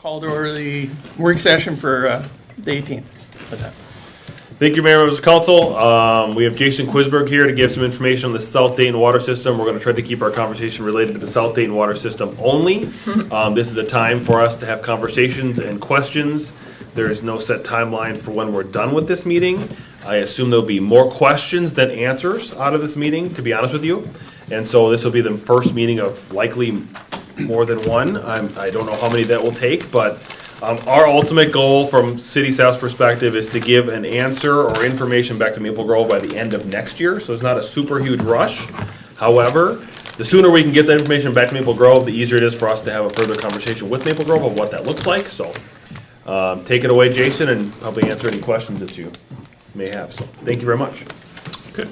call to order the work session for the 18th. Thank you, Mayor, members of council. We have Jason Quisberg here to give some information on the South Dayton water system. We're going to try to keep our conversation related to the South Dayton water system only. This is a time for us to have conversations and questions. There is no set timeline for when we're done with this meeting. I assume there'll be more questions than answers out of this meeting, to be honest with you. And so this will be the first meeting of likely more than one. I don't know how many that will take, but our ultimate goal from city staff's perspective is to give an answer or information back to Maple Grove by the end of next year. So it's not a super huge rush. However, the sooner we can get that information back to Maple Grove, the easier it is for us to have a further conversation with Maple Grove of what that looks like. So take it away, Jason, and probably answer any questions that you may have. So thank you very much. Okay.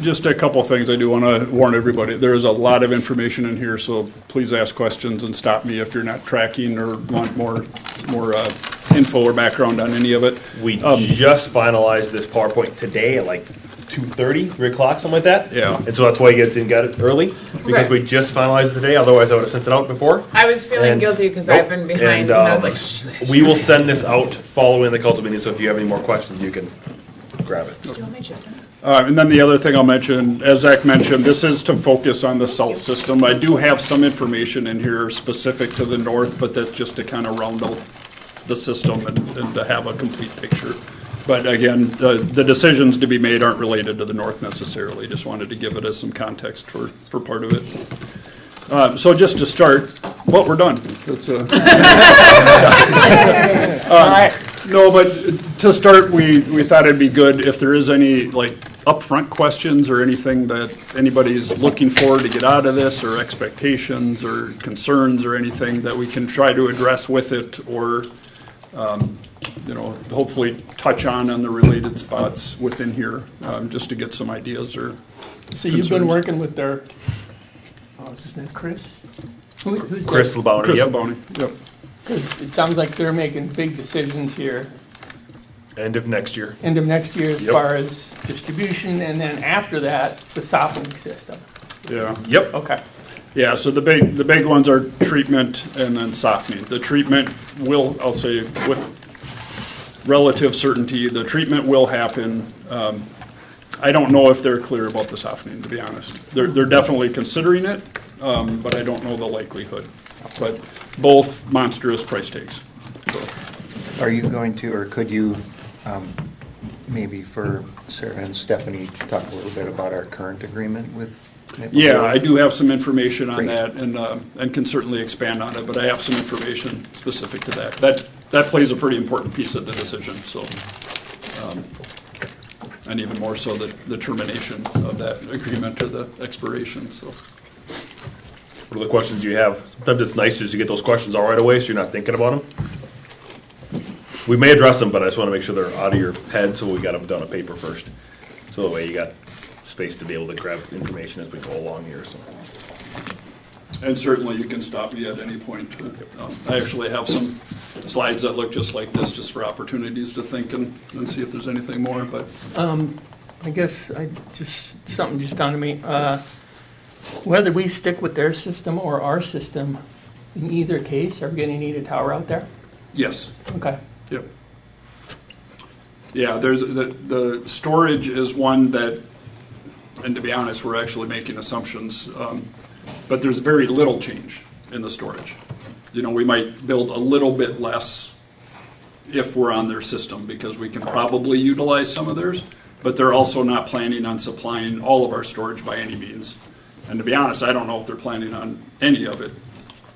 Just a couple of things I do want to warn everybody. There is a lot of information in here, so please ask questions and stop me if you're not tracking or want more info or background on any of it. We just finalized this PowerPoint today at like 2:30, 3 o'clock, something like that. Yeah. And so that's why you guys got it early, because Right. we just finalized it today. Otherwise, I would have sent it out before. I was feeling And- guilty because Nope. I've been behind, and I was like, shh. We will send this out following the council meeting, so if you have any more questions, you can grab it. Do you want my chips now? And then the other thing I'll mention, as Zach mentioned, this is to focus on the south system. I do have some information in here specific to the north, but that's just to kind of round out the system and to have a complete picture. But again, the decisions to be made aren't related to the north necessarily. Just wanted to give it as some context for part of it. So just to start, well, we're done. That's, All right. No, but to start, we thought it'd be good if there is any like upfront questions or anything that anybody's looking for to get out of this, or expectations or concerns or anything that we can try to address with it, or hopefully touch on the related spots within here, just to get some ideas or. So you've been working with their, what's his name, Chris? Who's Chris LeBounty, Chris yep. LeBounty, yep. Because it sounds like they're making big decisions here, End of next year. end of next year as Yep. far as distribution, and then after that, the softening system. Yeah. Yep. Okay. Yeah, so the big ones are treatment and then softening. The treatment will, I'll say with relative certainty, the treatment will happen. I don't know if they're clear about the softening, to be honest. They're definitely considering it, but I don't know the likelihood. But both monstrous price tags. So. Are you going to, or could you, maybe for Sarah and Stephanie, talk a little bit about our current agreement with Maple Yeah, Grove? I do have some information on Great. that, and can certainly expand on it, but I have some information specific to that. That plays a pretty important piece of the decision, so, and even more so the termination of that agreement or the expiration, so. What are the questions you have? Sometimes it's nice just to get those questions all right away, so you're not thinking about them. We may address them, but I just want to make sure they're out of your head, so we got them done on paper first. So that way you got space to be able to grab information as we go along here, so. And certainly you can stop me at any point. I actually have some slides that look just like this, just for opportunities to think and see if there's anything more, but. I guess something just dawned on me. Whether we stick with their system or our system, in either case, are we going to need a tower out there? Yes. Okay. Yep. Yeah, there's the storage is one that, and to be honest, we're actually making assumptions, but there's very little change in the storage. We might build a little bit less if we're on their system, because we can probably utilize some of theirs, but they're also not planning on supplying all of our storage by any means. And to be honest, I don't know if they're planning on any of it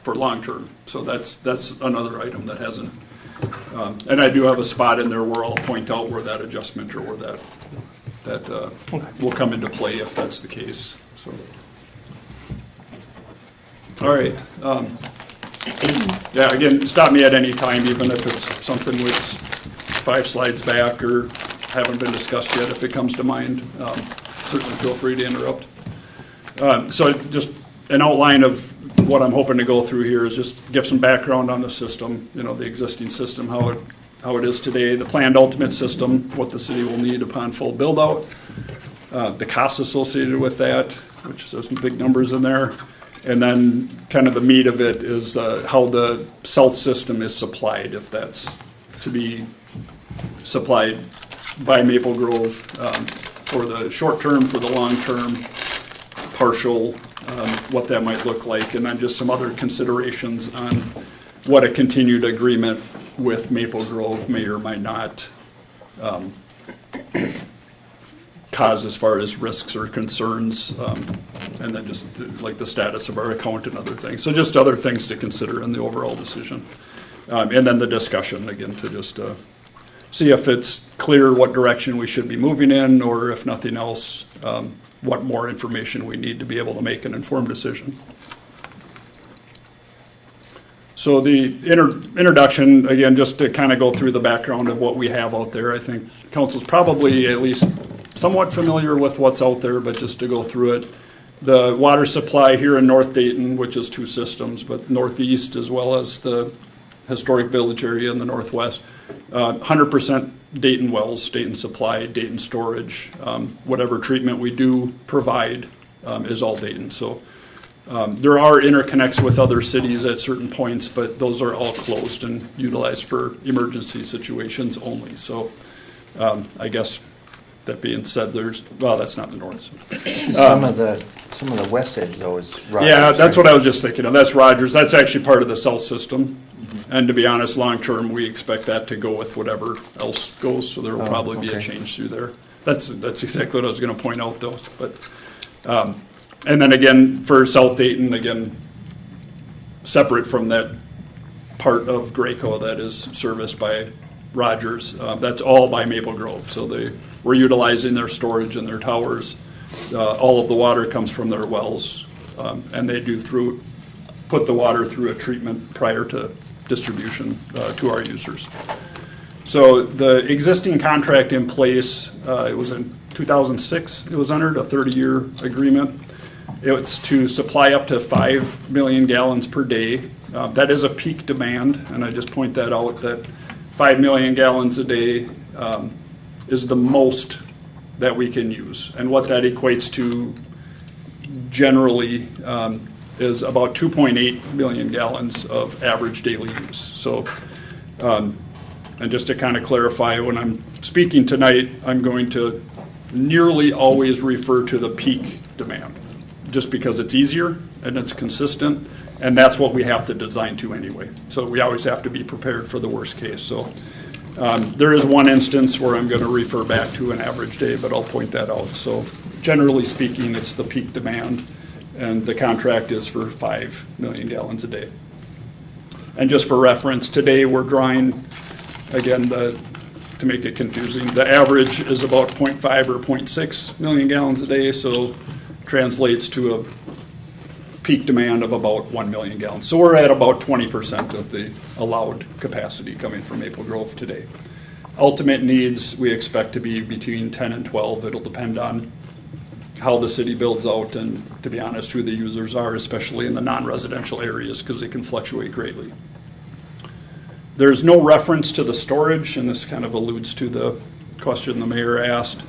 for long term. So that's another item that hasn't. And I do have a spot in there where I'll point out where that adjustment or where that will come into play if that's the case. So. All right. Yeah. Again, stop me at any time, even if it's something with 5 slides back or haven't been discussed yet. If it comes to mind, certainly feel free to interrupt. So just an outline of what I'm hoping to go through here is just give some background on the system, the existing system, how it is today, the planned ultimate system, what the city will need upon full build out, the costs associated with that, which there's some big numbers in there, And then kind of the meat of it is how the south system is supplied, if that's to be supplied by Maple Grove for the short term, for the long term, partial, what that might look like, and then just some other considerations on what a continued agreement with Maple Grove may or might not cause as far as risks or concerns, and then just like the status of our account and other things. So just other things to consider in the overall decision. And then the discussion, again, to just see if it's clear what direction we should be moving in, or if nothing else, what more information we need to be able to make an informed decision. So the introduction, again, just to kind of go through the background of what we have out there. I think council's probably at least somewhat familiar with what's out there, but just to go through it. The water supply here in North Dayton, which is 2 systems, but northeast as well as the historic village area in the northwest, 100% Dayton wells, Dayton supply, Dayton storage, whatever treatment we do provide is all Dayton. So there are interconnects with other cities at certain points, but those are all closed and utilized for emergency situations only. So I guess that being said, that's not the north. Some of the west edge though is Rogers. Yeah, that's what I was just thinking of. That's Rogers. That's actually part of the south system. And to be honest, long term, we expect that to go with whatever else goes. So there will probably be a change through there. That's exactly what I was going to point out, though. But and then again for South Dayton, again separate from that part of Graco that is serviced by Rogers, that's all by Maple Grove. So we're utilizing their storage and their towers. All of the water comes from their wells, and they do put the water through a treatment prior to distribution to our users. So the existing contract in place, it was in 2006, it was entered, a 30-year agreement. It's to supply up to 5 million gallons per day. That is a peak demand, and I just point that out, that 5 million gallons a day is the most that we can use. And what that equates to generally is about 2.8 million gallons of average daily use. So, and just to kind of clarify, when I'm speaking tonight, I'm going to nearly always refer to the peak demand, just because it's easier and it's consistent, and that's what we have to design to anyway. So we always have to be prepared for the worst case. So there is one instance where I'm going to refer back to an average day, but I'll point that out. So generally speaking, it's the peak demand, and the contract is for 5 million gallons a day. And just for reference, today we're drawing, again, to make it confusing, the average is about 0.5 or 0.6 million gallons a day, so translates to a peak demand of about 1 million gallons. So we're at about 20% of the allowed capacity coming from Maple Grove today. Ultimate needs, we expect to be between 10 and 12. It'll depend on how the city builds out and, to be honest, who the users are, especially in the non-residential areas, because they can fluctuate greatly. There's no reference to the storage, and this kind of alludes to the question the mayor asked.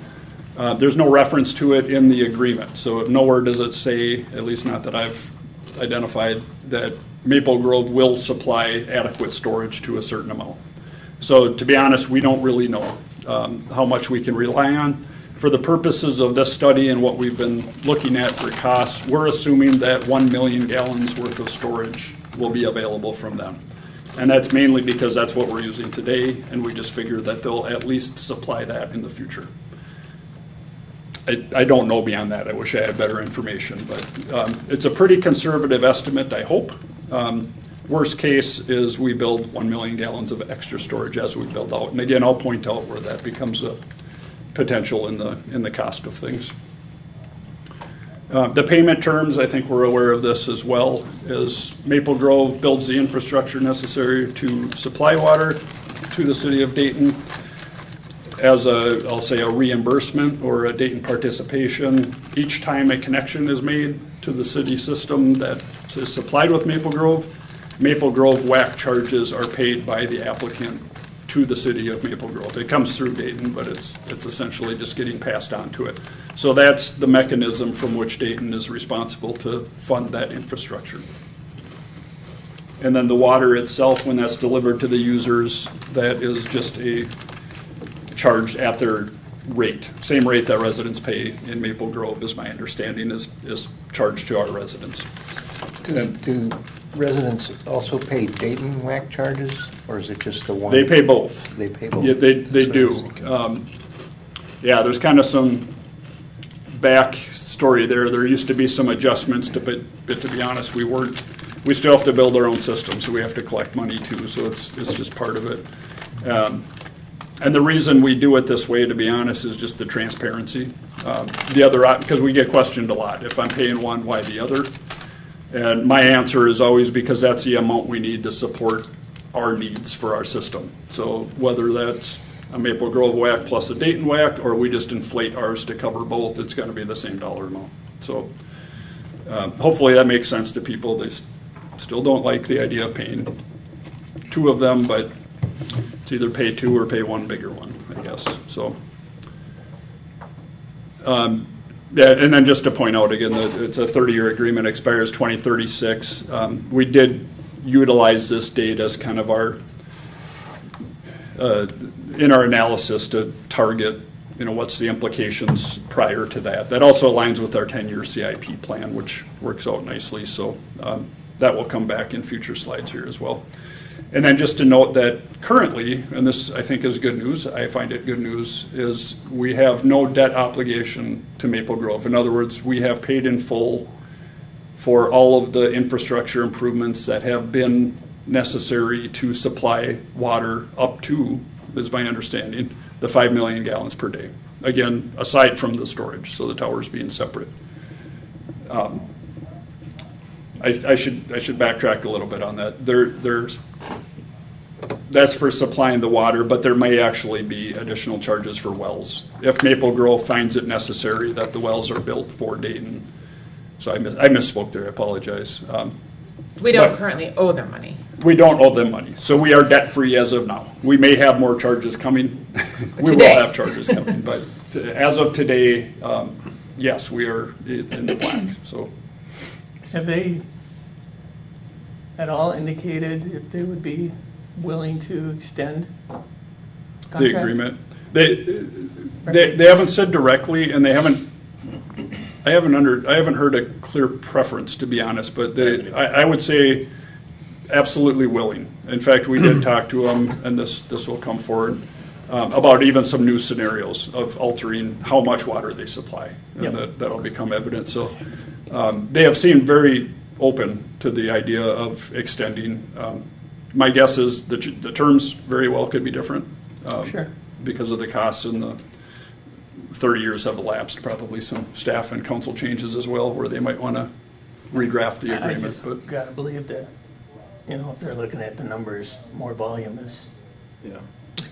There's no reference to it in the agreement, so nowhere does it say, at least not that I've identified, that Maple Grove will supply adequate storage to a certain amount. So to be honest, we don't really know how much we can rely on. For the purposes of this study and what we've been looking at for costs, we're assuming that 1 million gallons worth of storage will be available from them. And that's mainly because that's what we're using today, and we just figure that they'll at least supply that in the future. I don't know beyond that. I wish I had better information, but it's a pretty conservative estimate, I hope. Worst case is we build 1 million gallons of extra storage as we build out. And again, I'll point out where that becomes a potential in the cost of things. The payment terms, I think we're aware of this as well, is Maple Grove builds the infrastructure necessary to supply water to the city of Dayton as I'll say a reimbursement or a Dayton participation. Each time a connection is made to the city system that is supplied with Maple Grove WAC charges are paid by the applicant to the city of Maple Grove. It comes through Dayton, but it's essentially just getting passed on to it. So that's the mechanism from which Dayton is responsible to fund that infrastructure. And then the water itself, when that's delivered to the users, that is just charged at their rate. Same rate that residents pay in Maple Grove, is my understanding, is charged to our residents. Do residents also pay Dayton WAC charges, or is it just the one? They pay both. They pay both? Yeah, they That's what I do. was thinking. Yeah, there's kind of some back story there. There used to be some adjustments, but to be honest, we still have to build our own system, so we have to collect money too, so it's just part of it. And the reason we do it this way, to be honest, is just the transparency. Because we get questioned a lot. If I'm paying one, why the other? And my answer is always because that's the amount we need to support our needs for our system. So whether that's a Maple Grove WAC plus a Dayton WAC, or we just inflate ours to cover both, it's going to be the same dollar amount. So hopefully that makes sense to people. They still don't like the idea of paying two of them, but it's either pay two or pay one bigger one, I guess. So, yeah, and then just to point out again, that it's a 30-year agreement, expires 2036. We did utilize this date as kind of our in our analysis to target, what's the implications prior to that. That also aligns with our 10-year CIP plan, which works out nicely. So that will come back in future slides here as well. And then just to note that currently, and this I think is good news, I find it good news, is we have no debt obligation to Maple Grove. In other words, we have paid in full for all of the infrastructure improvements that have been necessary to supply water up to, is my understanding, the 5 million gallons per day. Again, aside from the storage, so the towers being separate. I should backtrack a little bit on that. That's for supplying the water, but there may actually be additional charges for wells if Maple Grove finds it necessary that the wells are built for Dayton. So I misspoke there. I apologize. We don't But- currently owe them money. We don't owe them money, so we are debt-free as of now. We may have more charges coming. We will Today. have charges coming, but as of today, yes, we are in the black, so. Have they at all indicated if they would be willing to extend The contract? agreement. They haven't said directly, and they haven't. I haven't heard a clear preference, to be honest. But I would say absolutely willing. In fact, we did talk to them, and this will come forward about even some new scenarios of altering how much water they supply, and Yep. that'll become evident. So they have seemed very open to the idea of extending. My guess is the terms very well could be different. Sure. Because of the costs, and the 30 years have elapsed, probably some staff and council changes as well, where they might want to redraft the I agreement. just But gotta believe that, if they're looking at the numbers, more volume is. Yeah.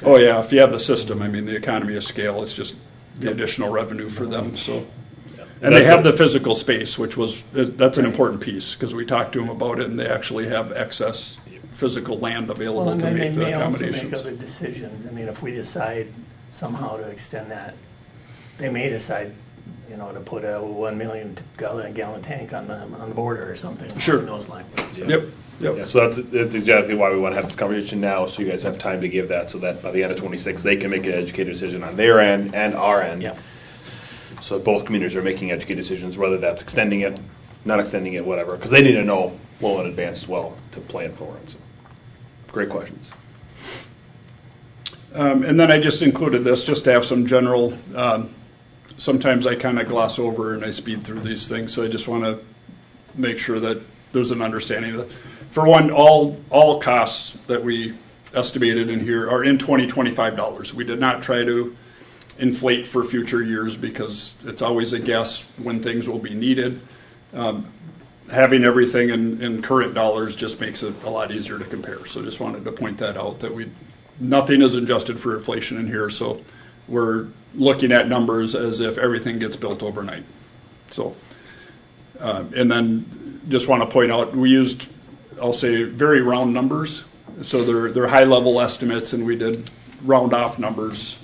oh yeah, if you have the system, I mean, the economy of scale, it's just the additional revenue for them. So, and they have the physical space, that's an important piece, because we talked to them about it, and they actually have excess physical land Well, available and to then they make the may also make accommodations. other decisions. I mean, if we decide somehow to extend that, they may decide, to put a 1 million gallon tank on the border or something. Sure. Along those lines. So- Yep. Yeah, so that's exactly why we want to have this conversation now, so you guys have time to give that, so that by the end of 26, they can make an educated decision on their end and our end. Yeah. So both communities are making educated decisions, whether that's extending it, not extending it, whatever, because they need to know well in advance as well to plan for it. So, great questions. And then I just included this just to have some general, sometimes I kind of gloss over and I speed through these things, so I just want to make sure that there's an understanding of that. For one, all costs that we estimated in here are in 2025 dollars. We did not try to inflate for future years, because it's always a guess when things will be needed. Having everything in current dollars just makes it a lot easier to compare. So just wanted to point that out, that nothing is adjusted for inflation in here. So we're looking at numbers as if everything gets built overnight. So, and then just want to point out, we used, I'll say, very round numbers. So they're high level estimates, and we did round off numbers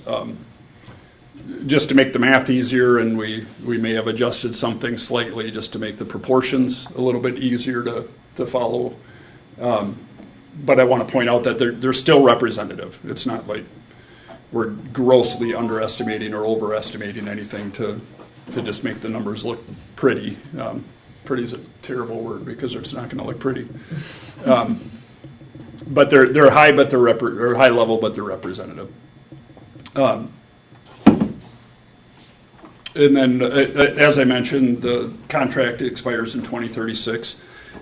just to make the math easier, and we may have adjusted something slightly just to make the proportions a little bit easier to follow. But I want to point out that they're still representative. It's not like we're grossly underestimating or overestimating anything to just make the numbers look pretty. Pretty is a terrible word because it's not going to look pretty. But they're high, but they're high level, but they're representative. And then, as I mentioned, the contract expires in 2036.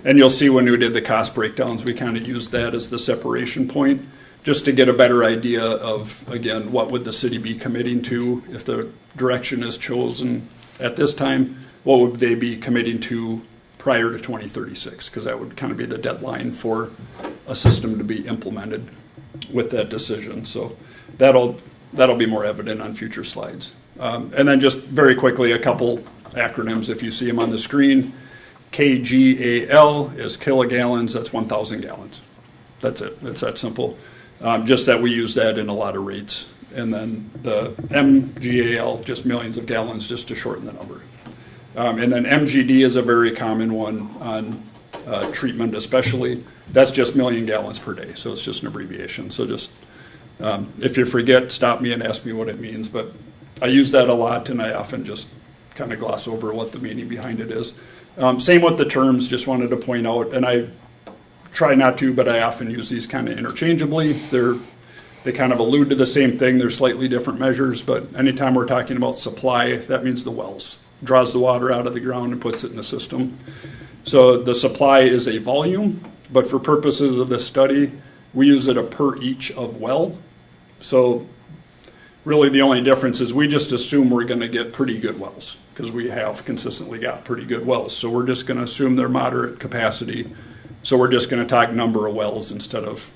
And you'll see when we did the cost breakdowns, we kind of used that as the separation point, just to get a better idea of, again, what would the city be committing to if the direction is chosen at this time? What would they be committing to prior to 2036? Because that would kind of be the deadline for a system to be implemented with that decision. So that'll be more evident on future slides. And then just very quickly, a couple acronyms if you see them on the screen. KGAL is kilogallons, that's 1,000 gallons. That's it, it's that simple. Just that we use that in a lot of rates. And then the MGAL, just millions of gallons, just to shorten the number. And then MGD is a very common one on treatment especially. That's just million gallons per day, so it's just an abbreviation. So just, if you forget, stop me and ask me what it means. But I use that a lot, and I often just kind of gloss over what the meaning behind it is. Same with the terms, just wanted to point out, and I try not to, but I often use these kind of interchangeably. They kind of allude to the same thing. They're slightly different measures, but anytime we're talking about supply, that means the wells. Draws the water out of the ground and puts it in the system. So the supply is a volume, but for purposes of this study, we use it a per each of well. So really the only difference is we just assume we're going to get pretty good wells because we have consistently got pretty good wells. So we're just going to assume they're moderate capacity. So we're just going to talk number of wells instead of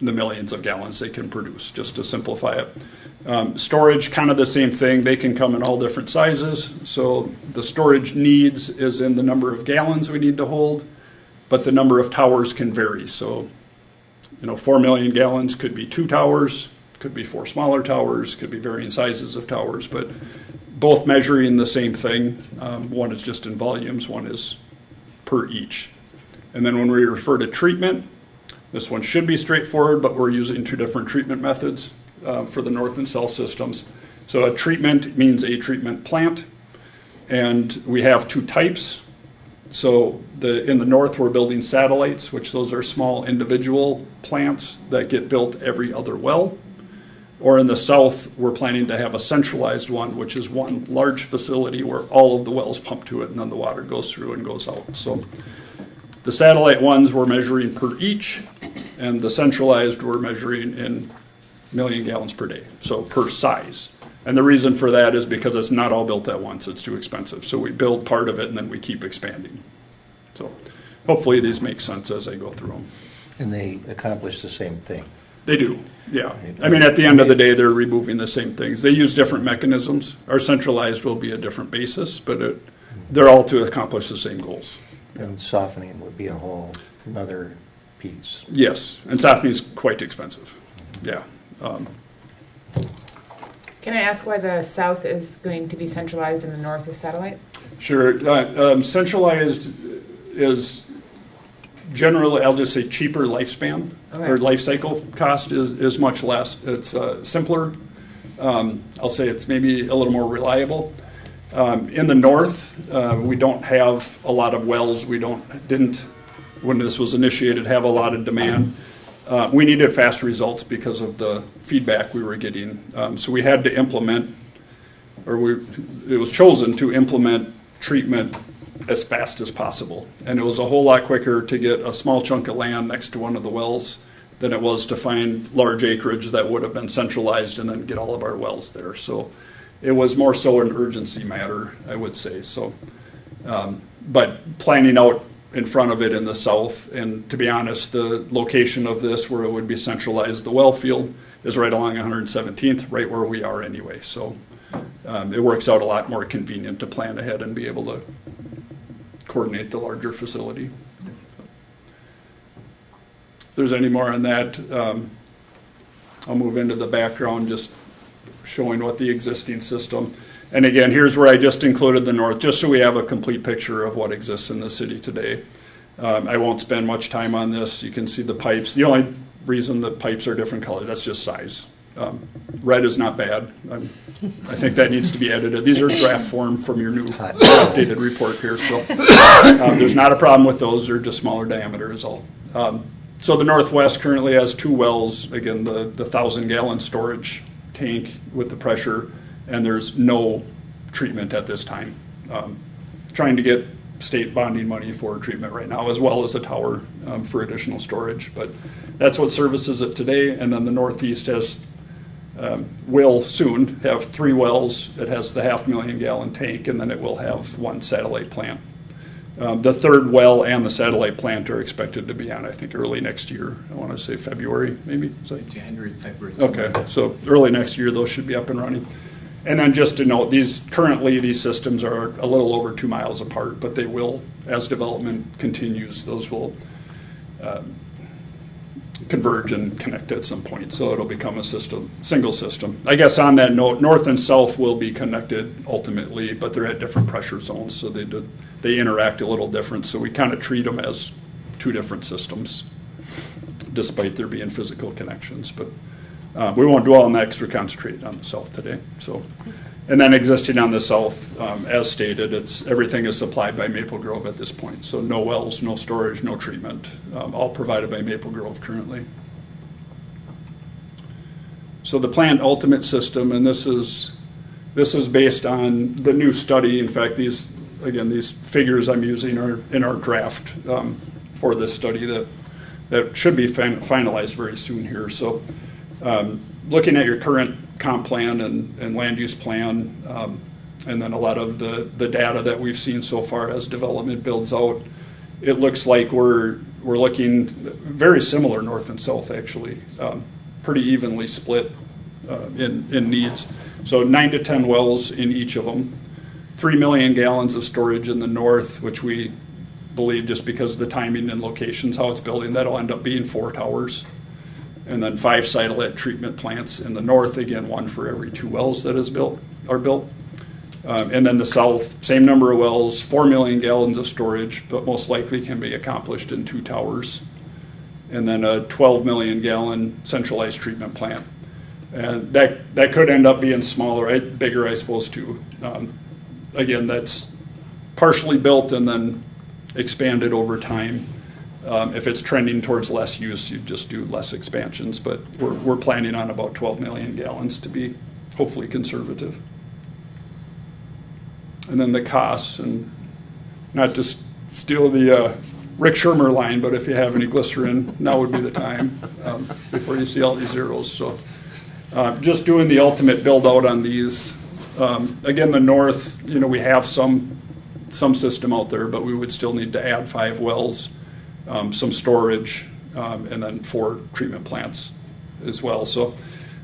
the millions of gallons they can produce, just to simplify it. Storage, kind of the same thing. They can come in all different sizes. So the storage needs is in the number of gallons we need to hold, but the number of towers can vary. So, 4 million gallons could be 2 towers, could be 4 smaller towers, could be varying sizes of towers, but both measuring the same thing. One is just in volumes, one is per each. And then when we refer to treatment, this one should be straightforward, but we're using 2 different treatment methods for the north and south systems. So a treatment means a treatment plant, and we have 2 types. So in the north, we're building satellites, which those are small individual plants that get built every other well. Or in the south, we're planning to have a centralized one, which is one large facility where all of the wells pump to it, and then the water goes through and goes out. So the satellite ones we're measuring per each, and the centralized we're measuring in million gallons per day, so per size. And the reason for that is because it's not all built at once. It's too expensive. So we build part of it, and then we keep expanding. So hopefully these make sense as I go through them. And they accomplish the same thing. They do, yeah. I mean, at the end of the day, they're removing the same things. They use different mechanisms. Our centralized will be a different basis, but they're all to accomplish the same goals. And softening would be a whole another piece. Yes, and softening is quite expensive. Yeah. Can I ask why the south is going to be centralized and the north is satellite? Sure. Centralized is generally, I'll just say, cheaper lifespan, or life cycle cost is much less. It's simpler. I'll say it's maybe a little more reliable. In the north, we don't have a lot of wells. We didn't, when this was initiated, have a lot of demand. We needed fast results because of the feedback we were getting. So we had to implement, it was chosen to implement treatment as fast as possible. And it was a whole lot quicker to get a small chunk of land next to one of the wells than it was to find large acreage that would have been centralized and then get all of our wells there. So it was more so an urgency matter, I would say. So, but planning out in front of it in the south, and to be honest, the location of this where it would be centralized, the well field, is right along 117th, right where we are anyway. So it works out a lot more convenient to plan ahead and be able to coordinate the larger facility. If there's any more on that, I'll move into the background. Just showing what the existing system. And again, here's where I just included the north, just so we have a complete picture of what exists in the city today. I won't spend much time on this. You can see the pipes. The only reason the pipes are different color, that's just size. Red is not bad. I think that needs to be edited. These are draft form from your new updated report here. So there's not a problem with those. They're just smaller diameter is all. So the Northwest currently has 2 wells. Again, the 1,000-gallon storage tank with the pressure, and there's no treatment at this time. Trying to get state bonding money for treatment right now, as well as a tower for additional storage. But that's what services it today. And then the Northeast will soon have 3 wells. It has the 500,000-gallon tank, and then it will have 1 satellite plant. The 3rd well and the satellite plant are expected to be on, I think, early next year. I want to say February, maybe. January, February. Okay, so early next year, those should be up and running. And then just to note, currently these systems are a little over 2 miles apart, but they will, as development continues, those will converge and connect at some point. So it'll become a single system. I guess on that note, north and south will be connected ultimately, but they're at different pressure zones, so they interact a little different. So we kind of treat them as 2 different systems, despite there being physical connections. But we won't dwell on that because we're concentrating on the south today. So, and then existing on the south, as stated, everything is supplied by Maple Grove at this point. So no wells, no storage, no treatment, all provided by Maple Grove currently. So the planned ultimate system, and this is based on the new study. In fact, these figures I'm using are in our draft for this study that should be finalized very soon here. So looking at your current comp plan and land use plan, and then a lot of the data that we've seen so far as development builds out, it looks like we're looking very similar north and south, actually, pretty evenly split in needs. So 9 to 10 wells in each of them, 3 million gallons of storage in the north, which we believe just because of the timing and locations, how it's building, that'll end up being 4 towers. And then 5 satellite treatment plants in the north, again, 1 for every 2 wells that are built. And then the south, same number of wells, 4 million gallons of storage, but most likely can be accomplished in 2 towers. And then a 12 million gallon centralized treatment plant. And that could end up being smaller, bigger, I suppose, too. Again, that's partially built and then expanded over time. If it's trending towards less use, you just do less expansions, but we're planning on about 12 million gallons to be hopefully conservative. And then the costs, and not to steal the Rick Shermer line, but if you have any glycerin, now would be the time before you see all these zeros. So just doing the ultimate build out on these. Again, the north, we have some system out there, but we would still need to add 5 wells. Some storage, and then 4 treatment plants as well. So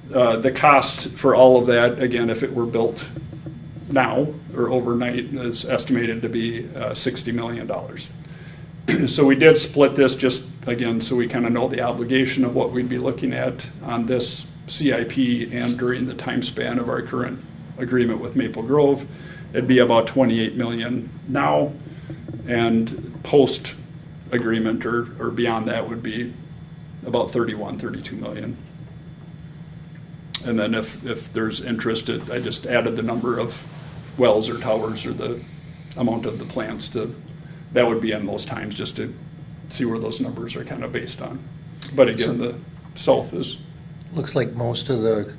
the cost for all of that, again, if it were built now or overnight, is estimated to be $60 million. So we did split this just, again, so we kind of know the obligation of what we'd be looking at on this CIP and during the time span of our current agreement with Maple Grove. It'd be about $28 million now, and post agreement or beyond that would be about 32 million. And then if there's interest, I just added the number of wells or towers or the amount of the plants that would be in those times, just to see where those numbers are kind of based on. But again, the south is. Looks like most of the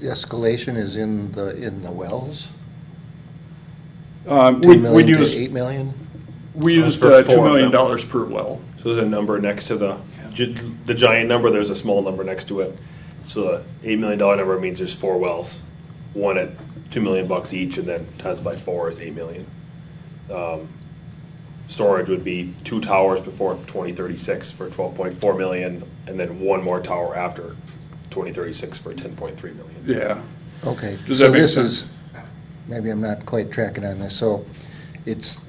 escalation is in the wells. 2 million to 8 million. We used for $2 4 of million them. per well. So there's a number next to the giant number, there's a small number next to it. So the $8 million number means there's 4 wells, one at $2 million each, and then times by 4 is $8 million. Storage would be 2 towers before 2036 for 12.4 million, and then 1 more tower after 2036 for 10.3 million. Yeah. Okay, Does so that make this sense? is, maybe I'm not quite tracking on this, so it's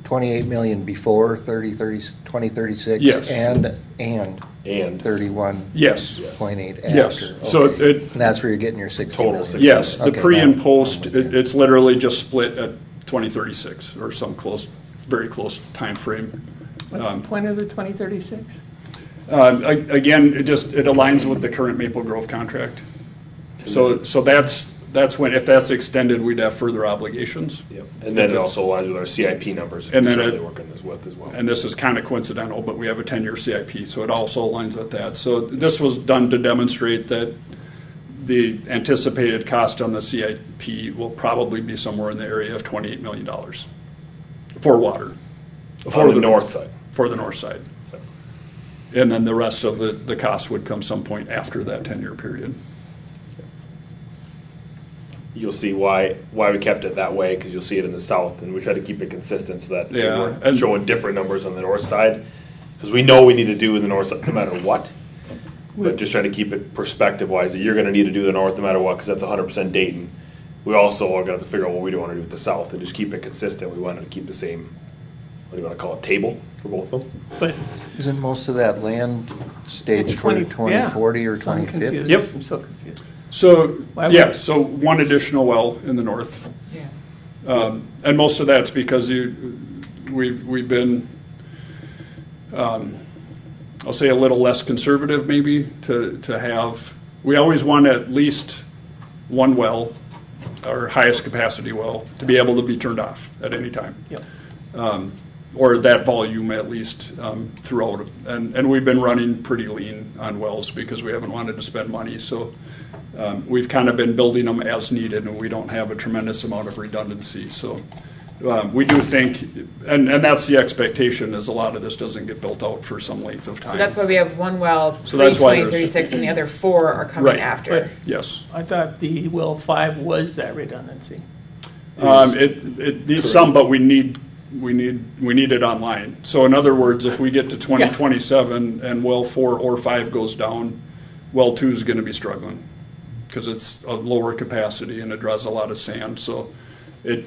28 million before 2036? Yes. And And 31.8 Yes, after? Yes. So Okay. it- And that's where you're getting your 60 Total million? 60. yes, the Okay, pre now and I'm post, with you. it's literally just split at 2036 or some close, very close time frame. What's the point of the 2036? Again, it aligns with the current Maple Grove contract. So that's when, if that's extended, we'd have further obligations. Yep. And then it also aligns with our CIP numbers. And then we're it- currently working this with as well. And this is kind of coincidental, but we have a 10-year CIP, so it also aligns with that. So this was done to demonstrate that the anticipated cost on the CIP will probably be somewhere in the area of $28 million for water. On the north side. For the north side. And then the rest of the cost would come some point after that 10-year period. You'll see why we kept it that way, because you'll see it in the south, and we try to keep it consistent so that Yeah, we're and- showing different numbers on the north side, because we know we need to do the north side no matter what. But just try to keep it perspective-wise, that you're gonna need to do the north no matter what, because that's 100% Dayton. We also are gonna have to figure out what we do wanna do with the south, and just keep it consistent. We wanted to keep the same, what do you wanna call it, table for both of them? But Isn't most of that land staged it's for 20, 2040 or yeah. So I'm 2050? confused. Yep. I'm so confused. So, Why yeah, would- so one additional well in the north. Yeah. And most of that's because we've been, I'll say a little less conservative maybe to have, we always want at least one well, our highest capacity well, to be able to be turned off at any time. Yep. Or that volume at least throughout. And we've been running pretty lean on wells because we haven't wanted to spend money. So we've kind of been building them as needed, and we don't have a tremendous amount of redundancy. So we do think, and that's the expectation, is a lot of this doesn't get built out for some length of time. So that's why we have one well So that's why there's- pre-2036 and the other four are coming Right. after. Yes. I thought the well 5 was that redundancy. It needs some, but we need it online. So in other words, if we get to 2027 and well 4 or 5 goes down, well 2 is going to be struggling because it's a lower capacity and it draws a lot of sand. So it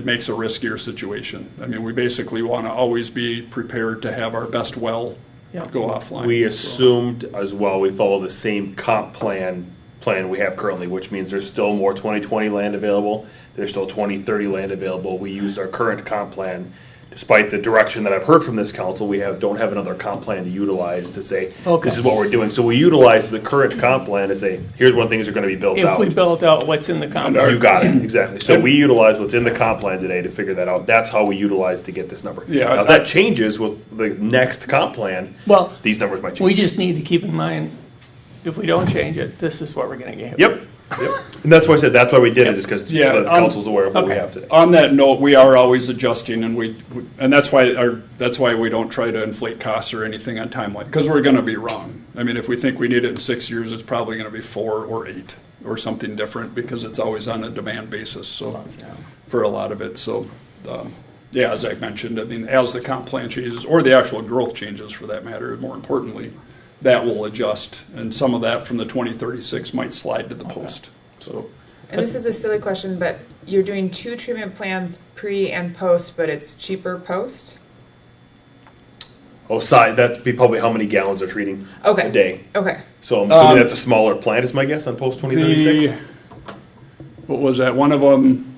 makes a riskier situation. I mean, we basically want to always be prepared to have our best well Yeah. go offline. We So- assumed as well, we follow the same comp plan we have currently, which means there's still more 2020 land available. There's still 2030 land available. We used our current comp plan. Despite the direction that I've heard from this council, we don't have another comp plan to utilize to say, Okay. this is what we're doing. So we utilize the current comp plan to say, here's when things are gonna be built If out. we built out what's in the You contract. got it, exactly. So we utilize what's in the comp plan today to figure that out. That's how we utilize to get this number. Yeah, Now, if that changes with the next comp plan, Well, these numbers might we change. just need to keep in mind, if we don't change it, this is what we're gonna get. Yep, yep. And that's why I said, that's why we did it, is because the Yeah, council's aware of what we okay. have today. On that note, we are always adjusting, and that's why we don't try to inflate costs or anything on timeline, because we're going to be wrong. I mean, if we think we need it in 6 years, it's probably going to be 4 or 8 or something different, because it's always on a demand basis. So for a lot of it, so yeah, as I mentioned, I mean, as the comp plan changes or the actual growth changes, for that matter, more importantly, that will adjust, and some of that from the 2036 might slide to the post. So. And this is a silly question, but you're doing 2 treatment plans pre and post, but it's cheaper post? Oh, side, that'd be probably how many gallons they're treating Okay. a day. Okay. So I'm assuming that's a smaller plant, is my guess, on post 2036? What was that? One of them,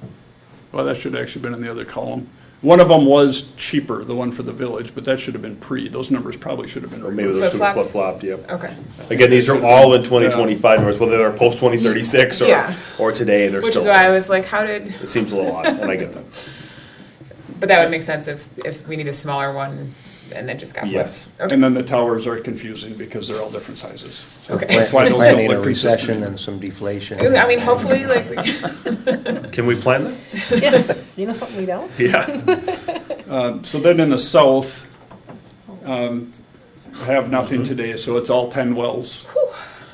well, that should have actually been in the other column. One of them was cheaper, the one for the village, but that should have been pre. Those numbers probably should have been Or maybe removed. those two Flip-flopped? flip-flopped, yep. Okay. Again, these are all in 2025 numbers, whether they're post 2036 Yeah. or today, they're Which still. is why I was like, how did, It seems a little odd, and I get that. but that would make sense if we need a smaller one and then just got flipped. Yes. Okay. And then the towers are confusing because they're all different sizes. So Okay. that's why those don't Planning a look consistent. recession and some deflation. I mean, hopefully, like, we can. Can we plan that? Yeah, you know something we don't? Yeah. So then in the south, have nothing today, so it's all 10 wells.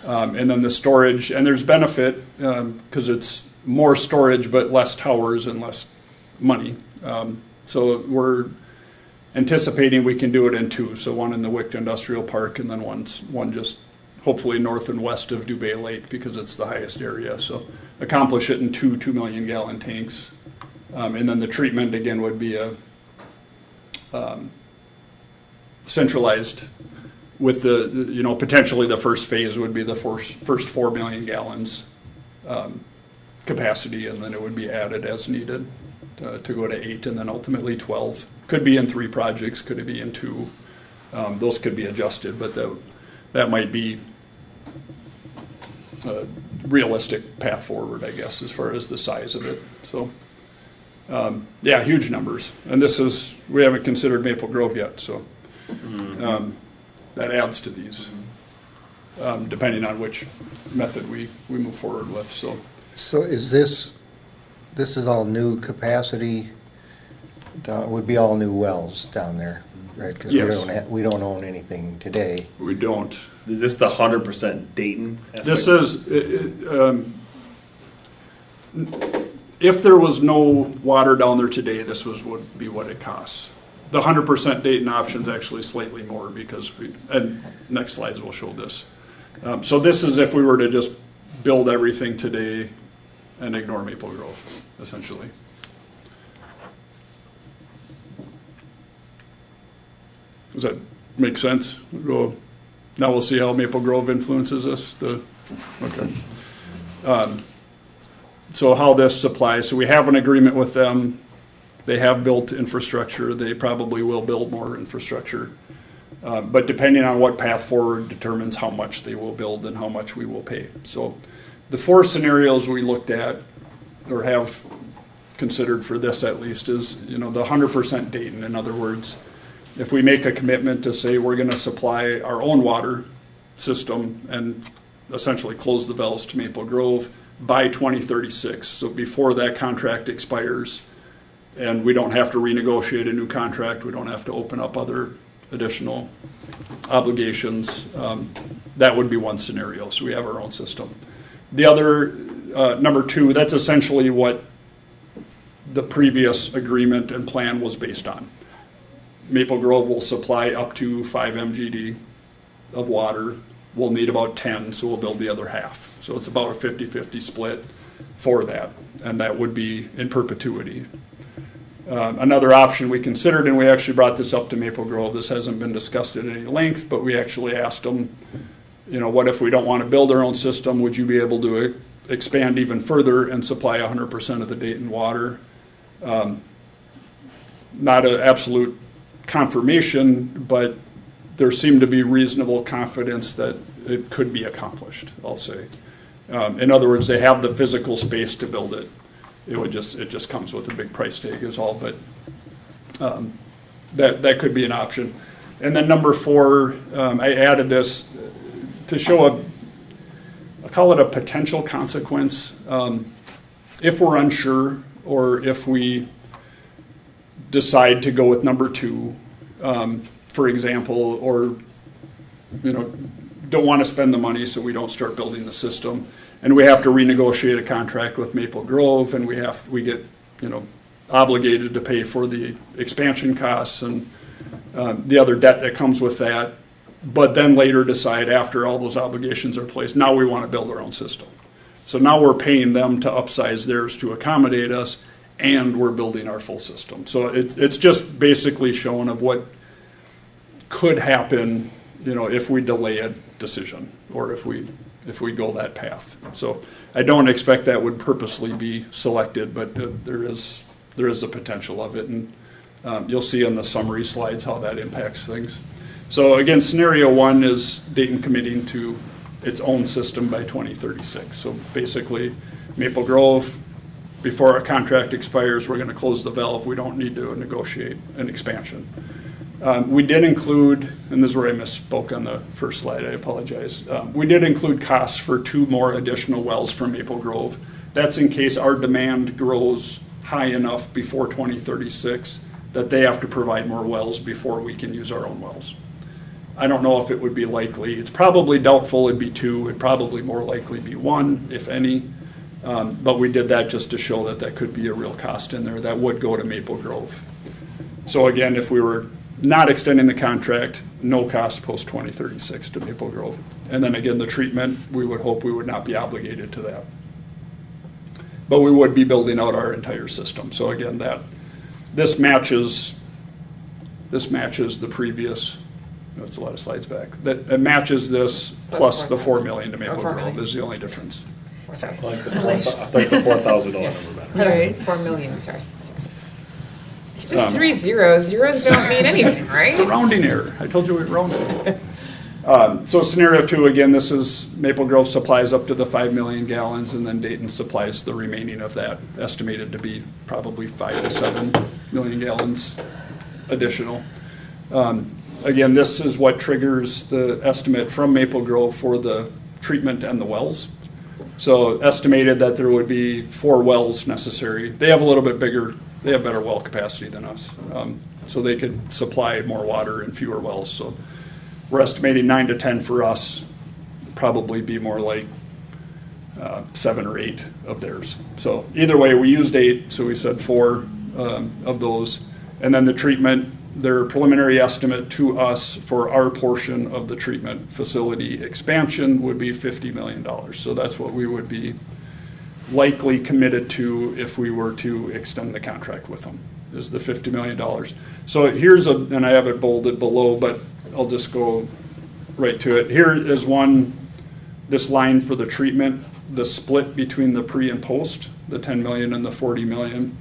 And then the storage, and there's benefit because it's more storage but less towers and less money. So we're anticipating we can do it in 2, so one in the Wick Industrial Park and then one just hopefully north and west of Dubay Lake because it's the highest area. So accomplish it in 2 million gallon tanks. And then the treatment again would be a centralized with the, potentially the first phase would be the first 4 million gallons capacity, and then it would be added as needed to go to 8 and then ultimately 12. Could be in 3 projects, could it be in 2? Those could be adjusted, but that might be a realistic path forward, I guess, as far as the size of it. So, yeah, huge numbers. And we haven't considered Maple Grove yet, so that adds to these, depending on which method we move forward with. So is this is all new capacity, would be all new wells down there, right? Because Yes. we don't own anything today. We don't. Is this the 100% Dayton aspect? This is, if there was no water down there today, this would be what it costs. The 100% Dayton option is actually slightly more because and next slides will show this. So this is if we were to just build everything today and ignore Maple Grove, essentially. Does that make sense? Now we'll see how Maple Grove influences us. Okay. So how this applies. So we have an agreement with them. They have built infrastructure. They probably will build more infrastructure. But depending on what path forward determines how much they will build and how much we will pay. So the 4 scenarios we looked at or have considered for this at least is, the 100% Dayton. In other words, if we make a commitment to say we're going to supply our own water system and essentially close the valves to Maple Grove by 2036, so before that contract expires, and we don't have to renegotiate a new contract, we don't have to open up other additional obligations, that would be one scenario. So we have our own system. The other, number 2, that's essentially what the previous agreement and plan was based on. Maple Grove will supply up to 5 MGD of water. We'll need about 10, so we'll build the other half. So it's about a 50-50 split for that, and that would be in perpetuity. Another option we considered, and we actually brought this up to Maple Grove, this hasn't been discussed at any length, but we actually asked them, what if we don't want to build our own system? Would you be able to expand even further and supply 100% of the Dayton water? Not an absolute confirmation, but there seemed to be reasonable confidence that it could be accomplished, I'll say. In other words, they have the physical space to build it. It just comes with a big price tag is all, but that could be an option. And then number 4, I added this to show I call it a potential consequence. If we're unsure or if we decide to go with number 2, for example, or don't want to spend the money, so we don't start building the system, and we have to renegotiate a contract with Maple Grove, and we get obligated to pay for the expansion costs and the other debt that comes with that, but then later decide after all those obligations are placed, now we want to build our own system. So now we're paying them to upsize theirs to accommodate us, and we're building our full system. So it's just basically showing of what could happen, if we delay a decision or if we go that path. So I don't expect that would purposely be selected, but there is a potential of it, and you'll see in the summary slides how that impacts things. So again, scenario 1 is Dayton committing to its own system by 2036. So basically, Maple Grove, before our contract expires, we're going to close the valve. We don't need to negotiate an expansion. We did include, and this is where I misspoke on the first slide, I apologize. We did include costs for 2 more additional wells from Maple Grove. That's in case our demand grows high enough before 2036 that they have to provide more wells before we can use our own wells. I don't know if it would be likely. It's probably doubtful it'd be 2. It'd probably more likely be 1, if any. But we did that just to show that could be a real cost in there that would go to Maple Grove. So again, if we were not extending the contract, no cost post 2036 to Maple Grove. And then again, the treatment, we would hope we would not be obligated to that. But we would be building out our entire system. So again, this matches the previous that's a lot of slides back. That it matches this plus the 4 million to Maple 4 Grove million. is the only difference. Sorry. I like the $4,000 number better. Right. 4 million, sorry. It's just 3 zeros. Zeros don't mean anything, right? It's a rounding error. I told you we were rounding. So scenario 2, again, this is Maple Grove supplies up to the 5 million gallons, and then Dayton supplies the remaining of that, estimated to be probably 5 to 7 million gallons additional. Again, this is what triggers the estimate from Maple Grove for the treatment and the wells. So estimated that there would be 4 wells necessary. They have a little bit bigger, they have better well capacity than us. So they could supply more water in fewer wells. So we're estimating 9 to 10 for us, probably be more like 7 or 8 of theirs. So either way, we used 8, so we said 4 of those. And then the treatment, their preliminary estimate to us for our portion of the treatment facility expansion would be $50 million. So that's what we would be likely committed to if we were to extend the contract with them, is the $50 million. So here's and I have it bolded below, but I'll just go right to it. Here is this line for the treatment, the split between the pre and post, the 10 million and the 40 million.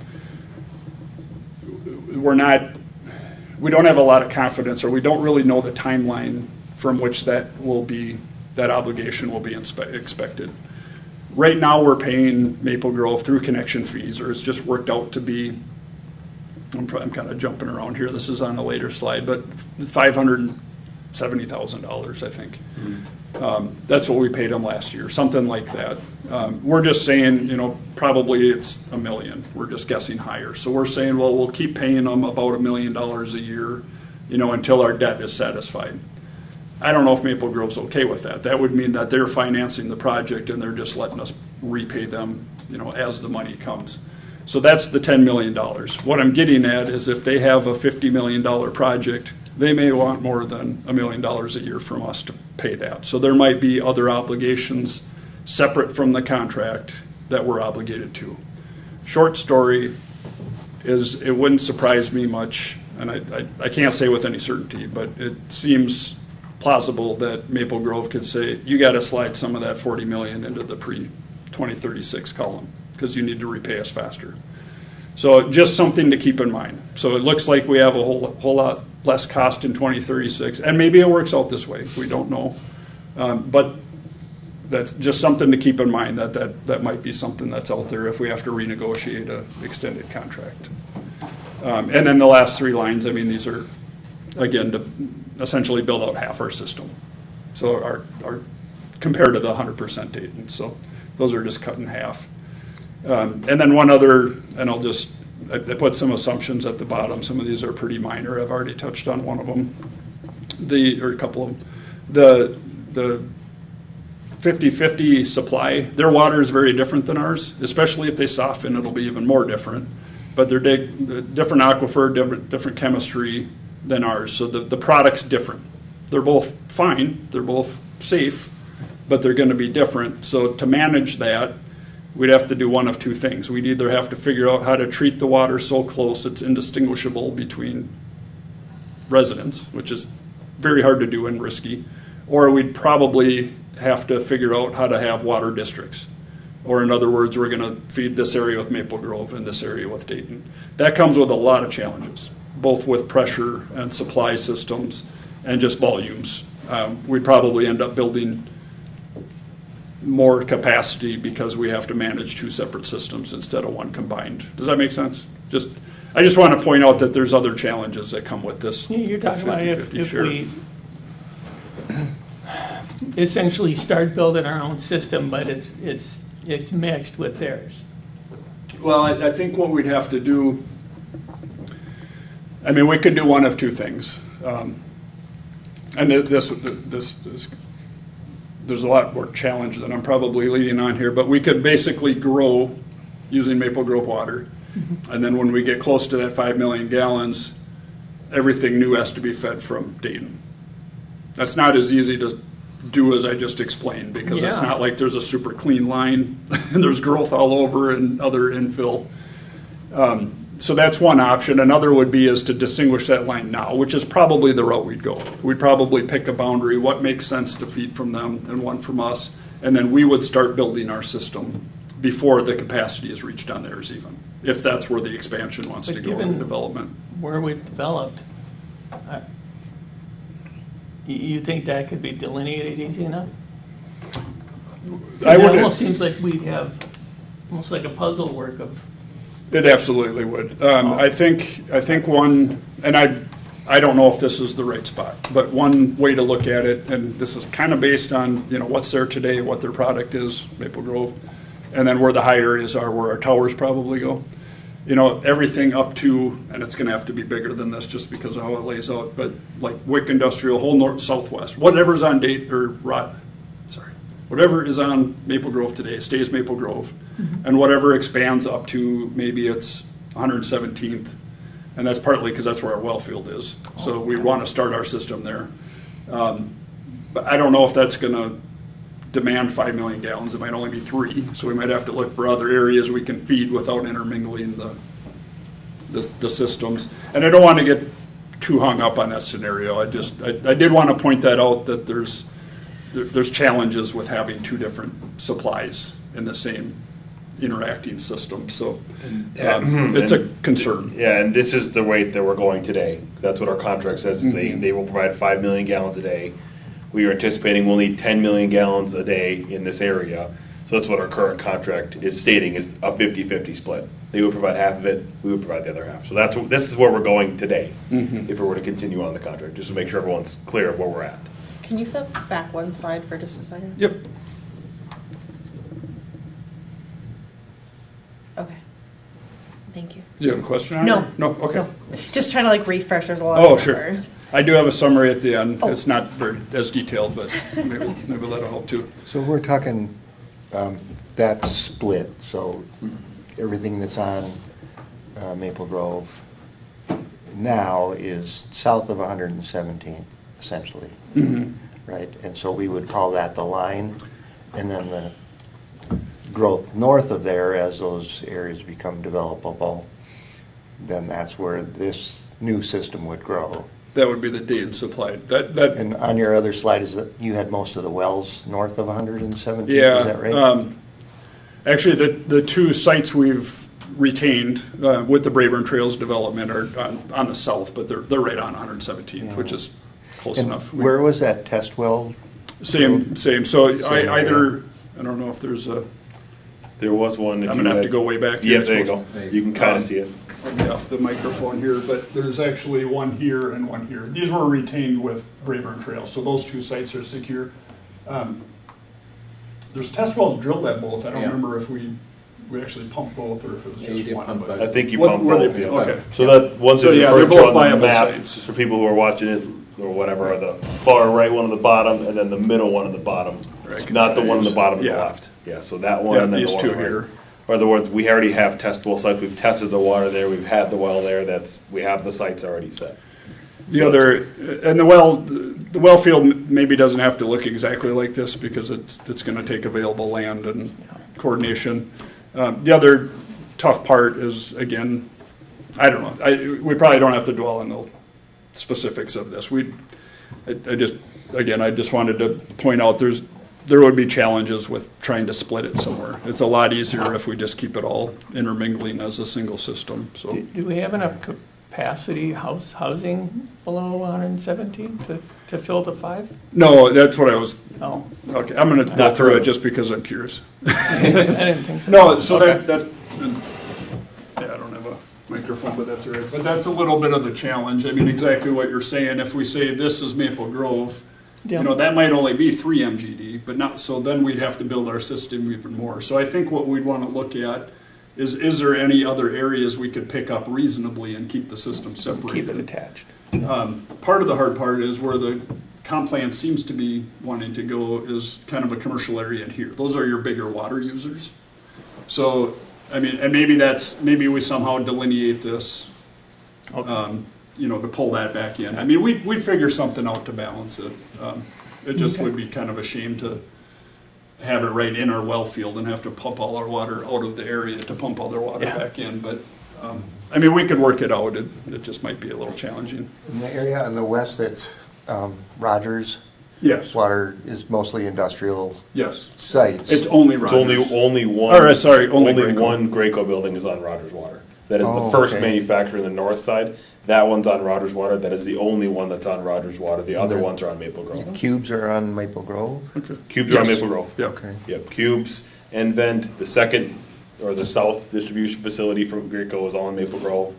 We don't have a lot of confidence, or we don't really know the timeline from which that obligation will be expected. Right now, we're paying Maple Grove through connection fees, or it's just worked out to be, I'm kind of jumping around here, this is on a later slide, but $570,000, I think. That's what we paid them last year, something like that. We're just saying, probably it's $1 million. We're just guessing higher. So we're saying, well, we'll keep paying them about $1 million a year, until our debt is satisfied. I don't know if Maple Grove's okay with that. That would mean that they're financing the project and they're just letting us repay them, as the money comes. So that's the $10 million. What I'm getting at is if they have a $50 million project, they may want more than $1 million a year from us to pay that. So there might be other obligations separate from the contract that we're obligated to. Short story is, it wouldn't surprise me much, and I can't say with any certainty, but it seems plausible that Maple Grove could say, you got to slide some of that 40 million into the pre-2036 column because you need to repay us faster. So just something to keep in mind. So it looks like we have a whole lot less cost in 2036, and maybe it works out this way. We don't know, but that's just something to keep in mind, that might be something that's out there if we have to renegotiate an extended contract. And then the last 3 lines, these are, again, to essentially build out half our system. So our compared to the 100% Dayton. So those are just cut in half. And then one other, and I put some assumptions at the bottom. Some of these are pretty minor. I've already touched on one of them, or a couple of them. The 50-50 supply, their water is very different than ours, especially if they soften, it'll be even more different. But they're different aquifer, different chemistry than ours. So the product's different. They're both fine, they're both safe, but they're going to be different. So to manage that, we'd have to do one of 2 things. We'd either have to figure out how to treat the water so close it's indistinguishable between residents, which is very hard to do and risky, or we'd probably have to figure out how to have water districts. Or in other words, we're going to feed this area with Maple Grove and this area with Dayton. That comes with a lot of challenges, both with pressure and supply systems and just volumes. We'd probably end up building more capacity because we have to manage 2 separate systems instead of 1 combined. Does that make sense? I just want to point out that there's other challenges that come with this. You're talking about if share. we essentially start building our own system, but it's mixed with theirs. Well, I think what we'd have to do, we could do one of 2 things. And this there's a lot more challenge than I'm probably leading on here, but we could basically grow using Maple Grove water. Mm-hmm. And then when we get close to that 5 million gallons, everything new has to be fed from Dayton. That's not as easy to do as I just explained, because it's not like there's a super clean line and there's growth all over and other infill. So that's one option. Another would be is to distinguish that line now, which is probably the route we'd go. We'd probably pick a boundary, what makes sense to feed from them and one from us, and then we would start building our system before the capacity is reached on theirs even, if that's where the expansion wants But to go in the given- development. Where we've developed, you think that could be delineated easy enough? I It would, almost seems like we'd have, almost like a puzzle work of, it absolutely would. I think one, and I don't know if this is the right spot, but one way to look at it, and this is kind of based on, what's there today, what their product is, Maple Grove, and then where the high areas are, where our towers probably go. Everything up to, and it's gonna have to be bigger than this just because of how it lays out, but like Wick Industrial, whole north, southwest, whatever's on whatever is on Maple Grove today stays Maple Grove. And whatever expands up to, maybe it's 117th, and that's partly because that's where our well field is. So we want to start our system there. But I don't know if that's gonna demand 5 million gallons. It might only be 3, so we might have to look for other areas we can feed without intermingling the systems. And I don't want to get too hung up on that scenario. I did want to point that out, that there's challenges with having 2 different supplies in the same interacting system. So it's a concern. Yeah, and this is the rate that we're going today. That's what our contract says, is they will provide 5 million gallons a day. We are anticipating we'll need 10 million gallons a day in this area. So that's what our current contract is stating, is a 50-50 split. They would provide half of it, we would provide the other half. So this is where we're going today, if we were to continue on the contract, just to make sure everyone's clear of where we're at. Can you flip back one slide for just a second? Yep. Okay. Thank you. Do you have a question on No. it? No? Okay. Just trying to refresh, there's a lot Oh, of sure. numbers. I do have a summary at the end. Oh. It's not very as detailed, but maybe that'll help too. So we're talking that split, so everything that's on Maple Grove now is south of 117th, essentially, right? And so we would call that the line, and then the growth north of there, as those areas become developable, then that's where this new system would grow. That would be the Dayton supplied. That And on your other slide, is that you had most of the wells north of 117th, yeah. is that right? Actually, the 2 sites we've retained with the Brayburn Trails development are on the south, but they're right on 117th, which is close And enough. where was that test well? Same. So Same either, I don't know if there's a, There was one. I'm gonna have to go way back here. Yeah, there you go. You can kind of see it. I'll get off the microphone here, but there's actually one here and one here. These were retained with Brayburn Trails, so those 2 sites are secure. There's test wells drilled at both. I don't remember if we actually pumped both or if it was Yeah, you just did one. pump but- both. I think you What- pumped were they- both. Yeah. okay. So that one's So, yeah, they're referred to both on the viable map, sites. for people who are watching it or whatever, are the far right one on the bottom and then the middle one on the bottom, not the one on the bottom on the Yeah. left. Yeah, so that one Yeah, and then these the one 2 on the right. here. Are the ones, we already have test well sites, we've tested the water there, we've had the well there, we have the sites already set. The other, and the well field maybe doesn't have to look exactly like this because it's gonna take available land and coordination. The other tough part is, again, I don't know, we probably don't have to dwell on the specifics of this. I just wanted to point out there would be challenges with trying to split it somewhere. It's a lot easier if we just keep it all intermingling as a single system, so. do we have enough capacity housing below 117 to fill the 5? No, that's what I was, Oh, okay, I'm gonna go Not through true. it just because I'm curious. I didn't think so. No, so Okay. yeah, I don't have a microphone, but that's all right. But that's a little bit of the challenge. I mean, exactly what you're saying. If we say this is Maple Grove, Yeah. that might only be 3 MGD, but not, so then we'd have to build our system even more. So I think what we'd want to look at is there any other areas we could pick up reasonably and keep the system separated? Keep it attached. Part of the hard part is where the comp plan seems to be wanting to go is kind of a commercial area in here. Those are your bigger water users. So, I mean, and maybe we somehow delineate this, to pull that back in. I mean, we'd figure something out to balance it. It just would be kind of a shame to have it right in our well field and have to pump all our water out of the area to pump all their water back in. But I mean, we could work it out, it just might be a little challenging. In the area on the west that's Rogers, Yes, water is mostly industrial yes. sites. It's only It's Rogers. only one. Or, sorry, only Graco. one Graco building is on Rogers Water. That is the Oh, first okay. manufacturer in the north side. That one's on Rogers Water. That is the only one that's on Rogers Water. The other Okay. ones are on Maple Grove. Cubes are on Maple Grove? Cubes are on Yes. Maple Grove. Yeah. Okay. Yep, Cubes, Nvent, the second, or the south distribution facility from Graco is all in Maple Grove.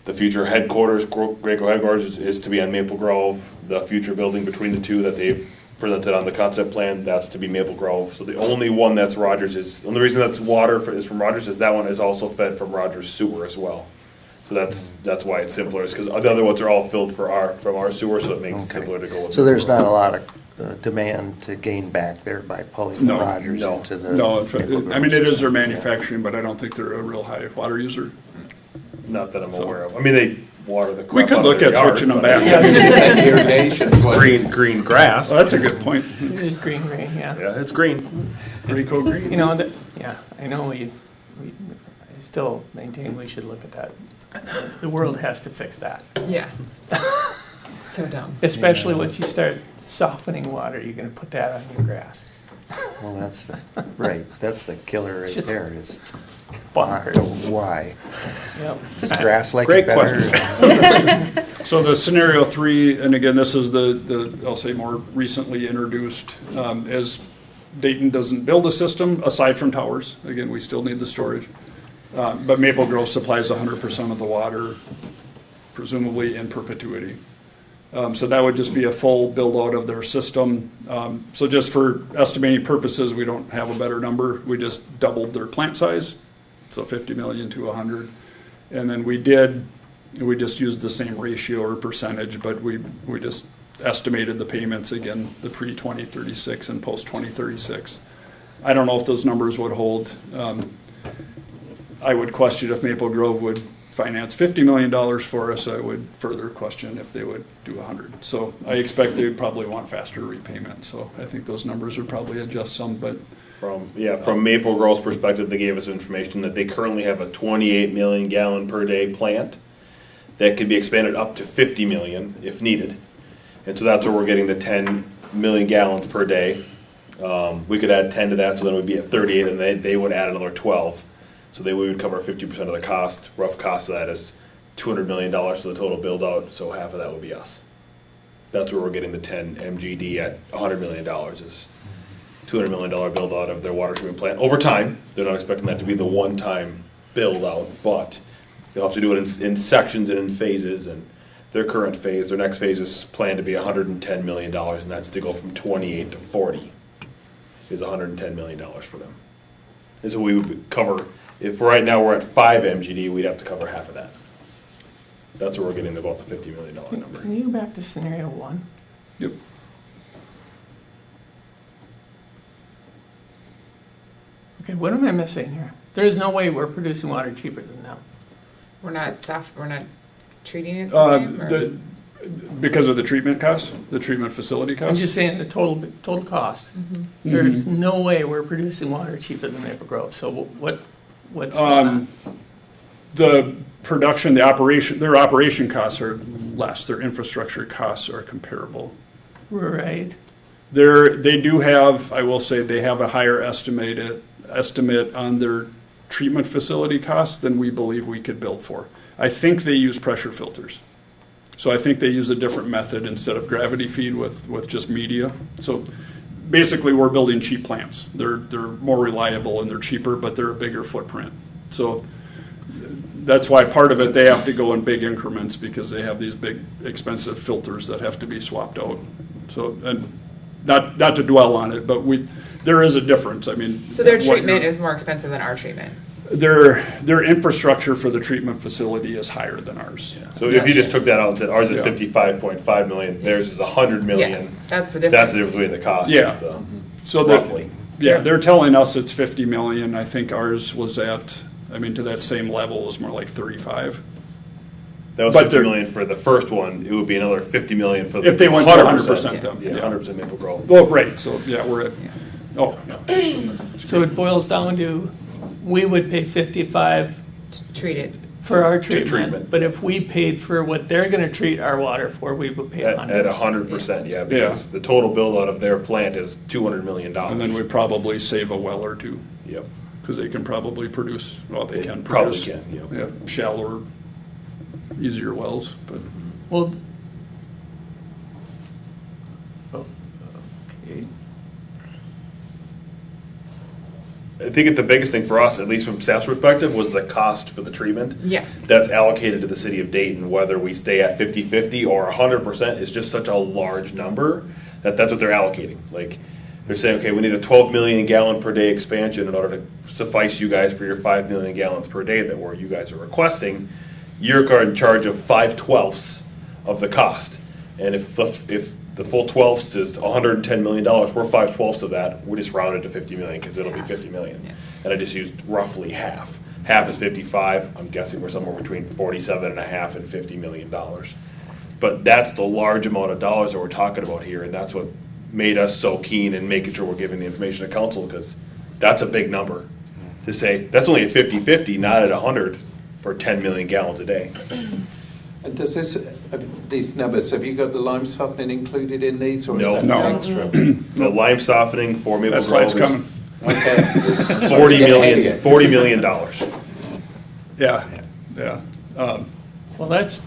The future headquarters, Graco headquarters is to be on Maple Grove. The future building between the two that they've presented on the concept plan, that's to be Maple Grove. So the only one that's Rogers is, the only reason that's water is from Rogers is that one is also fed from Rogers sewer as well. So that's why it's simpler, is because the other ones are all filled from our sewer, so it makes it Okay. simpler to go with. So there's Maple not a lot of demand to gain back there by pulling the No, Rogers no. into the. No, Maple Grove I mean, it is their system. manufacturing, but I don't think they're a real high water user. Grove. Not that I'm aware of. I mean, they water the crap We could out look of their at yard, switching them but back. it's Irrigation is what. Green grass. Well, that's a good point. It is green, yeah. Yeah, it's green. Graco Green. You know, yeah, I know I still maintain we should look at that. The world has to fix that. Yeah. So dumb. Especially once you start softening water, you're gonna put that on your grass. Well, that's the killer right Just there is Bonkers. why. Yep. Does grass like Great it better? question. So the scenario 3, and again, this is the I'll say more recently introduced, as Dayton doesn't build a system aside from towers. Again, we still need the storage. But Maple Grove supplies 100% of the water, presumably in perpetuity. So that would just be a full build out of their system. So just for estimating purposes, we don't have a better number. We just doubled their plant size, so 50 million to 100. And then we just used the same ratio or percentage, but we just estimated the payments again, the pre-2036 and post-2036. I don't know if those numbers would hold. I would question if Maple Grove would finance $50 million for us. I would further question if they would do 100. So I expect they would probably want faster repayment. So I think those numbers would probably adjust some, but From Maple Grove's perspective, they gave us information that they currently have a 28 million gallon per day plant that could be expanded up to 50 million if needed. And so that's where we're getting the 10 million gallons per day. We could add 10 to that, so then we'd be at 38, and they would add another 12. So we would cover 50% of the cost. Rough cost of that is $200 million to the total build out, so half of that would be us. That's where we're getting the 10 MGD at $100 million is $200 million build out of their water treatment plant. Over time, they're not expecting that to be the one-time build out, but they'll have to do it in sections and in phases, and their current phase, their next phase is planned to be $110 million, and that's to go from 28 to 40 is $110 million for them. And so we would cover, if right now we're at 5 MGD, we'd have to cover half of that. That's where we're getting about the $50 million number. Can you go back to scenario 1? yep. Okay, what am I missing here? There's no way we're producing water cheaper than them. We're not treating it the same? or- Because of the treatment costs, the treatment facility I'm costs. just saying the total cost. There's no way we're producing water cheaper than Maple Grove, so what's going on? The production, their operation costs are less, their infrastructure costs are comparable. Right, They do have, I will say, they have a higher estimate on their treatment facility costs than we believe we could build for. I think they use pressure filters. So I think they use a different method instead of gravity feed with just media. So basically we're building cheap plants. They're more reliable and they're cheaper, but they're a bigger footprint. So that's why part of it, they have to go in big increments because they have these big expensive filters that have to be swapped out. So, and not to dwell on it, but there is a difference. I mean, So their what treatment you're- is more expensive than our treatment? Their infrastructure for the treatment facility is higher than ours. So if you just took that out and said ours is Yeah. 55.5 million, theirs is 100 million. Yeah, that's the That's difference. the difference between the costs. Yeah. is the- So Roughly. Yeah, they're telling us it's 50 million. I think ours was to that same level was more like 35. That was But 50 they're- million for the first one. It would be another 50 million for the If they went to 100% then, Yeah, yeah. 100% Maple Grove. Well, right, so yeah, we're at, yeah. so it boils down to, we would pay 55 treated. For our treatment. treatment, but if we paid for what they're gonna treat our water for, we would pay At 100. 100%, yeah, because the total build out of their plant is $200 million. And then we probably save a well or two, Yep, because they can probably produce, well, they They can probably produce. can, yep. Yeah, shallower, easier wells, but. Well. Okay. I think the biggest thing for us, at least from staff's perspective, was the cost for the treatment. Yeah. That's allocated to the city of Dayton, whether we stay at 50/50 or 100% is just such a large number that that's what they're allocating. Like, they're saying, okay, we need a 12 million gallon per day expansion in order to suffice you guys for your 5 million gallons per day that you guys are requesting. You're in charge of 5/12 of the cost. And if the full 12ths is $110 million, we're 5/12 of that. We just rounded to 50 million because it'll be 50 million. And I just used roughly half. Half is 55. I'm guessing we're somewhere between 47.5 and $50 million. But that's the large amount of dollars that we're talking about here, and that's what made us so keen in making sure we're giving the information to council, because that's a big number to say. That's only at 50/50, not at 100 for 10 million gallons a day. And does these numbers, have you got the lime softening included in these, or No. is that No. extra? The lime softening for Maple That's why it's Grove coming. is Okay. $40 million. Yeah, yeah. Well, that's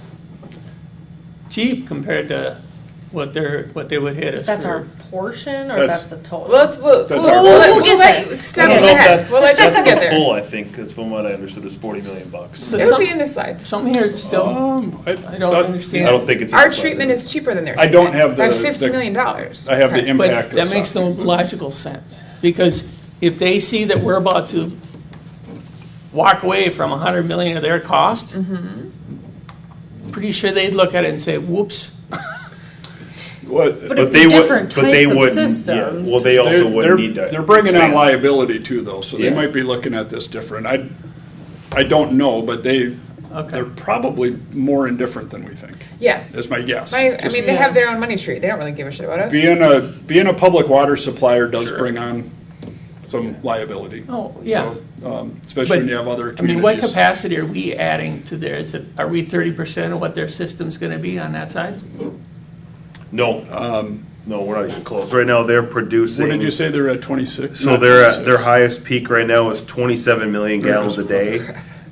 cheap compared to what they would hit us That's for. our portion, or That's- that's the total? Well, we'll That's we'll our- let you step I don't know if ahead. that's, We'll let that's Jason get the there. full, I think, that's from what I understood, is $40 million. So It would some, be in the slides. some here still, I don't I understand. don't think it's. Our inside. treatment is cheaper than theirs. I don't have By the- $50 million. I have the Correct. impact But of that makes no softening. logical sense, because if they see that we're about to walk away from 100 million of their cost, pretty sure they'd look at it and say, whoops. What, But if they they're would, different but they types of wouldn't, yeah, systems. well, they also wouldn't need to. They're bringing on expand. liability too, though, so they Yeah. might be looking at this different. I don't know, but they're probably more indifferent than we think, Yeah. is my guess. I Just mean, they have their own money tree. They don't really give a shit about us. being a public water supplier does bring on some liability. Oh, yeah. So, especially when you have other I mean, what communities. capacity are we adding to theirs? Are we 30% of what their system's gonna be on that side? No, no, we're not even close. Right now, they're producing. What did you say, they're at 26? So Not they're at 26. their highest peak right now is 27 million gallons a day,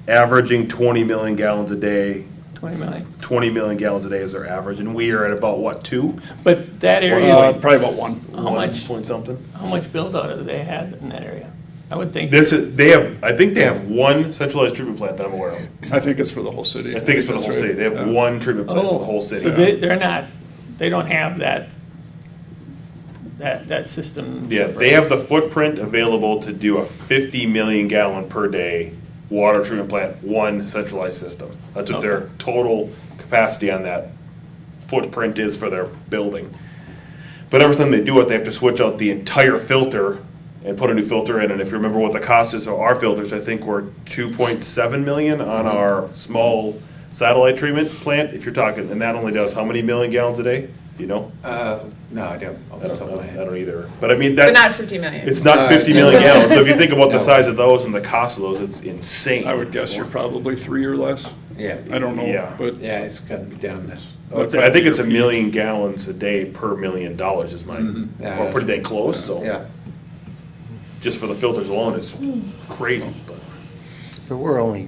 averaging 20 million gallons a day. 20 million. 20 million gallons a day is their average, and we are at about what, 2? But that area, Probably about one. how much, Point something. how much build out do they have in that area? I would think. I think they have one centralized treatment plant that I'm aware of. I think it's for the whole city. I think it's for the whole That's right. city. They have Yeah. one treatment plant for the whole So city. they're not, they don't have that system. Yeah, they have the footprint available to do a 50 million gallon per day water treatment plant, one centralized system. That's what their total capacity on that footprint is for their building. But every time they do it, they have to switch out the entire filter and put a new filter in. And if you remember what the cost is of our filters, I think we're 2.7 million on our small satellite treatment plant. If you're talking, and that only does how many million gallons a day? Do you know? No, I don't, off I the top of my I head. don't either. But I mean, But that, not 50 million. it's not No, 50 no. million gallons. So if you think about the No. size of those and the cost of those, it's insane. I would guess you're probably 3 or less. Yeah. I don't know, Yeah. but Yeah, it's going to be down this. I think it's a million gallons a day per $1 million is mine. Yeah. Or pretty dang close, so Yeah. just for the filters alone is crazy, but But we're only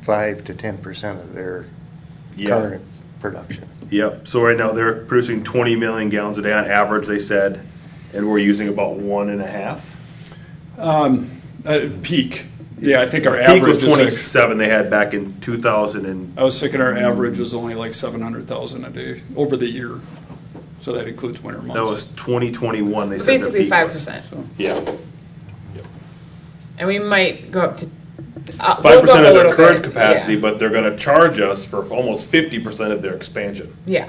5 to 10% of their yeah. current production. Yep, so right now they're producing 20 million gallons a day on average, they said, and we're using about 1.5. peak. Yeah, I think our Peak was average is like, 27 they had back in 2000 and, I was thinking our average was only like 700,000 a day over the year. So that includes winter months. that was 2021, they said their Basically peak was. 5%. Yeah, And we might go up to. 5% we'll go up a of their little current bit. capacity, Yeah. but they're gonna charge us for almost 50% of their expansion. Yeah.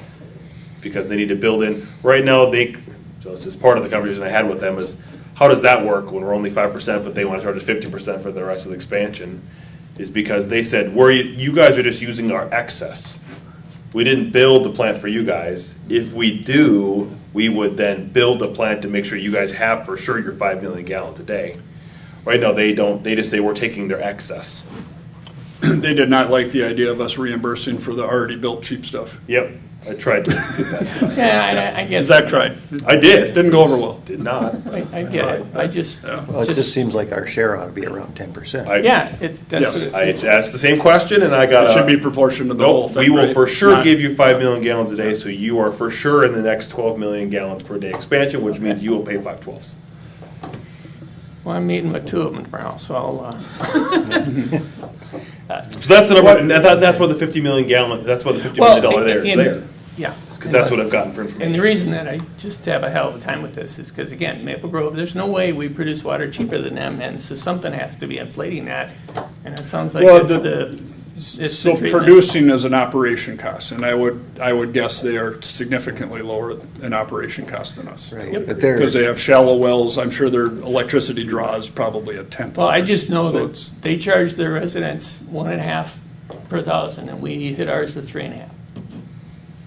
Because they need to build in, right now, so it's just part of the conversation I had with them is, how does that work when we're only 5%, but they want to charge us 50% for the rest of the expansion? Is because they said, you guys are just using our excess. We didn't build the plant for you guys. If we do, we would then build the plant to make sure you guys have for sure your 5 million gallons a day. Right now, they don't, they just say we're taking their excess. they did not like the idea of us reimbursing for the already built cheap stuff. Yep, I tried to do that. Yeah, I guess. Zach tried. I did. Didn't go over well. Did not. I get it. I just. Well, it just seems like our share ought to be around 10%. Yeah, that's Yes. what it I says. asked the same question and I got It a. should be proportion to the whole Nope, thing. we will right? for sure Not- give you 5 million gallons a day, so you are for sure in the next 12 million gallons per day expansion, which means you will pay 5/12. Well, I'm meeting with two of them tomorrow, so I'll, So that's the number, that's what the 50 million gallon, that's what the $50 million dollar there is there. Yeah. Because that's what I've gotten for And the information. reason that I just have a hell of a time with this is because, again, Maple Grove, there's no way we produce water cheaper than them, and so something has to be inflating that. And it sounds like Well, it's the So treatment. producing is an operation cost, and I would guess they are significantly lower in operation cost than us. Right, Yep. but they're, Because they have shallow wells, I'm sure their electricity draw is probably a tenth. Well, of I ours. just know So that it's- they charge their residents 1.5 per thousand, and we hit ours with 3.5.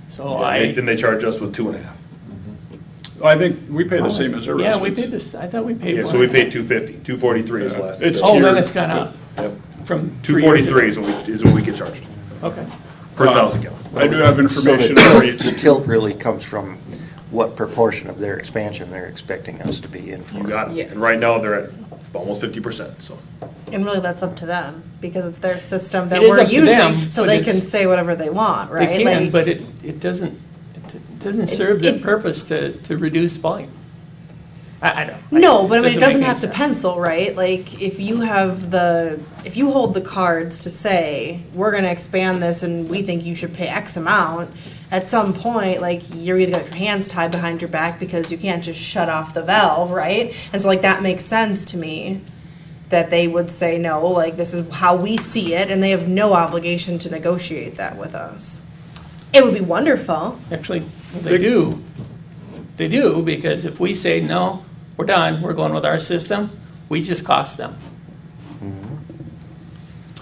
So Then they charge us with 2.5. I think we pay the same as their yeah, residents. we paid this, I thought we paid Yeah, more. so we paid 250, 243 is the last. It's Oh, then tiered. it's gone up Yep. from 3 years ago. 243 is what we get charged Okay. per 1,000 gallons. I do have so information the on tilt- rates. the tilt really comes from what proportion of their expansion they're expecting us to be in for. You got it. Yes. And right now, they're at almost 50%, so. And really, that's up to them, because it's their system that It is we're up to them, using, so but they can it's- say whatever they want, right? They can, Like, but it doesn't serve the purpose to reduce volume. I don't. No, but I mean, it doesn't make have to any sense. pencil, right? Like, if you hold the cards to say, we're gonna expand this and we think you should pay X amount, at some point, like, you're either got your hands tied behind your back because you can't just shut off the valve, right? And so, like, that makes sense to me, that they would say, no, like, this is how we see it, and they have no obligation to negotiate that with us. It would be wonderful. Actually, they do. They do, because if we say, no, we're done, we're going with our system, we just cost them.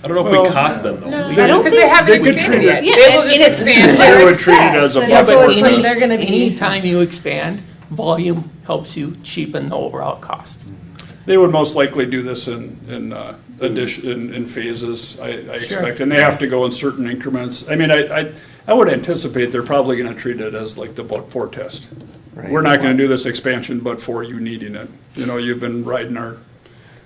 I don't know if Well, we cost them, though. No, They- because they they haven't could expanded treat yet. it- Yeah, They will and just it's- expand. They their would treat it success. as a And Yeah, so but it's like they're gonna be, anytime you expand, volume helps you cheapen the overall cost. They would most likely do this in addition, in phases, I expect, and they have to go in certain increments. I mean, I would anticipate they're probably gonna treat it as like the but-for test. Right. We're not gonna do this expansion but for you needing it. You know, you've been riding our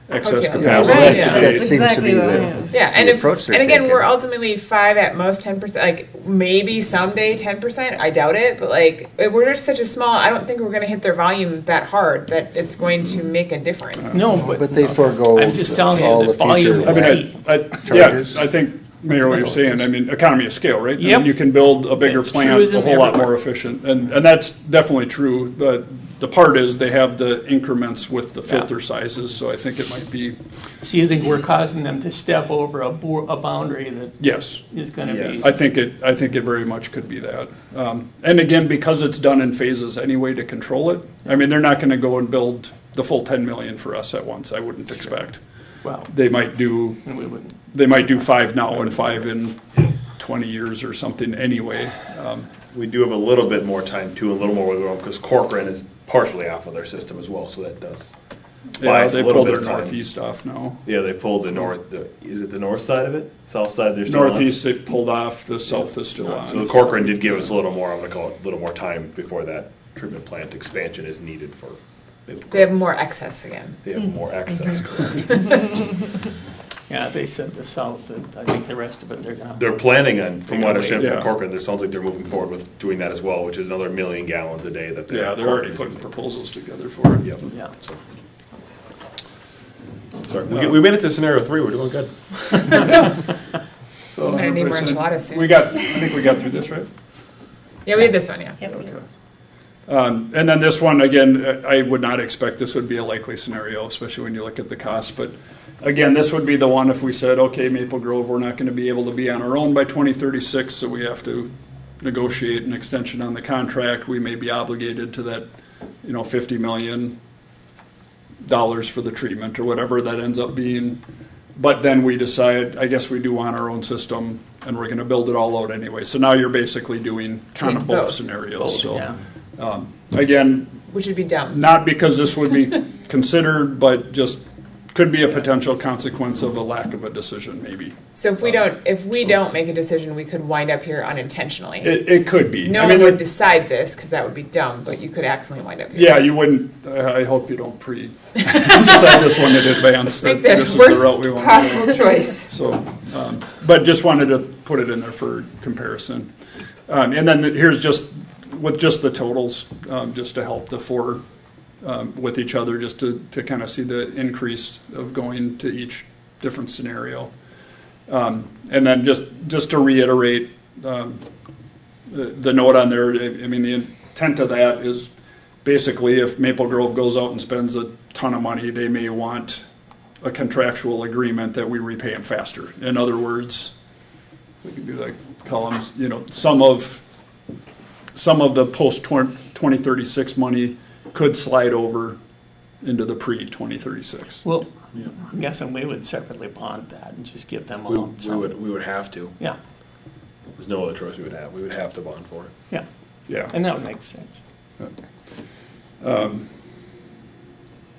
excess Hotels. Yeah, well, capacity. Right, that, yeah. that That's seems to exactly be what I the, am. Yeah, the and approach they're and again, taking. we're ultimately 5 at most 10%. Like maybe someday 10%. I doubt it, but like we're just such a small. I don't think we're going to hit their volume that hard that it's going to make a difference. No, But they forego I'm just telling all you the that volume future. is I mean, key. Charges. I think, Mayor, what you're saying, I mean, economy of scale, right? I Yep. mean, you can build a bigger It's plant a truism whole lot everywhere. more efficient, and that's definitely true, but the part is they have the increments with the filter sizes, so I think it might be, So you think we're causing them to step over a boundary that yes. is going to Yes. be? I think it very much could be that. And again, because it's done in phases anyway to control it, I mean, they're not gonna go and build the full 10 million for us at once, I wouldn't expect. Well, They might do and we wouldn't. 5 now and 5 in 20 years or something anyway. We do have a little bit more time too, a little more wiggle room, because Corcoran is partially off of their system as well, so that does. buy Yeah, us a they little pulled bit their of time. northeast off now. Yeah, they pulled the north, is it the north side of it? South side they're still on? Northeast, they pulled off, the south is still on. So the Corcoran did give us a little more, I'm gonna call it, a little more time before that treatment plant expansion is needed for. They have more excess again. They have more access, correct? Yeah, they said the south, and I think the rest of it, they're going to. They're planning on, from what I understand Yeah. from Corcoran, there sounds like they're moving forward with doing that as well, which is another 1 million gallons a day that they're. Yeah, they're already putting proposals together for it. Yep. Yeah. So. Sorry, we made it to scenario 3, we're doing good. So We're gonna need more 100%. enchiladas soon. I think we got through this, right? Yeah, we did this one. Yeah. Yep. And then this one, again, I would not expect this would be a likely scenario, especially when you look at the cost. But again, this would be the one if we said, okay, Maple Grove, we're not going to be able to be on our own by 2036, so we have to negotiate an extension on the contract. We may be obligated to that, $50 million for the treatment or whatever that ends up being. But then we decide, I guess we do want our own system and we're going to build it all out anyway. So now you're basically doing kind of both Both. scenarios. So. Yeah. Again, Which would be dumb. not because this would be considered, but just Could be a potential consequence of a lack of a decision, maybe. So if we don't make a decision, we could wind up here unintentionally. It could be. No one would decide this, because that would be dumb, but you could accidentally wind up here. Yeah, you wouldn't, I hope you don't decide this one in advance, that Make the this is the route we worst want to go. possible choice. So, but just wanted to put it in there for comparison. And then here's just, with just the totals, just to help the four with each other, just to kind of see the increase of going to each different scenario. And then just to reiterate, the note on there, I mean, the intent of that is basically if Maple Grove goes out and spends a ton of money, they may want a contractual agreement that we repay them faster. In other words, we can do like columns, you know, some of the post 2036 money could slide over into the pre-2036. Well, I'm guessing we would separately bond that and just give them a We lump sum. would have to. Yeah, There's no other choice we would have. We would have to bond for it. yeah, Yeah. and that would make sense. Do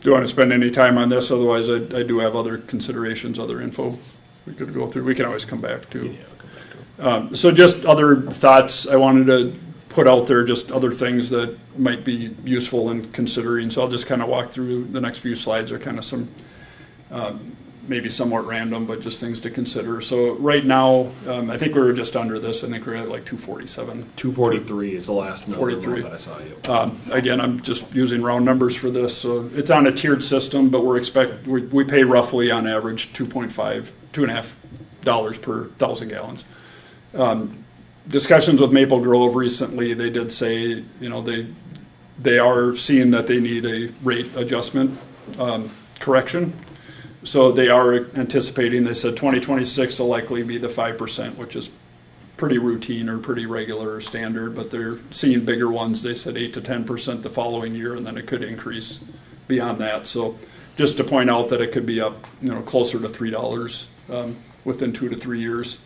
you want to spend any time on this? Otherwise, I do have other considerations, other info we could go through. We can always come back to. Yeah, I'll come back to it. So just other thoughts I wanted to put out there, just other things that might be useful in considering. So I'll just kind of walk through the next few slides are kind of some, maybe somewhat random, but just things to consider. So right now, I think we were just under this. I think we're at like 247. 243 is the last number 43. that I saw you. Again, I'm just using round numbers for this. So it's on a tiered system, but we pay roughly on average $2.5 per 1,000 gallons. Discussions with Maple Grove recently, they did say, you know, they are seeing that they need a rate adjustment correction. So they are anticipating, they said 2026 will likely be the 5%, which is pretty routine or pretty regular or standard, but they're seeing bigger ones. They said 8 to 10% the following year, and then it could increase beyond that. So just to point out that it could be up, you know, closer to $3 within 2 to 3 years.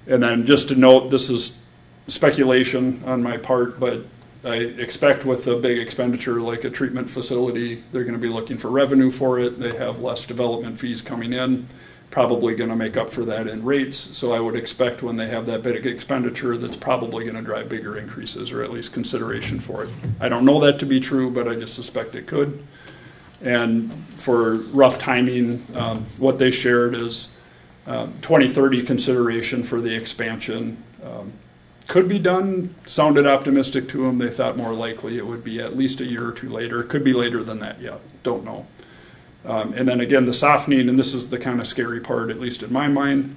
And then just to note, this is speculation on my part, but I expect with a big expenditure like a treatment facility, they're going to be looking for revenue for it. They have less development fees coming in, probably going to make up for that in rates. So I would expect when they have that big expenditure, that's probably going to drive bigger increases or at least consideration for it. I don't know that to be true, but I just suspect it could. And for rough timing, what they shared is 2030 consideration for the expansion could be done. Sounded optimistic to them. They thought more likely it would be at least a year or two later. It could be later than that yet. Don't know. And then again, the softening, and this is the kind of scary part, at least in my mind.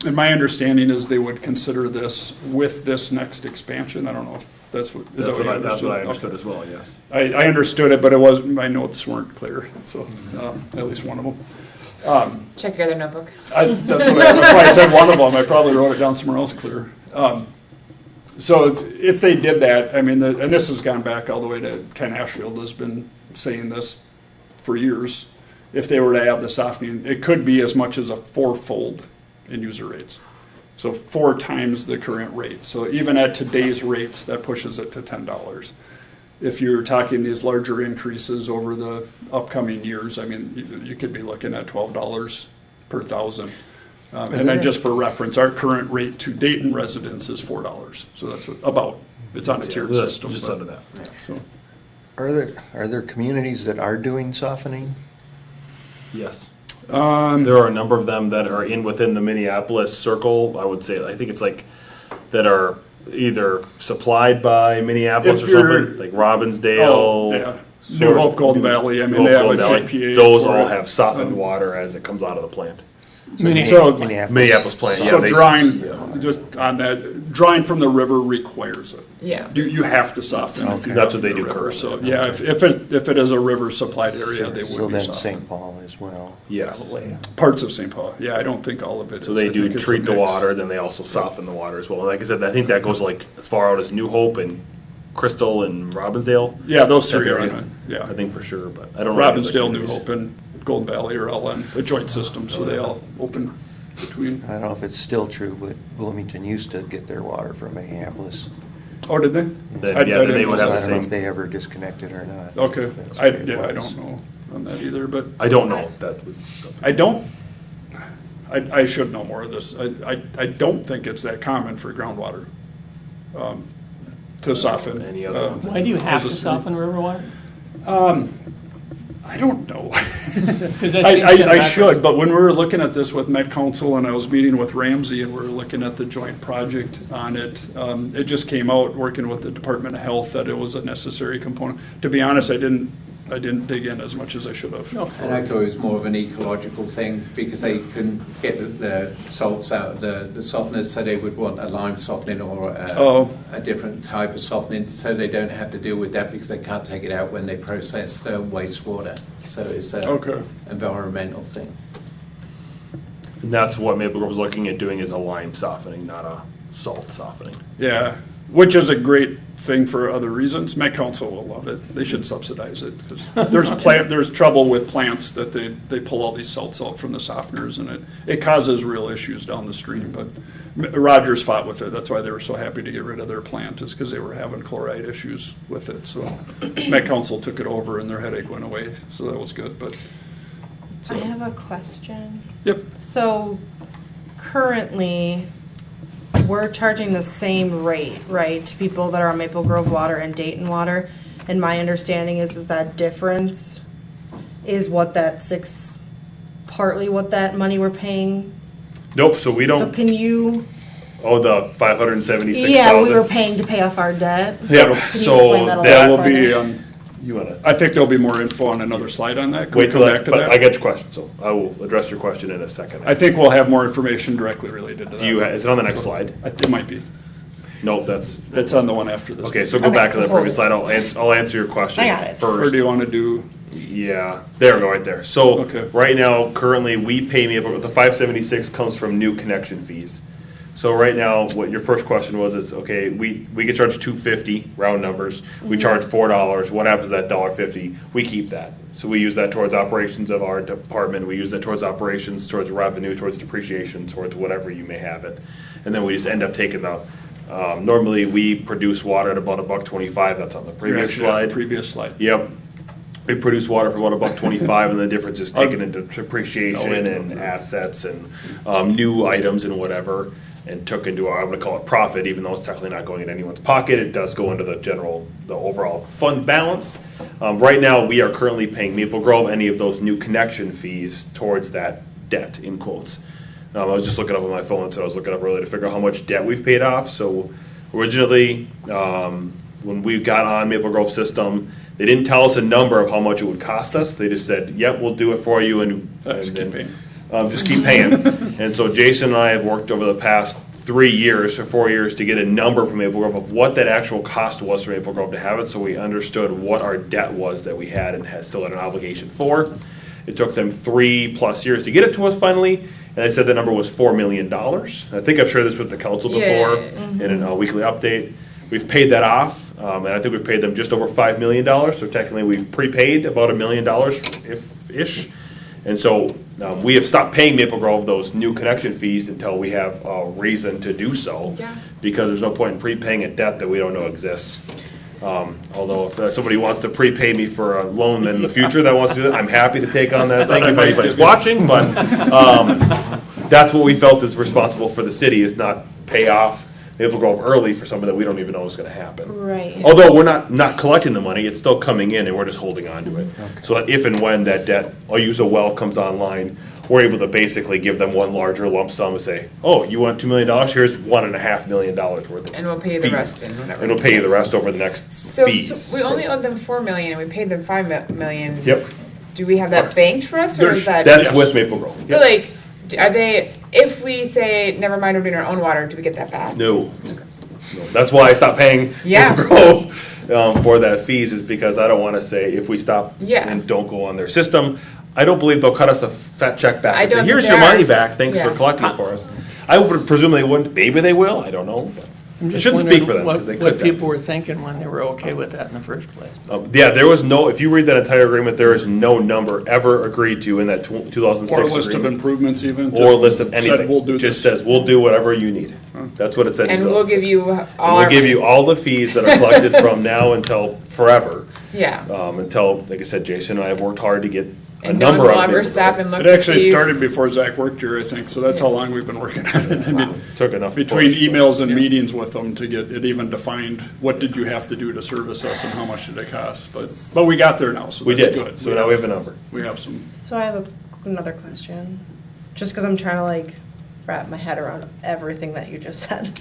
And my understanding is they would consider this with this next expansion. I don't know if that's what That's what I understood? understood Okay. as well, yes. I understood it, but it was my notes weren't clear. So at least one of them. Check your other notebook. That's why I said one of them. I probably wrote it down somewhere else clear. So if they did that, I mean, and this has gone back all the way to Ken Ashfield has been saying this for years. If they were to add the softening, it could be as much as a 4-fold in user rates. So 4 times the current rate. So even at today's rates, that pushes it to $10. If you're talking these larger increases over the upcoming years, I mean, you could be looking at $12 per 1,000. And then just for reference, our current rate to Dayton residents is $4. So that's it's on a tiered system. Just but- under that. So, Are there communities that are doing softening? Yes. There are a number of them that are within the Minneapolis circle. I would say, I think it's like, that are either supplied by Minneapolis If or something, like Robbinsdale. yeah. New Hope, Golden Valley, I mean, they have a JPA. Those for all it. have softened water as it comes out of the plant. So, Minneapolis plant, yeah. so drawing, just on that, drawing from the river requires it. Yeah. You have to soften. if you That's have what they the do river. currently. So, yeah, if it is a river supplied area, they So would be then softened. St. Paul as well. Yes. Parts of St. Paul, yeah, I don't think all of it is. So they I do think it's a treat the mix. water, then they also soften the water as well. Like I said, I think that goes like as far out as New Hope and Crystal and Robbinsdale. Yeah, those three That are area. on it, yeah. I think for sure, but I don't know. any other Robbinsdale, New communities. Hope, and Golden Valley are all on a joint system, so they all open between. I don't know if it's still true, but Bloomington used to get their water from Minneapolis. Oh, did they? Then, I yeah, then they didn't would know have I the don't know same. if they ever disconnected or not. Okay, That's I the way it don't was. know. on that either, but I don't know. That would, I don't, I should know more of this. I don't think it's that common for groundwater to soften. Any other ones? Why do you have as a to city. soften river water? I don't know. 'Cause that seems kinda I backwards. should, but when we were looking at this with Met Council and I was meeting with Ramsey and we were looking at the joint project on it, it just came out, working with the Department of Health, that it was a necessary component. To be honest, I didn't dig in as much as I should have. No. And I thought it was more of an ecological thing because they couldn't get the salts out of the softeners, so they would want a lime softening or a different type of softening, so they don't have to deal with that because they can't take it out when they process wastewater. So it's an environmental thing. and that's what Maple Grove was looking at doing, is a lime softening, not a salt softening. Yeah, which is a great thing for other reasons. Met Council will love it. They should subsidize it because there's trouble with plants that they pull all these salts out from the softeners and it causes real issues down the stream. But Rogers fought with it. That's why they were so happy to get rid of their plant, is because they were having chloride issues with it. So Met Council took it over and their headache went away. So that was good. But I have a question. yep. So currently, we're charging the same rate, right, to people that are on Maple Grove Water and Dayton Water. And my understanding is that difference is what partly what that money we're paying. Nope. So we So don't. can you, The 576,000. yeah, we were paying to pay off our debt. Yeah. Can you So explain that a That little will be. further? You wanna I think there'll be more info on another slide on that. Can we wait come till back to but that? I get your question, so I will address your question in a second. I think we'll have more information directly related to that. Is it on the next slide? It might be. Nope. That's It's on the one after this. okay. So go Okay, back to so the hold previous it. slide. I'll answer your question I got it. Or first. do you want to do? Yeah, there we go, right there. So Okay. right now, currently, we pay Maple. The 576 comes from new connection fees. So right now, what your first question was is, okay, we get charged $2.50, round numbers. We charge $4. What happens to that $1.50? We keep that. So we use that towards operations of our department. We use that towards operations, towards revenue, towards depreciation, towards whatever you may have it. And then we just end up taking the. Normally, we produce water at about $1.25. That's on the previous Actually, on the slide. Previous slide. Yep. We produce water for about $1.25, and the difference is taken into depreciation into and it. assets and new items and whatever, and took into our, I'm gonna call it profit, even though it's technically not going in anyone's pocket. It does go into the overall fund balance. Right now, we are currently paying Maple Grove any of those new connection fees towards that debt, in quotes. I was just looking up on my phone, so I was looking up earlier to figure out how much debt we've paid off. So originally, when we got on Maple Grove system, they didn't tell us a number of how much it would cost us. They just said, "Yep, we'll do it for you," and Just keep paying. just keep paying. And so Jason and I have worked over the past 3 years or 4 years to get a number from Maple Grove of what that actual cost was for Maple Grove to have it, so we understood what our debt was that we had and still had an obligation for. It took them 3+ years to get it to us finally, and they said the number was $4 million. I think I've shared this with the council before in a weekly update. We've paid that off, and I think we've paid them just over $5 million, so technically we've prepaid about $1 million ish. And so we have stopped paying Maple Grove those new connection fees until we have a reason to do so. Yeah. Because there's no point in prepaying a debt that we don't know exists. Although if somebody wants to prepay me for a loan in the future that wants to do that, I'm happy to take on that. Thank you if anybody's watching, but that's what we felt is responsible for the city, is not pay off Maple Grove early for something that we don't even know is going to happen. Right. Although we're not collecting the money, it's still coming in and we're just holding on to it. So that if and when that debt, I'll use a well, comes online, we're able to basically give them one larger lump sum and say, oh, you want $2 million? Here's $1.5 million worth of And we'll pay the fees. rest in whatever. And we'll pay you the rest over the next So fees. we only owed them $4 million, and we paid them $5 million. Yep. Do we have that banked for us, or is that? That's Yes. with Maple Grove. But Yep. like, are they? If we say never mind, we're doing our own water, do we get that back? No. No. That's why I stopped paying Yeah. Maple Grove for that fees, is because I don't want to say if we stop Yeah. and don't go on their system, I don't believe they'll cut us a fat check back I and say, don't here's think your they are. money back, thanks for Yeah. collecting it for us. I would presume they wouldn't, maybe they will, I don't know. I'm I just shouldn't wondering speak for them, because they what could. people were thinking when they were okay with that in the first place. Yeah, there was no, if you read that entire agreement, there is no number ever agreed to in that 2006 Or a list of agreement. improvements even. Or a just list of said, anything. We'll do Just this. says, we'll do whatever you need. That's what it said in And we'll 2006. give you all. And our we'll give money. you all the fees that are collected from now until forever. Yeah. Until, like I said, Jason and I have worked hard to get a And no one number will of ever people. stop and look It to actually see. started before Zach worked here, I think, so that's how long we've been working on it. I mean, Took enough between push, emails and Yeah. meetings with them to get it even defined, what did you have to do to service us and how much did it cost? But we got there now, so We that's did, good. so now we have a number. We have some. So I have another question, just because I'm trying to like wrap my head around everything that you just said.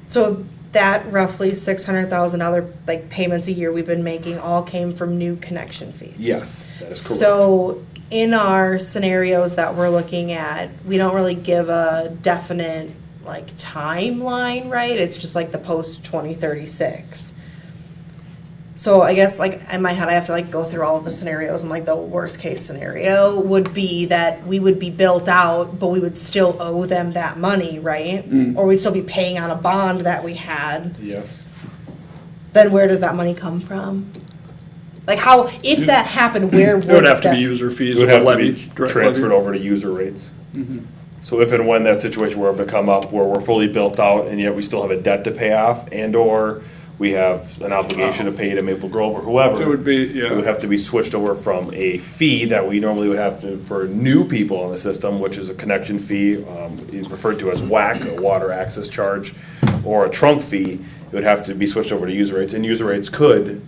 So that roughly $600,000 like payments a year we've been making all came from new connection fees. Yes, that is correct. So in our scenarios that we're looking at, we don't really give a definite like timeline, right? It's just like the post 2036. So I guess like in my head I have to like go through all of the scenarios, and like the worst case scenario would be that we would be built out, but we would still owe them that money, right? Or we'd still be paying on a bond that we had. Yes. Then where does that money come from? Like how, if that happened, where would It would have to that- be user It fees would or have to levy. be direct transferred levy. over to user rates. So if and when that situation were ever to come up where we're fully built out and yet we still have a debt to pay off and/or we have an obligation to pay to Maple Grove or whoever. It would be, yeah. It would have to be switched over from a fee that we normally would have to, for new people on the system, which is a connection fee, referred to as WAC, a water access charge, or a trunk fee. It would have to be switched over to user rates, and user rates could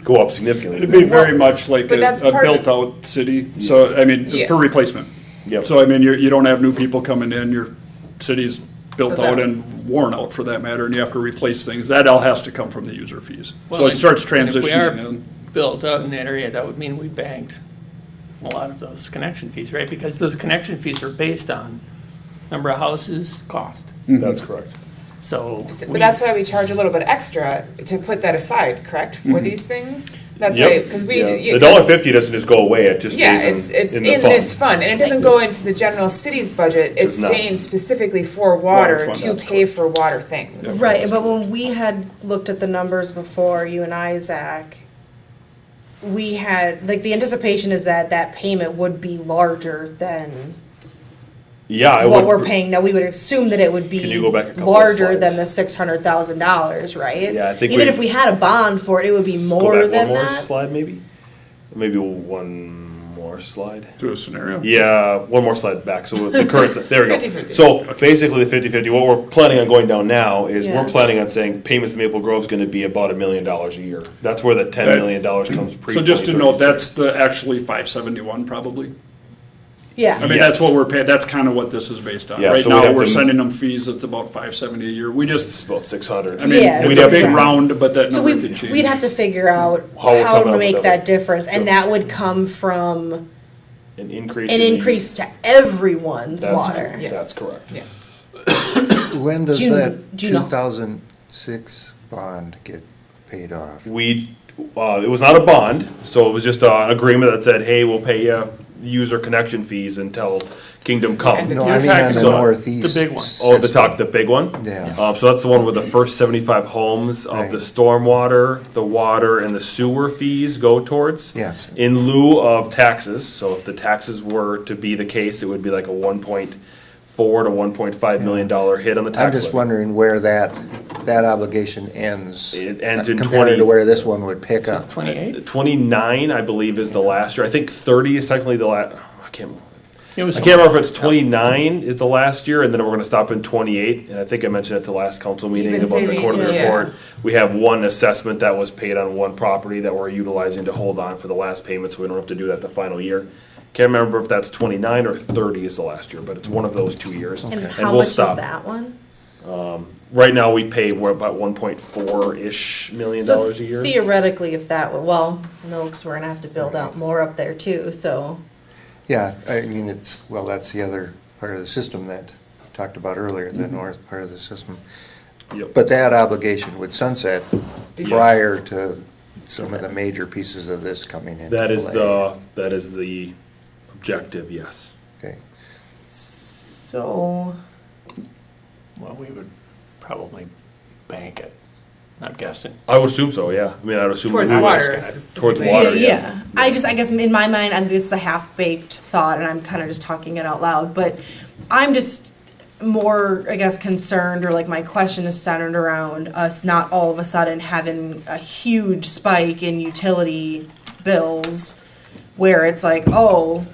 go up significantly. It'd be very much like But a that's part of- built-out city, so, I mean, Yeah. for replacement. Yep. So, I mean, you don't have new people coming in, your city's built Built out out. and worn out for that matter, and you have to replace things. That all has to come from the user fees. So Well, it starts and if we are transitioning in. built out in that area, that would mean we banked a lot of those connection fees, right? Because those connection fees are based on number of houses, cost. That's correct. So. But that's why we charge a little bit extra to put that aside, correct, for these things? That's why, Yep. because we. Yeah. The $1.50 doesn't just go away, it just Yeah, stays it's in in the fund. this fund, and it doesn't go into the general city's budget, it's Does not. staying specifically for Water water fund, to that's pay for water things. Right, but when we had looked at the numbers before, you and I, Zach, we had, like, the anticipation is that that payment would be larger than Yeah, I what would. we're paying now. We would assume that it would Can you be go back a couple of larger than slides? the $600,000, right? Yeah, I think Even we- if we had a bond for it, it would be Go more back than one more that. slide, maybe? Maybe one more slide. To a scenario. Yeah, one more slide back. So the current, there we go. 50-50. So basically the 50-50, what we're planning on going down now is Yeah. we're planning on saying payments to Maple Grove is going to be about $1 million a year. That's where the $10 million comes pre. So just to note, that's the actually 571 probably. Yeah. I mean, Yes. that's what we're paying, that's kind of what this is based on. Yeah, Right so we now, have we're to- sending them fees, it's about 570 a year. We It's just, about 600. I mean, Yeah, it's we'd a have big to- round, but that So number could change. we'd have to figure out How we'll how come to up make with that that. difference, and Yep. that would come from An increase. an in the- increase to everyone's That's- water. Yes. That's correct. Yeah. When does Do you- that do you know? 2006 bond get paid off? We, it was not a bond, so it was just an agreement that said, hey, we'll pay you user connection fees until Kingdom Come. No, You're I mean on talking the about northeast. the big one. Oh, the big one? Yeah. So that's the one where the first 75 homes of Right. the stormwater, the water, and the sewer fees go towards. Yes. In lieu of taxes, so if the taxes were to be the case, it would be like a 1.4 to 1.5 million dollar hit on the tax I'm just levy. wondering where that obligation ends. It ends in compared 20 to where this one would pick So up. it's 28? 29, I believe, is the last year. I think 30 is technically the last. It was I can't remember if it's 29 is the last year, and then we're going to stop in 28. And I think I mentioned at the last council meeting been about the saving- quarterly yeah. report. We have one assessment that was paid on one property that we're utilizing to hold on for the last payment, so we don't have to do that the final year. Can't remember if that's 29 or 30 is the last year, but it's one of those 2 years. And And how we'll much stop. is that one? Right now, we're about 1.4-ish million So dollars a year. theoretically, if that were, well, no, because we're gonna have to build out more up there too, so. Yeah, I mean, that's the other part of the system that I talked about earlier, the north part of the system. Yep. But that obligation would sunset Yes. prior to some of the major pieces of this coming in. That is the objective, yes. Okay. So, Well, we would probably bank it, I'm guessing. I would assume so, yeah. I mean, I would assume. Towards we would water just- specifically. Towards water, yeah. I guess in my mind, and this is the half-baked thought, and I'm kind of just talking it out loud, but I'm just, more, I guess, concerned, or like my question is centered around us not all of a sudden having a huge spike in utility bills where it's like, oh,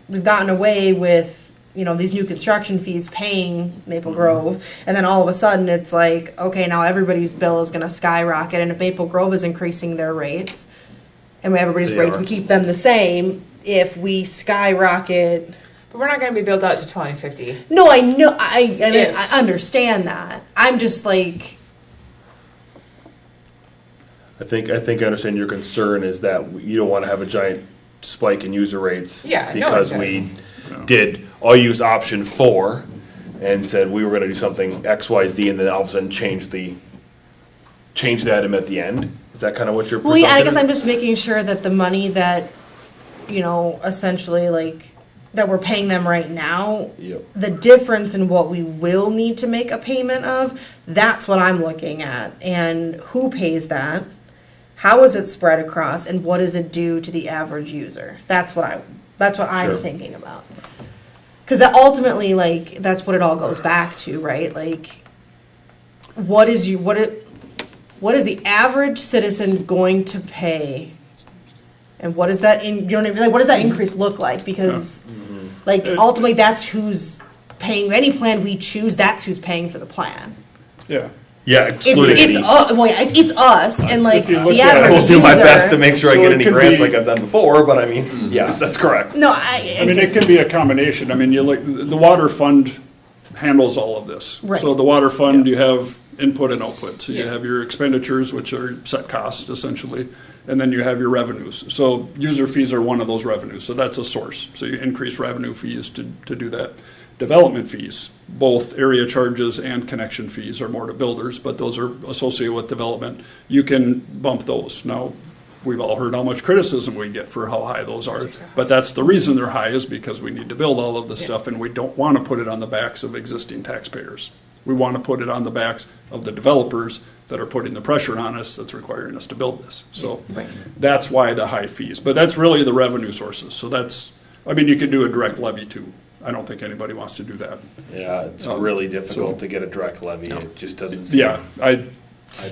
we've gotten away with, these new construction fees paying Maple Grove, and then all of a sudden it's like, okay, now everybody's bill is going to skyrocket, and if Maple Grove is increasing their rates, and everybody's They rates, are. we keep them the same, if we skyrocket. But we're not going to be built out to 2050. No, I know, I If. I understand that. I'm just like, I think I understand your concern is that you don't want to have a giant spike in user rates. Yeah, no one because we does. did all use option 4 and said we were going to do something X, Y, Z, and then all of a sudden change the item at the end. Is that kind of what you're? well, yeah, I presumptive guess is? I'm just making sure that the money that, essentially like, that we're paying them right now, Yep. the difference in what we will need to make a payment of, that's what I'm looking at. And who pays that? How is it spread across, and what does it do to the average user? That's what I'm Sure. thinking about. Because ultimately, like, that's what it all goes back to, right? Like, what is the average citizen going to pay, and what is that like, what does that increase look like? Because, like, ultimately, that's who's paying any plan we choose. That's who's paying for the plan. Yeah. Yeah, excluding It's us, and like If you look the at it, average I will do my user- best to make sure I So get it any could grants be- like I've done before, but I mean, yes, that's correct. No, I mean, it can be a combination. I mean, you look, the water fund handles all of this. Right. So the water fund, you have input and output. So you Yeah. have your expenditures, which are set costs essentially, and then you have your revenues. So user fees are one of those revenues. So that's a source. So you increase revenue fees to do that. Development fees, both area charges and connection fees are more to builders, but those are associated with development. You can bump those. Now, we've all heard how much criticism we get for how high those are, but that's the reason they're high, is because we need to build all of this stuff, and we don't want to put it on the backs of existing taxpayers. We want to put it on the backs of the developers that are putting the pressure on us that's requiring us to build this. So that's why the high fees, but that's really the revenue sources. So you could do a direct levy too. I don't think anybody wants to do that. Yeah, it's really difficult to get a direct levy. It just doesn't. Yeah,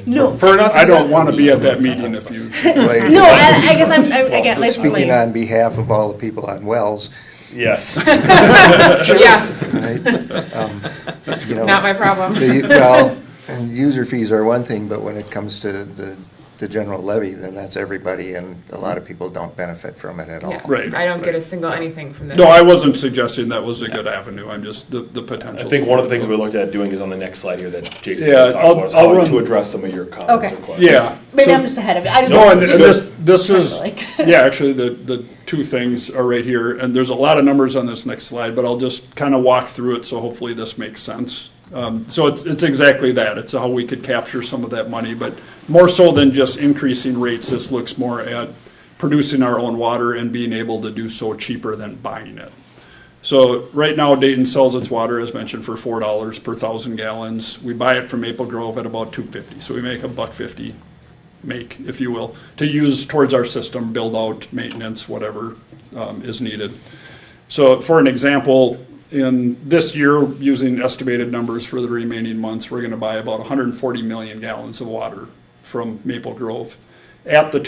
no, Prefer not to I do don't that. want to be at that meeting if you. Like, no. I guess I'm again. Let's speaking like, on behalf of all the people on Wells, Yes. Yeah, right? not my problem. And user fees are one thing, but when it comes to the general levy, then that's everybody, and a lot of people don't benefit from it at all. Yeah. Right, I don't get a right. single anything from this. No, I wasn't suggesting that was a good avenue. I'm just the potential. I think one of the things we looked at doing is on the next slide here that Jason Yeah, talked about is I'll how run- to address some of your comments Okay. or questions. Yeah. maybe So- I'm just ahead of it. I don't No, know. and this trying is, to, like- yeah, actually, the two things are right here, and there's a lot of numbers on this next slide, but I'll just kind of walk through it, so hopefully this makes sense. So it's exactly that. It's how we could capture some of that money, but more so than just increasing rates, this looks more at producing our own water and being able to do so cheaper than buying it. So right now, Dayton sells its water, as mentioned, for $4 per 1,000 gallons. We buy it from Maple Grove at about $2.50, so we make $1.50, if you will, to use towards our system, build out, maintenance, whatever is needed. So for an example, in this year, using estimated numbers for the remaining months, we're going to buy about 140 million gallons of water from Maple Grove. At the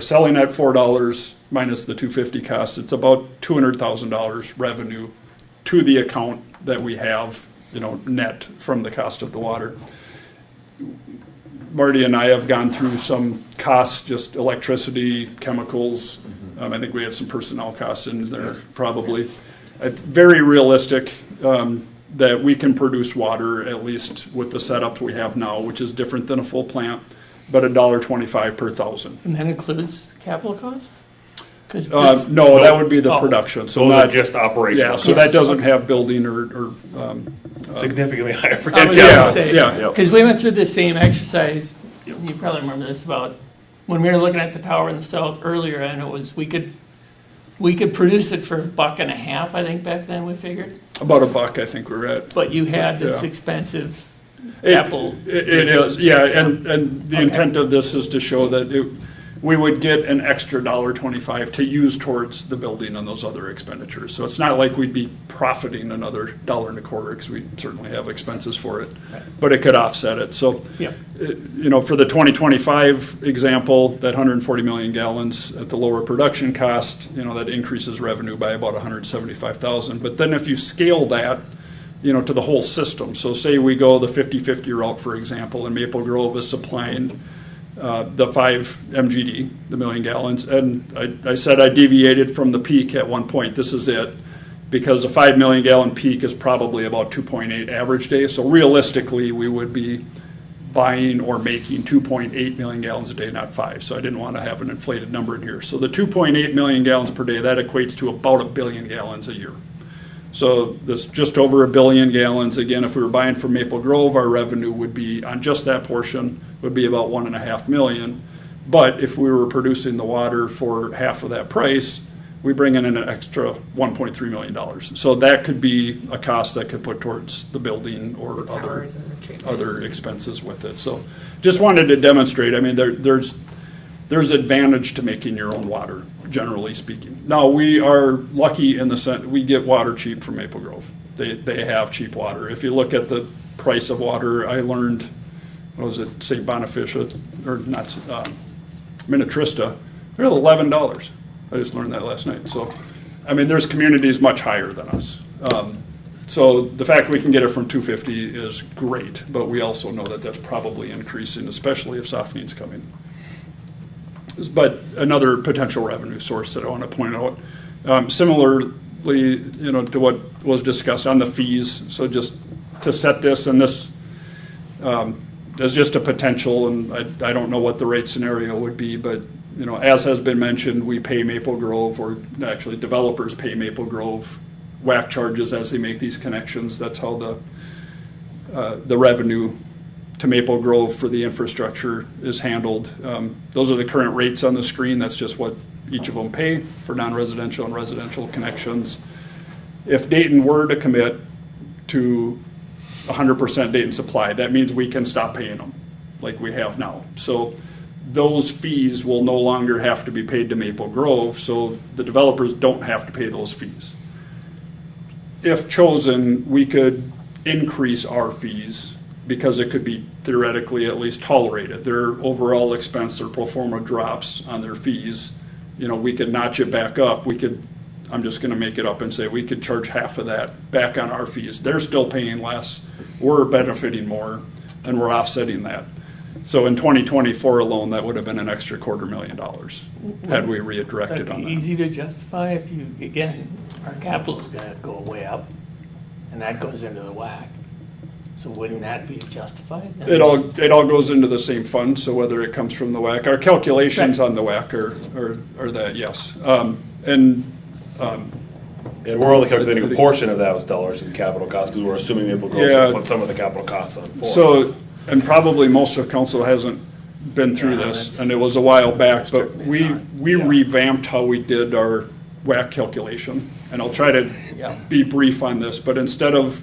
selling at $4 minus the $2.50 cost, it's about $200,000 revenue to the account that we have, net from the cost of the water. Marty and I have gone through some costs, just electricity, chemicals. I think we had some personnel costs in there probably. It's very realistic that we can produce water, at least with the setup we have now, which is different than a full plant, but $1.25 per 1,000. And that includes capital costs? 'Cause No, that would be the production. So Those are not just operational. Yeah, so that doesn't have building or significantly higher for I was Yeah, gonna say, yeah. because we went through the same exercise, you probably remember this, about when we were looking at the tower in the south earlier, and it was, we could produce it for $1.50, I think back then we figured, about $1, I think we're at. but you had this Yeah. expensive It- Apple. It is, yeah, and the Okay. intent of this is to show that we would get an extra $1.25 to use towards the building and those other expenditures. So it's not like we'd be profiting another $1.25, because we certainly have expenses for it, but it could offset it. So, Yeah. for the 2025 example, that 140 million gallons at the lower production cost, that increases revenue by about 175,000. But then if you scale that, to the whole system. So say we go the 50/50 route, for example, and Maple Grove is supplying the 5 MGD, the million gallons. And I said I deviated from the peak at one point. This is it. Because a 5 million gallon peak is probably about 2.8 average day. So realistically, we would be buying or making 2.8 million gallons a day, not 5. So I didn't want to have an inflated number in here. So the 2.8 million gallons per day, that equates to about 1 billion gallons a year. So this just over 1 billion gallons. Again, if we were buying from Maple Grove, our revenue would be, on just that portion, would be about 1.5 million. But if we were producing the water for half of that price, we bring in an extra $1.3 million. So that could be a cost that could put towards the building or Towers and the treatment. other expenses with it. So just wanted to demonstrate, I mean, there's advantage to making your own water, generally speaking. Now, we are lucky in the sense, we get water cheap from Maple Grove. They have cheap water. If you look at the price of water, I learned, what was it, St. Bonifacia, or not, Minnetrista, they're $11. I just learned that last night. So, I mean, there's communities much higher than us. So the fact we can get it from $2.50 is great, but we also know that that's probably increasing, especially if softening's coming. But another potential revenue source that I want to point out. Similarly, to what was discussed on the fees. So just to set this, and this is just a potential, and I don't know what the rate scenario would be, but as has been mentioned, we pay Maple Grove, or actually developers pay Maple Grove WAC charges as they make these connections. That's how the revenue to Maple Grove for the infrastructure is handled. Those are the current rates on the screen. That's just what each of them pay for non-residential and residential connections. If Dayton were to commit to 100% Dayton supply, that means we can stop paying them like we have now. So those fees will no longer have to be paid to Maple Grove, so the developers don't have to pay those fees. If chosen, we could increase our fees because it could be theoretically at least tolerated. Their overall expense, their pro forma drops on their fees. We could notch it back up. I'm just gonna make it up and say we could charge half of that back on our fees. They're still paying less, we're benefiting more, and we're offsetting that. So in 2024 alone, that would have been an extra $250,000 had we redirected That'd on be that. easy to justify if you, again, our capital's gonna go way up, and that goes into the WAC. So wouldn't that be justified? It all goes into the same fund, so whether it comes from the WAC, our calculations on the WAC are that, yes. And we're only calculating a portion of those dollars in capital costs, because we're assuming Maple Grove Yeah. will put some of the capital costs on for us. So, and probably most of council hasn't been through Yeah, this, that's- and it was a while back, but Strictly not. we Yeah. revamped how we did our WAC calculation. And I'll try to Yeah. be brief on this, but instead of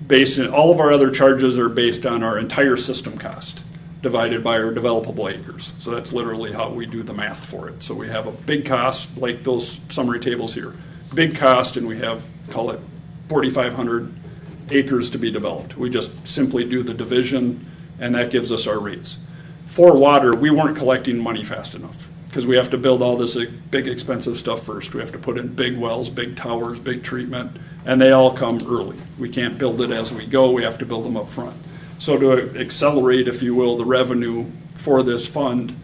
basing, all of our other charges are based on our entire system cost divided by our developable acres. So that's literally how we do the math for it. So we have a big cost, like those summary tables here, big cost, and we have, call it 4,500 acres to be developed. We just simply do the division, and that gives us our rates. For water, we weren't collecting money fast enough, because we have to build all this big expensive stuff first. We have to put in big wells, big towers, big treatment, and they all come early. We can't build it as we go, we have to build them up front. So to accelerate, if you will, the revenue for this fund,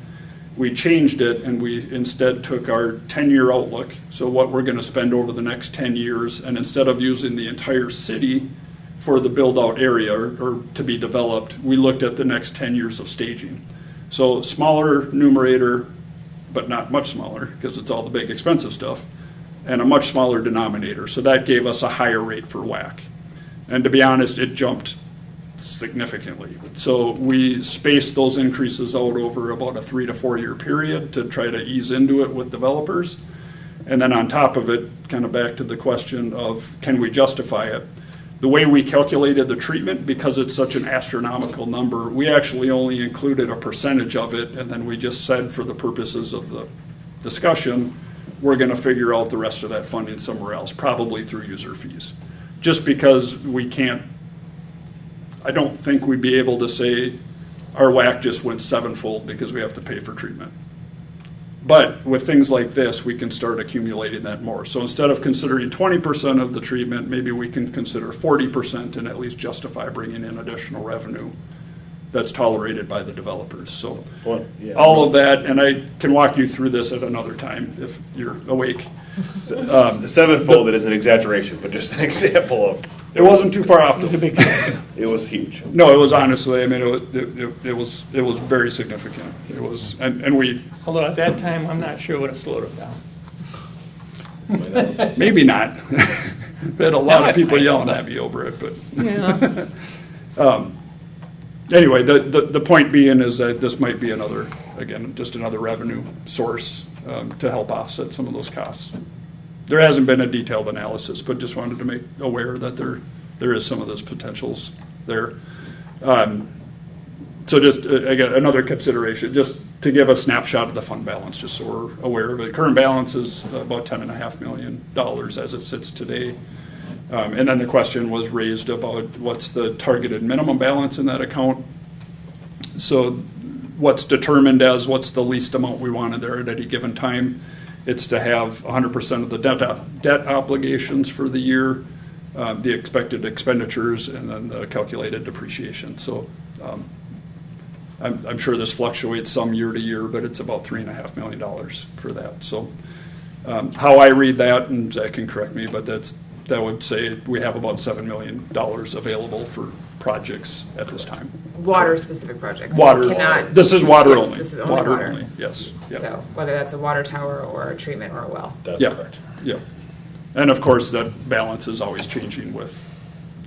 we changed it, and we instead took our 10-year outlook, so what we're gonna spend over the next 10 years, and instead of using the entire city for the build-out area or to be developed, we looked at the next 10 years of staging. So smaller numerator, but not much smaller, because it's all the big expensive stuff, and a much smaller denominator. So that gave us a higher rate for WAC. And to be honest, it jumped significantly. So we spaced those increases out over about a 3 to 4 year period to try to ease into it with developers. And then on top of it, kind of back to the question of can we justify it? The way we calculated the treatment, because it's such an astronomical number, we actually only included a percentage of it, and then we just said, for the purposes of the discussion, we're going to figure out the rest of that funding somewhere else, probably through user fees. Just because we can't, I don't think we'd be able to say our WAC just went sevenfold because we have to pay for treatment. But with things like this, we can start accumulating that more. So instead of considering 20% of the treatment, maybe we can consider 40% and at least justify bringing in additional revenue that's tolerated by the developers. So Well, yeah. all of that, and I can walk you through this at another time if you're awake. Sevenfold, it is an exaggeration, but just an example of, It wasn't too far off. It was a big, it was huge. No, it was honestly, I mean, it was very significant. It was, and we, although at that time, I'm not sure what have slowed it down. maybe not. Had a lot of people yelling at me over it, but. Yeah. Anyway, the point being is that this might be another, again, just another revenue source to help offset some of those costs. There hasn't been a detailed analysis, but just wanted to make aware that there is some of those potentials there. So just, again, another consideration, just to give a snapshot of the fund balance, just so we're aware of it. Current balance is about $10.5 million as it sits today. And then the question was raised about what's the targeted minimum balance in that account. So what's determined as what's the least amount we wanted there at any given time. It's to have 100% of the debt obligations for the year, the expected expenditures, and then the calculated depreciation. So I'm sure this fluctuates some year to year, but it's about $3.5 million for that. So how I read that, and Zach can correct me, but that would say we have about $7 million available for projects at this time. Water-specific projects. Water. Cannot. This is water Yes, only. This is only water. Yes. Yep. So whether that's a water tower or a treatment or a well. That's Yeah. correct. Yeah. And of course, that balance is always changing with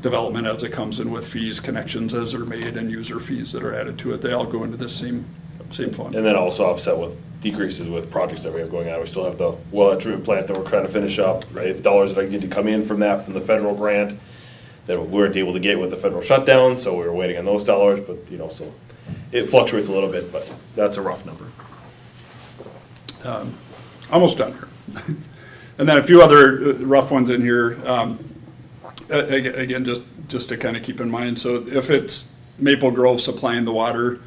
development as it comes in, with fees, connections as they're made, and user fees that are added to it. They all go into this same fund. And then also offset with decreases with projects that we have going on. We still have the well treatment plant that we're trying to finish up, right? If dollars that I need to come in from that, from the federal grant, that we weren't able to get with the federal shutdown, so we were waiting on those dollars, but, so it fluctuates a little bit, but that's a rough number. Almost done here. And then a few other rough ones in here. Again, just to kind of keep in mind. So if it's Maple Grove supplying the water,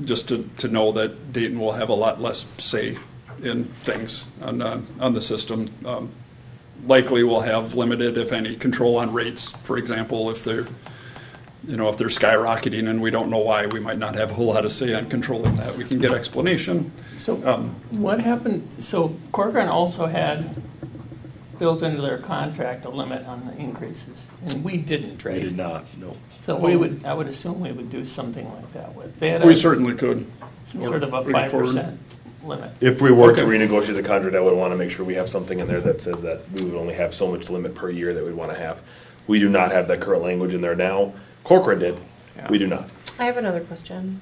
just to know that Dayton will have a lot less say in things on the system. Likely will have limited, if any, control on rates. For example, if they're skyrocketing and we don't know why, we might not have a whole lot of say on controlling that. We can get explanation. So what happened, so Corcoran also had built into their contract a limit on the increases, and we didn't, right? We did not, no. So I would assume we would do something like that with. They had We certainly could. some sort of a Bring it forward. 5% limit. If we were to Okay. renegotiate the contract, I would want to make sure we have something in there that says that we would only have so much limit per year that we'd want to have. We do not have that current language in there now. Corcoran did. Yeah. We do not. I have another question.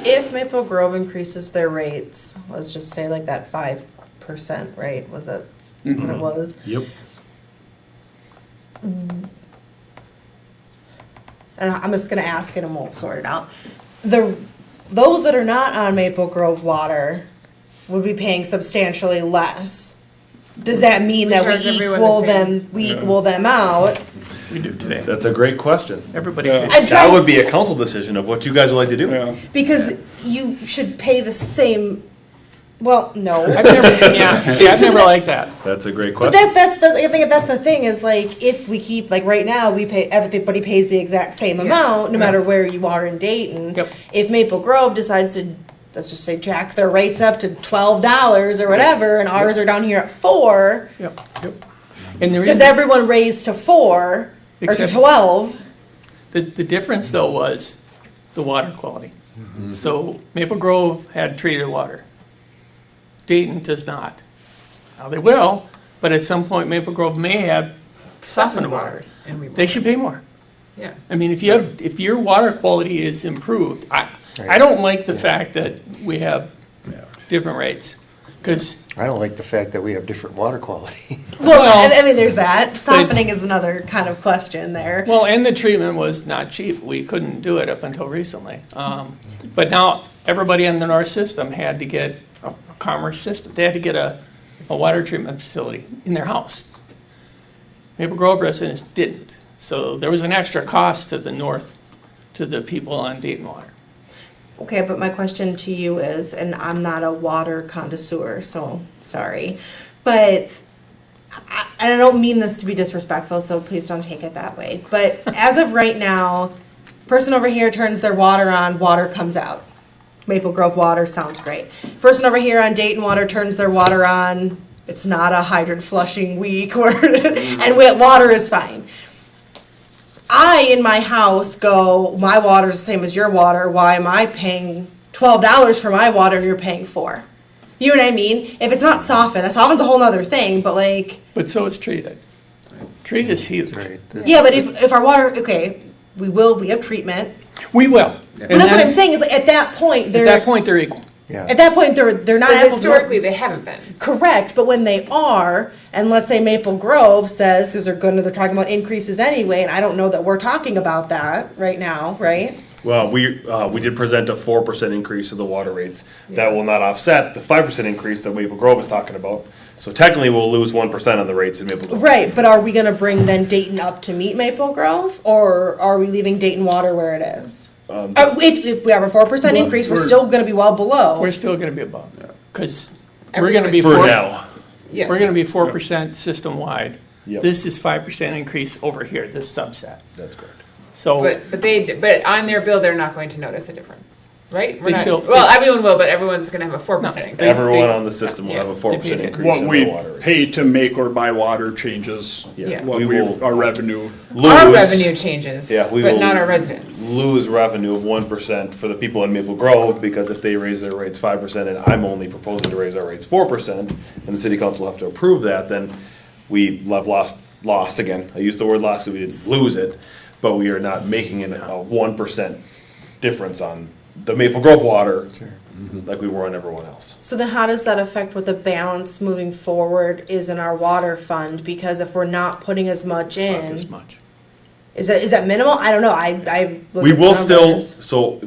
If Maple Grove increases their rates, let's just say like that 5%, right? Was that what it was? Yep. And I'm just gonna ask it and we'll sort it out. Those that are not on Maple Grove water would be paying substantially less. Does that mean We that charge we everyone equal the same. them, equal them out? We do today. That's a great question. Everybody Yeah. pays. I'm That trying- would be a council decision of what you guys would like to do. Yeah. Because you should pay the same, well, no. I've never, yeah, see, I've never liked that. That's a great But question. I think that's the thing is like, if we keep, like right now, we pay, everybody pays the exact same amount, no matter where you are in Dayton. Yep. If Maple Grove decides to, let's just say, jack their rates up to $12 or whatever, and ours are down here at 4, Yep, yep. And there does is, everyone raise to 4 or to Except- 12? the difference though was the water quality. So Maple Grove had treated water. Dayton does not. Now they will, but at some point Maple Grove may have softened water. And we They should pay more. Yeah. I mean, if your water quality is improved, I don't like the fact that we have different rates. Because I don't like the fact that we have different water quality. Well, I mean, there's that. Softening is another kind of question there. well, and the treatment was not cheap. We couldn't do it up until recently. But now everybody in the North System had to get a commerce system. They had to get a water treatment facility in their house. Maple Grove residents didn't. So there was an extra cost to the north, to the people on Dayton Water. Okay, but my question to you is, and I'm not a water connoisseur, so sorry, but and I don't mean this to be disrespectful, so please don't take it that way. But as of right now, person over here turns their water on, water comes out. Maple Grove water sounds great. Person over here on Dayton Water turns their water on. It's not a hydrant flushing week, and water is fine. I, in my house, go, my water's the same as your water. Why am I paying $12 for my water and you're paying $4? You know what I mean? If it's not softened, that softens a whole other thing, but like... But so is treated. Treat is huge. Right. Yeah, but if our water, okay, we have treatment. We will. But that's what I'm saying, is like, at that point, they're equal. Yeah. At that point, they're not But apples to historically, they haven't been. correct, but when they are, and let's say Maple Grove says they're talking about increases anyway, and I don't know that we're talking about that right now, right? Well, we did present a 4% increase of the water rates. That will not offset the 5% increase that Maple Grove is talking about. So technically, we'll lose 1% on the rates in Maple Grove. Right, but are we going to bring then Dayton up to meet Maple Grove, or are we leaving Dayton Water where it is? If we have a 4% increase, we're still going to be well below. We're still going to be above. Because we're going to be For 4%. now. We're going to be 4% system-wide. Yep. This is 5% increase over here, this subset. That's correct. So, But on their bill, they're not going to notice a difference, right? They still- Everyone will, but everyone's going to have a 4% increase. Everyone on the system will have a 4% They- increase What in we their water rates. pay to make or buy water changes. Yeah. What We will our revenue. Our lose- revenue changes, Yeah, we but will not our residents. lose revenue of 1% for the people in Maple Grove, because if they raise their rates 5% and I'm only proposing to raise our rates 4%, and the city council will have to approve that, then we have lost again. I used the word lost because we didn't lose it, but we are not making it a 1% difference on the Maple Grove water like we were on everyone else. So then how does that affect what the balance moving forward is in our water fund? Because if we're not putting as much not in, this much. is that minimal? I don't know. I look We at the will still, numbers. so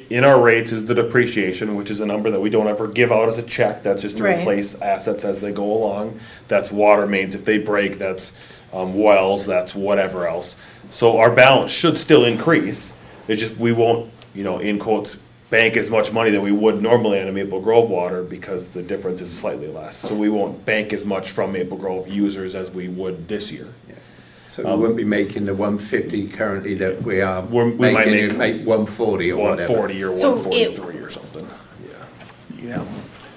in our rates is the depreciation, which is a number that we don't ever give out as a check. That's just to Right. replace assets as they go along. That's water mains if they break, that's wells, that's whatever else. So our balance should still increase. It's just we won't, in quotes, bank as much money that we would normally on a Maple Grove water because the difference is slightly less. So we won't bank as much from Maple Grove users as we would this year. So we won't be making the 150 currently that we are We might making. It make make 140 or whatever. 140 or So 143 or something. Yeah.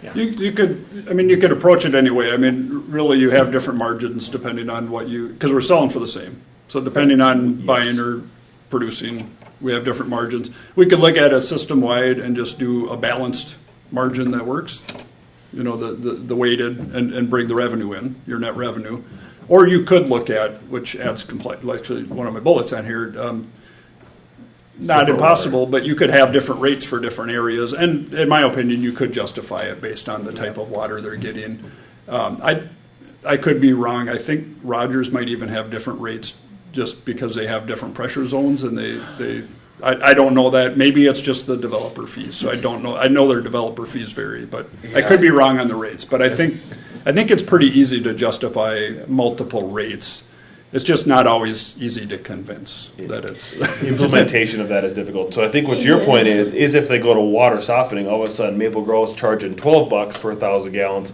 Yeah. You could approach it anyway. I mean, really, you have different margins depending on because we're selling for the same. So depending on buying or producing, we have different margins. We could look at it system-wide and just do a balanced margin that works, the weighted, and bring the revenue in, your net revenue. Or you could look at, which adds actually one of my bullets on here, not Separate impossible, but you could have different rates for different areas. And in my opinion, you could justify it based on the type of water they're getting. I could be wrong. I think Rogers might even have different rates just because they have different pressure zones, and I don't know that. Maybe it's just the developer fees. So I don't know. I know their developer fees vary, but I could be wrong on the rates. But I think it's pretty easy to justify multiple rates. It's just not always easy to convince that it's Implementation of that is difficult. So I think what your point is if they go to water softening, all of a sudden Maple Grove's charging $12 per 1,000 gallons.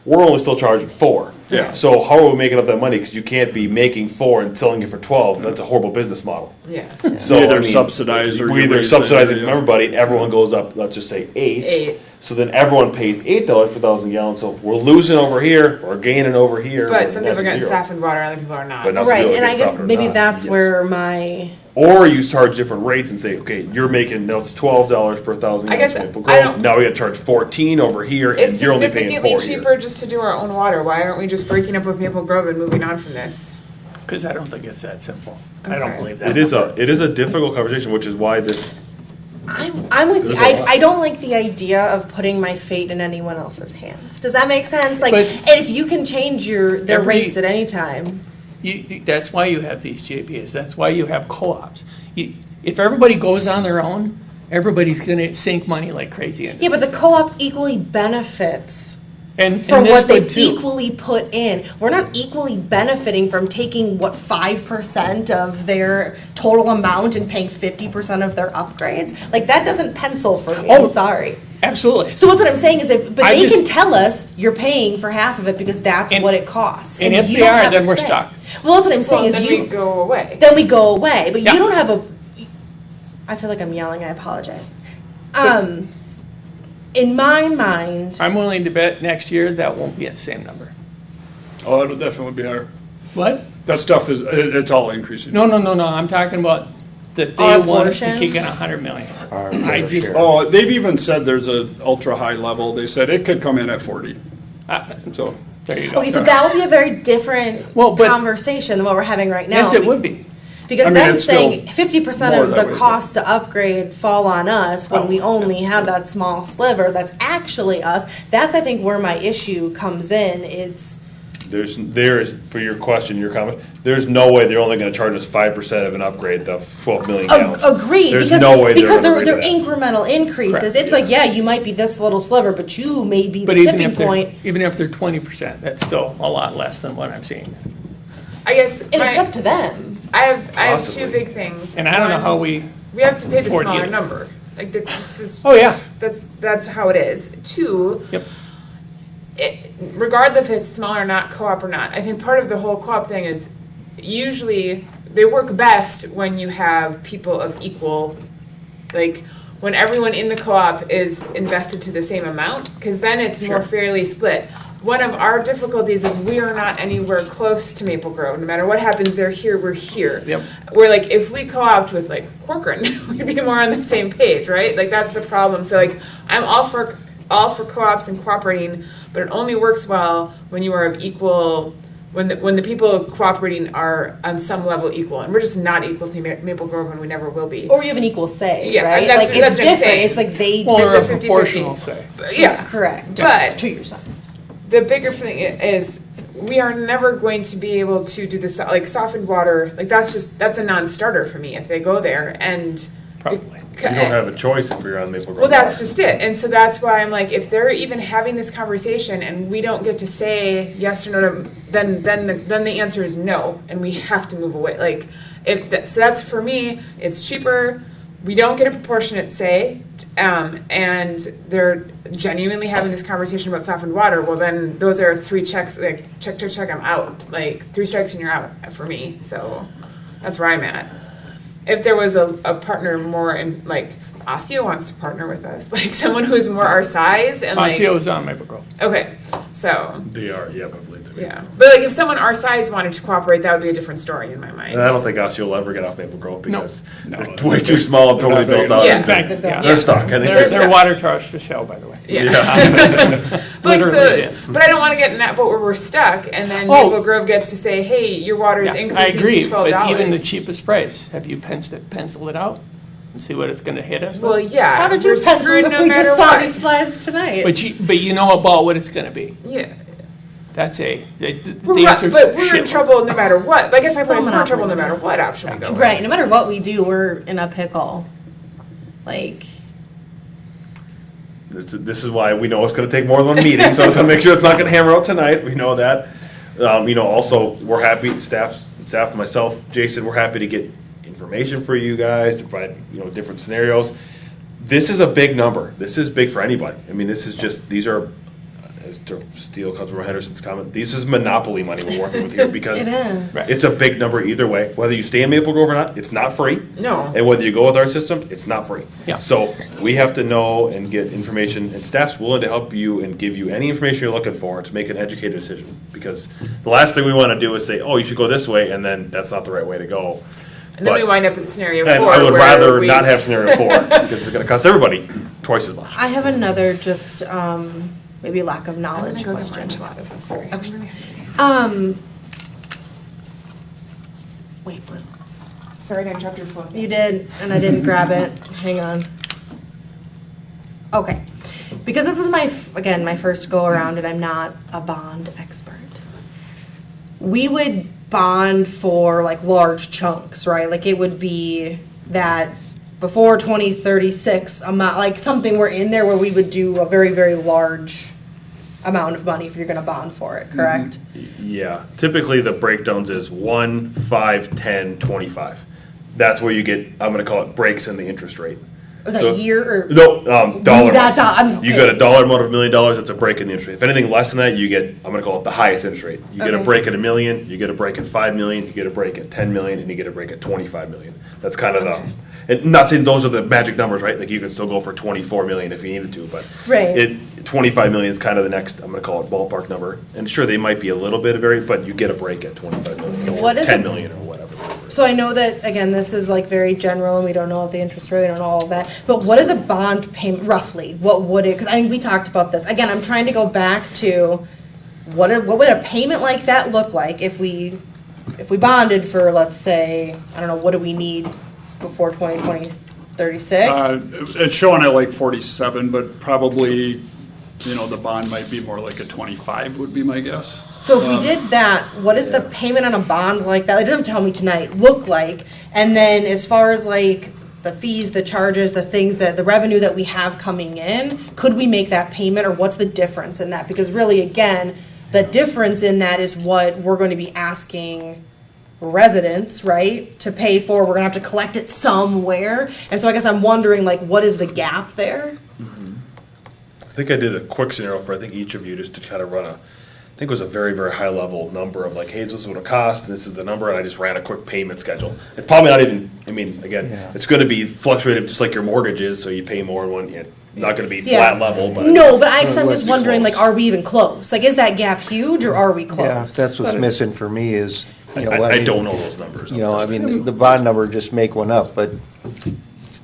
We're only still charging $4. Yeah. So how are we making up that money? Because you can't be making $4 and selling it for $12. That's a horrible business model. Yeah. So Either subsidize or we you either raise subsidize it, it from yeah. everybody. Everyone goes up. Let's just say 8. 8. So then everyone pays $8 per 1,000 gallons. So we're losing over here. We're gaining over here. But some we're people are getting zero. softened water, other people are not. But not Right, Really and I gets guess softened or maybe not. that's Yes. where my Or you charge different rates and say, okay, you're making now it's $12 per 1,000 I gallons. guess Maple I Grove. don't- Now we got to charge 14 over here, and It's you're only paying significantly 4 cheaper here. just to do our own water. Why aren't we just breaking up with Maple Grove and moving on from this? Because I don't think it's that simple. I don't Okay. believe that. It is a difficult conversation, which is why this I'm with you. I don't like the idea of putting my fate in anyone else's hands. Does that make sense? Like, But- and if you can change their Every- rates at any time. That's why you have these JPAs. That's why you have co-ops. If everybody goes on their own, everybody's going to sink money like crazy into Yeah, but these the things. co-op equally benefits and from this what they would too. equally put in. We're not equally benefiting from taking, 5% of their total amount and paying 50% of their upgrades? Like, that doesn't pencil for me. Oh. I'm sorry. Absolutely. So what I'm saying is, but I they just- can tell us you're paying for half of it because that's And- what it costs. and if you they don't are, have then a we're say. stuck. Well, that's what I'm saying Well, is then you we go away. then we go away. But Yeah. you don't have a. I feel like I'm yelling. I apologize. In my mind, I'm willing to bet next year that won't be at the same number. Oh, it'll definitely be higher. What? That stuff it's all increasing. No. I'm talking about that they Our want us to portion? kick in $100 million. Our I fair just- share. Oh, they've even said there's a ultra high level. They said it could come in at 40. So There you go. okay, so that would be a very different Well, but- conversation than what we're having right now. Yes, it would be. Because I mean, them it's still saying 50% more of that the way, cost to upgrade fall on us when Oh, we only have that small sliver that's actually us. That's, I think, where my issue comes in. There is, for your question, your comment, there's no way they're only gonna charge us 5% of an upgrade to 12 million gallons. Agreed. There's because, no way because they're they're gonna incremental increases. Correct, It's like, yeah, you might be this little sliver, but you may be But the even tipping if, they're, point. even if they're 20%, that's still a lot less than what I'm seeing. I guess And it's up to them. I have Possibly. two big things. And I don't know One, how we have to pay the afford smaller you. number. Like that's Oh, yeah. that's how it is. Two, Yep. regardless if it's smaller or not, co-op or not, I think part of the whole co-op thing is usually they work best when you have people of equal, like when everyone in the co-op is invested to the same amount, because then it's more Sure. fairly split. One of our difficulties is we are not anywhere close to Maple Grove. No matter what happens, they're here, we're here. Yep. We're like, if we co-opt with like Corcoran, we'd be more on the same page, right? Like that's the problem. So like, I'm all for co-ops and cooperating, but it only works well when you are of equal, when the people cooperating are on some level equal, and we're just not equal to Maple Grove, and we never will be. Or you have an equal say, Yeah, right? that's- like, that's it's what I'm different. saying. It's like they Or It's a a 50-50. proportional say. Yeah, correct. But to your sons. the bigger thing is we are never going to be able to do this like softened water. Like that's a non-starter for me if they go there and. Probably. You don't have a choice if you're on Maple Grove. Well, that's just it. And so that's why I'm like, if they're even having this conversation and we don't get to say yes or no, then the answer is no, and we have to move away. Like, so that's for me. It's cheaper. We don't get a proportionate say, and they're genuinely having this conversation about softened water. Well, then those are 3 checks. Like check. I'm out. Like 3 strikes and you're out for me. So that's where I'm at. If there was a partner more in, like, Osseo wants to partner with us, like someone who's more our size and like. Osseo is on Maple Grove. Okay, so They are, yeah, probably. To me. yeah, but like if someone our size wanted to cooperate, that would be a different story in my mind. And I don't think Osseo will ever get off Maple Grove because No. they're way too small and totally built out. Yeah. In fact, yeah. They're stuck. I think They're they're stuck. water charged for show, by the way. But, Literally it is. but I don't want to get in that boat where we're stuck, and then Oh. Maple Grove gets to say, "Hey, your water is Yeah, I increasing agree, to but $12." even the cheapest price, have you penciled it out and see what it's going to hit us? with? Well, yeah. How did you we're pencil screwed it? no We matter just saw what. these slides tonight. But you know about what it's going to be. Yeah. That's the Right, answer's but we're in shitload. trouble no matter what. But I guess my point is Some we're in trouble no monopoly. matter what option we go. with. Right, no matter what we do, we're in a pickle. Like, This is why we know it's going to take more than one meeting, so I was going to make sure it's not going to hammer out tonight. We know that. Also, we're happy, staff, myself, Jason, we're happy to get information for you guys, to provide, different scenarios. This is a big number. This is big for anybody. I mean, these are, as to steal Councilmember Henderson's comment, this is monopoly money we're working with here because it is. Right. it's a big number either way. Whether you stay in Maple Grove or not, it's not free. No. And whether you go with our system, it's not free. Yeah. So we have to know and get information, and staff's willing to help you and give you any information you're looking for to make an educated decision. Because the last thing we want to do is say, oh, you should go this way, and then that's not the right way to go. And then we But- wind up in scenario And 4. I would where rather we- not have scenario 4 because it's going to cost everybody twice as much. I have another just maybe lack of I'm knowledge gonna go get my question. enchiladas. I'm sorry. Wait, what? Sorry to interrupt your flow. You did, and I didn't grab it. Hang on. Okay. Because this is my first go around and I'm not a bond expert. We would bond for like large chunks, right? Like it would be that before 2036 amount, like something we're in there where we would do a very, very large amount of money if you're going to bond for it, correct? Yeah, typically the breakdowns is 1, 5, 10, 25. That's where you get, I'm going to call it breaks in the interest rate. Was that So- year or? No, dollar That's amount. You got a dollar amount of $1 million, that's a break in the interest rate. If anything less than that, you get, I'm gonna call it the highest interest rate. You get a Okay. break at $1 million, you get a break at $5 million, you get a break at $10 million, and you get a break at $25 million. That's kind of Okay. and not saying those are the magic numbers, right? Like you could still go for 24 million if you needed to, but Right. 25 million is kind of the next, I'm gonna call it ballpark number. And sure, they might be a little bit varied, but you get a break at 25 million, or What is 10 a- million, or whatever. So I know that, again, this is like very general and we don't know what the interest rate and all of that, but what is a bond payment roughly? What would it, because I think we talked about this. Again, I'm trying to go back to what would a payment like that look like if we bonded for, let's say, I don't know, what do we need before 2036? It's showing at like 47, but probably, the bond might be more like a 25 would be my guess. So if we did that, what does the payment on a bond like that, it doesn't tell me tonight, look like? And then as far as like the fees, the charges, the things that, the revenue that we have coming in, could we make that payment or what's the difference in that? Because really, again, the difference in that is what we're going to be asking residents, right, to pay for. We're going to have to collect it somewhere. And so I guess I'm wondering, like, what is the gap there? I think I did a quick scenario for, I think, each of you, just to kind of run I think it was a very, very high level number of like, hey, this is what it costs, and this is the number, and I just ran a quick payment schedule. It's probably not even, again, Yeah. it's going to be fluctuated just like your mortgage is, so you pay more in one, not going to be Yeah. flat level, but. No, but I guess I'm let's just be wondering, close. like, are we even close? Like, is that gap huge or are we close? Yeah, that's what's missing for me is, I don't know those numbers. The bond number, just make one up, but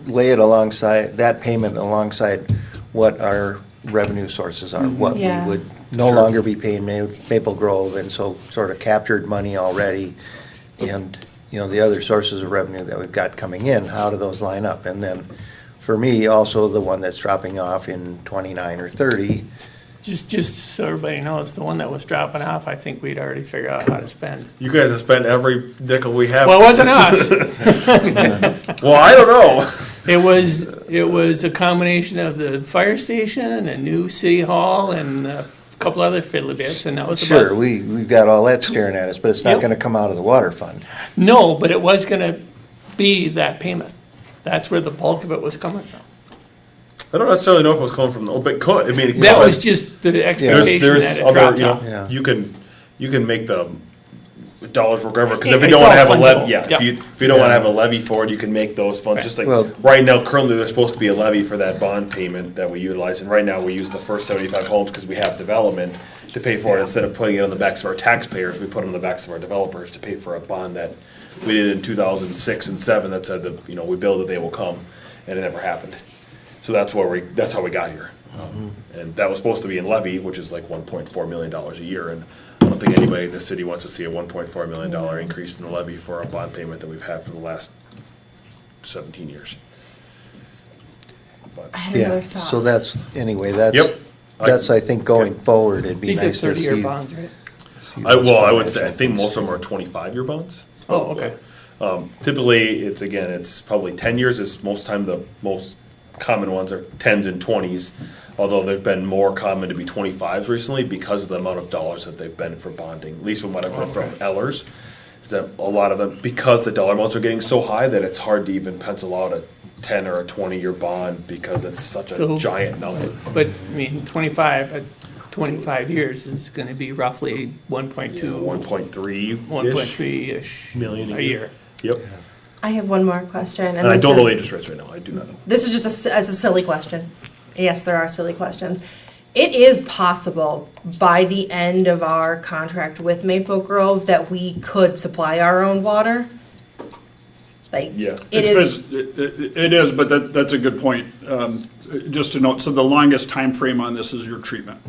lay it alongside, that payment alongside what our revenue sources are, what we Yeah. would no longer be paying Maple Grove, and so sort of captured money already. And, the other sources of revenue that we've got coming in, how do those line up? And then, for me, also the one that's dropping off in 29 or 30, Just so everybody knows, the one that was dropping off, I think we'd already figured out how to spend. You guys have spent every nickel we have. Well, it wasn't us. Well, I don't know. It was a combination of the fire station and new city hall and a couple other fiddly bits, and that was sure, about. we've got all that staring at us, but it's not Yep. gonna come out of the water fund. No, but it was going to be that payment. That's where the bulk of it was coming from. I don't necessarily know if it was coming from, but it could. That was just the expectation there's that it other, dropped off. Yeah. you can make the dollars work wherever, because if you It's don't want to all have a levy, fungible. if you don't want to have a levy for it, you can make those funds, Right. just like, Well- right now, currently, there's supposed to be a levy for that bond payment that we utilize, and right now, we use the first 75 homes, because we have development, to pay for it, instead of putting it on the backs of our taxpayers, we put it on the backs of our developers to pay for a bond that we did in 2006 and 7 that said that, we build it, they will come, and it never happened. So that's how we got here. And that was supposed to be in levy, which is like $1.4 million a year, and I don't think anybody in this city wants to see a $1.4 million increase in the levy for a bond payment that we've had for the last 17 years. But I had another Yeah, thought. so that's, Yep. I think, going forward, it'd be These are nice to 30-year see. bonds, right? see those I would say, I financial think most things. of them are 25-year bonds. Oh, okay. Typically, it's probably 10 years is most time the most common ones are 10s and 20s, although they've been more common to be 25s recently because of the amount of dollars that they've been for bonding, at least from what I've heard from Ellers, is that a lot of them, because the dollar amounts are getting so high that it's hard to even pencil out a 10 or a 20-year bond because it's such a So- giant number. But, 25 years is going to be roughly 1.2, 1.3 1.3-ish million a year. Yep. I have one more question. And I this don't is- know the interest rates right now. I do not know. This is just as a silly question. Yes, there are silly questions. It is possible by the end of our contract with Maple Grove that we could supply our own water. Like, Yeah. it is. It is, but that's a good point. Just to note, so the longest time frame on this is your treatment.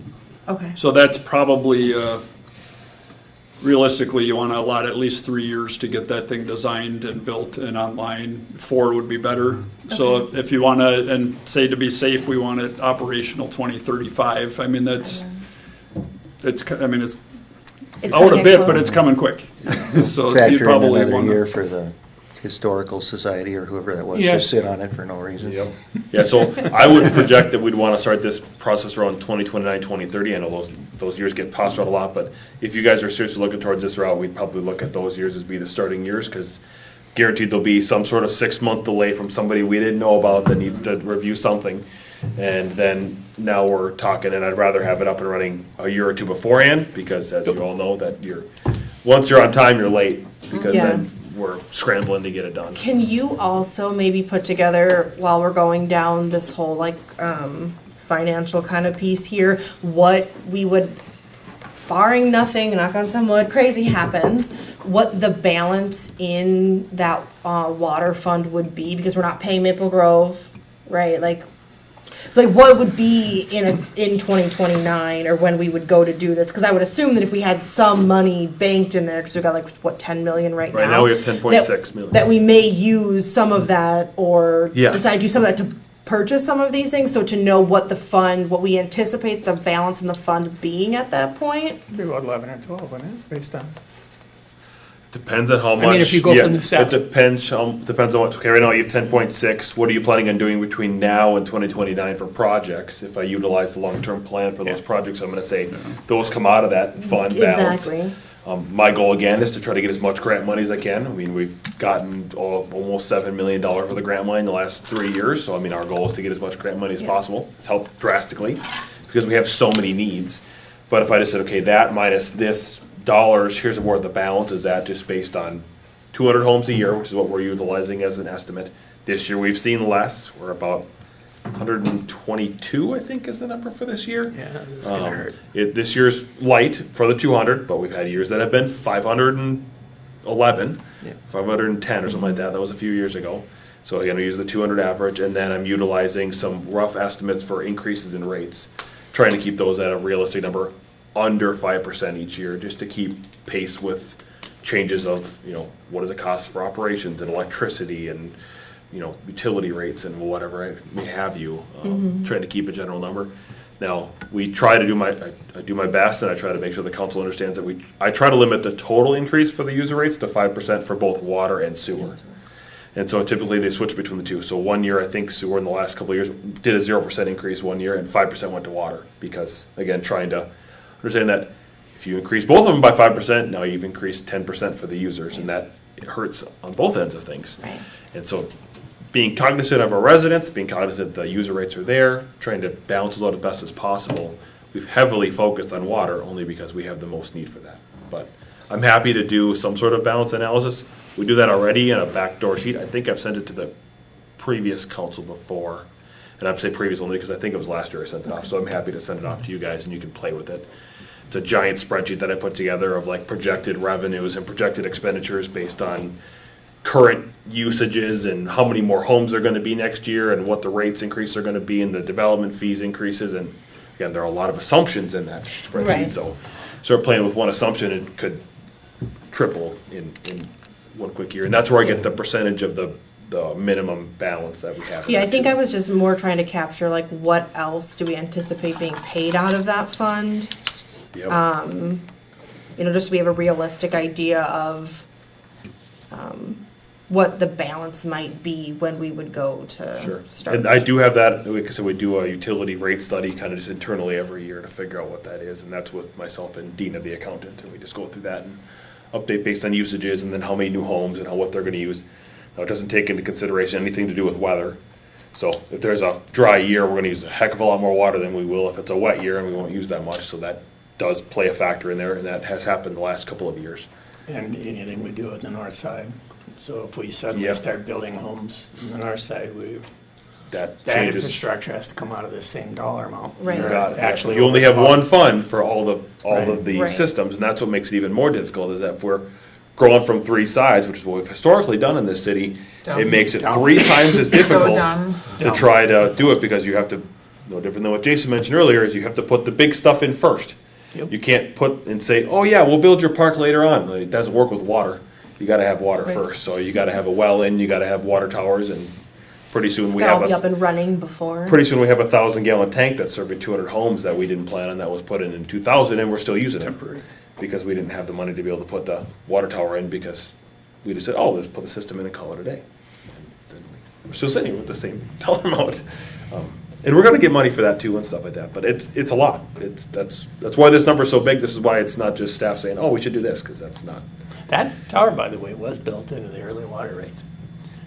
Okay. So that's probably realistically, you want to allot at least 3 years to get that thing designed and built and online. 4 would be better. So if you want to, and say to be safe, we want it operational 2035. I mean, it's out gonna a get bit, close. but it's coming quick. So you Factor in probably another want year to. for the historical society or whoever that was to Yes. sit on it for no reason. Yep. Yeah, so I would project that we'd want to start this process around 2029, 2030. I know those years get passed around a lot, but if you guys are seriously looking towards this route, we'd probably look at those years as be the starting years, because guaranteed there'll be some sort of 6-month delay from somebody we didn't know about that needs to review something. And then now we're talking, and I'd rather have it up and running a year or two beforehand, because as you all know, that once you're on time, you're late, because then Yes. we're scrambling to get it done. Can you also maybe put together, while we're going down this whole financial kind of piece here, what we would, barring nothing, knock on some wood, crazy happens, what the balance in that water fund would be, because we're not paying Maple Grove, right? It's like what would be in 2029, or when we would go to do this? Because I would assume that if we had some money banked in there, because we've got 10 million right now. Right now we have 10.6 million. That we may use some of that, or Yeah. decide to use some of that to purchase some of these things. So to know what what we anticipate the balance in the fund being at that point. Maybe about 11 or 12, wouldn't it, based on? Depends on how much. mean, if you go yeah, from the south. It depends on what, okay, right now you have 10.6. What are you planning on doing between now and 2029 for projects? If I utilize the long-term plan for those projects, I'm gonna say those come out of that fund balance. Exactly. My goal again is to try to get as much grant money as I can. I mean, we've gotten almost $7 million for the grant money in the last 3 years. So I mean, our goal is to get as much grant money as possible. It's helped drastically because we have so many needs. But if I just said, okay, that minus this dollars, here's where the balance is at, just based on 200 homes a year, which is what we're utilizing as an estimate. This year we've seen less. We're about 122, I think, is the number for this year. Yeah, it's gonna hurt. This year's light for the 200, but we've had years that have been 511, Yeah. 510 or something like that. That was a few years ago. So again, I use the 200 average, and then I'm utilizing some rough estimates for increases in rates, trying to keep those at a realistic number, under 5% each year, just to keep pace with changes of, what does it cost for operations and electricity and, utility rates and whatever I may have you, trying to keep a general number. Now, we try to do I do my best, and I try to make sure the council understands that I try to limit the total increase for the user rates to 5% for both water and sewer. And so typically they switch between the two. So 1 year, I think sewer in the last couple of years did a 0% increase 1 year, and 5% went to water, because, again, trying to understand that if you increase both of them by 5%, now you've increased 10% for the users, and that it hurts on both ends of things. Right. And so being cognizant of our residents, being cognizant the user rates are there, trying to balance those out as best as possible. We've heavily focused on water only because we have the most need for that. But I'm happy to do some sort of balance analysis. We do that already in a backdoor sheet. I think I've sent it to the previous council before. And I'd say previous only because I think it was last year I sent it off. So I'm happy to send it off to you guys and you can play with it. It's a giant spreadsheet that I put together of projected revenues and projected expenditures based on current usages and how many more homes are going to be next year and what the rates increase are going to be and the development fees increases. And again, there are a lot of assumptions in that spreadsheet. Right. So start playing with one assumption, it could triple in one quick year. And that's where I get the percentage of the minimum balance that we have. Yeah, I think I was just more trying to capture what else do we anticipate being paid out of that fund? Yep. Just so we have a realistic idea of what the balance might be when we would go to Sure. start. And I do have that, like I said, we do a utility rate study kind of just internally every year to figure out what that is. And that's with myself and Dina, the accountant. And we just go through that and update based on usages and then how many new homes and what they're going to use. Now, it doesn't take into consideration anything to do with weather. So if there's a dry year, we're going to use a heck of a lot more water than we will if it's a wet year, and we won't use that much. So that does play a factor in there, and that has happened the last couple of years. And anything we do at the north side. So if we suddenly Yep. start building homes on the north side, That that changes. infrastructure has to come out of the same dollar amount. Right. Or Got it. Actually, You only have one fund for all of Right. the Right. systems, and that's what makes it even more difficult, is that if we're growing from three sides, which is what we've historically done in this city, Dumb. it makes it Dumb. 3 times as difficult dumb. to try to do it, because you have to, no different than what Jason mentioned earlier, is you have to put the big stuff in first. Yep. You can't put and say, oh yeah, we'll build your park later on. It doesn't work with water. You gotta have water first. So you gotta have a well in, you gotta have water towers, and pretty soon we That'll have be up and running before. pretty soon we have a 1,000-gallon tank that's serving 200 homes that we didn't plan on, that was put in 2000, and we're still using it. Because we didn't have the money to be able to put the water tower in, because we just said, oh, let's put the system in and call it a day. And we're still sitting with the same dollar amount. And we're gonna get money for that too and stuff like that, but it's a lot. That's why this number's so big. This is why it's not just staff saying, oh, we should do this, because that's not. That tower, by the way, was built into the early water rates,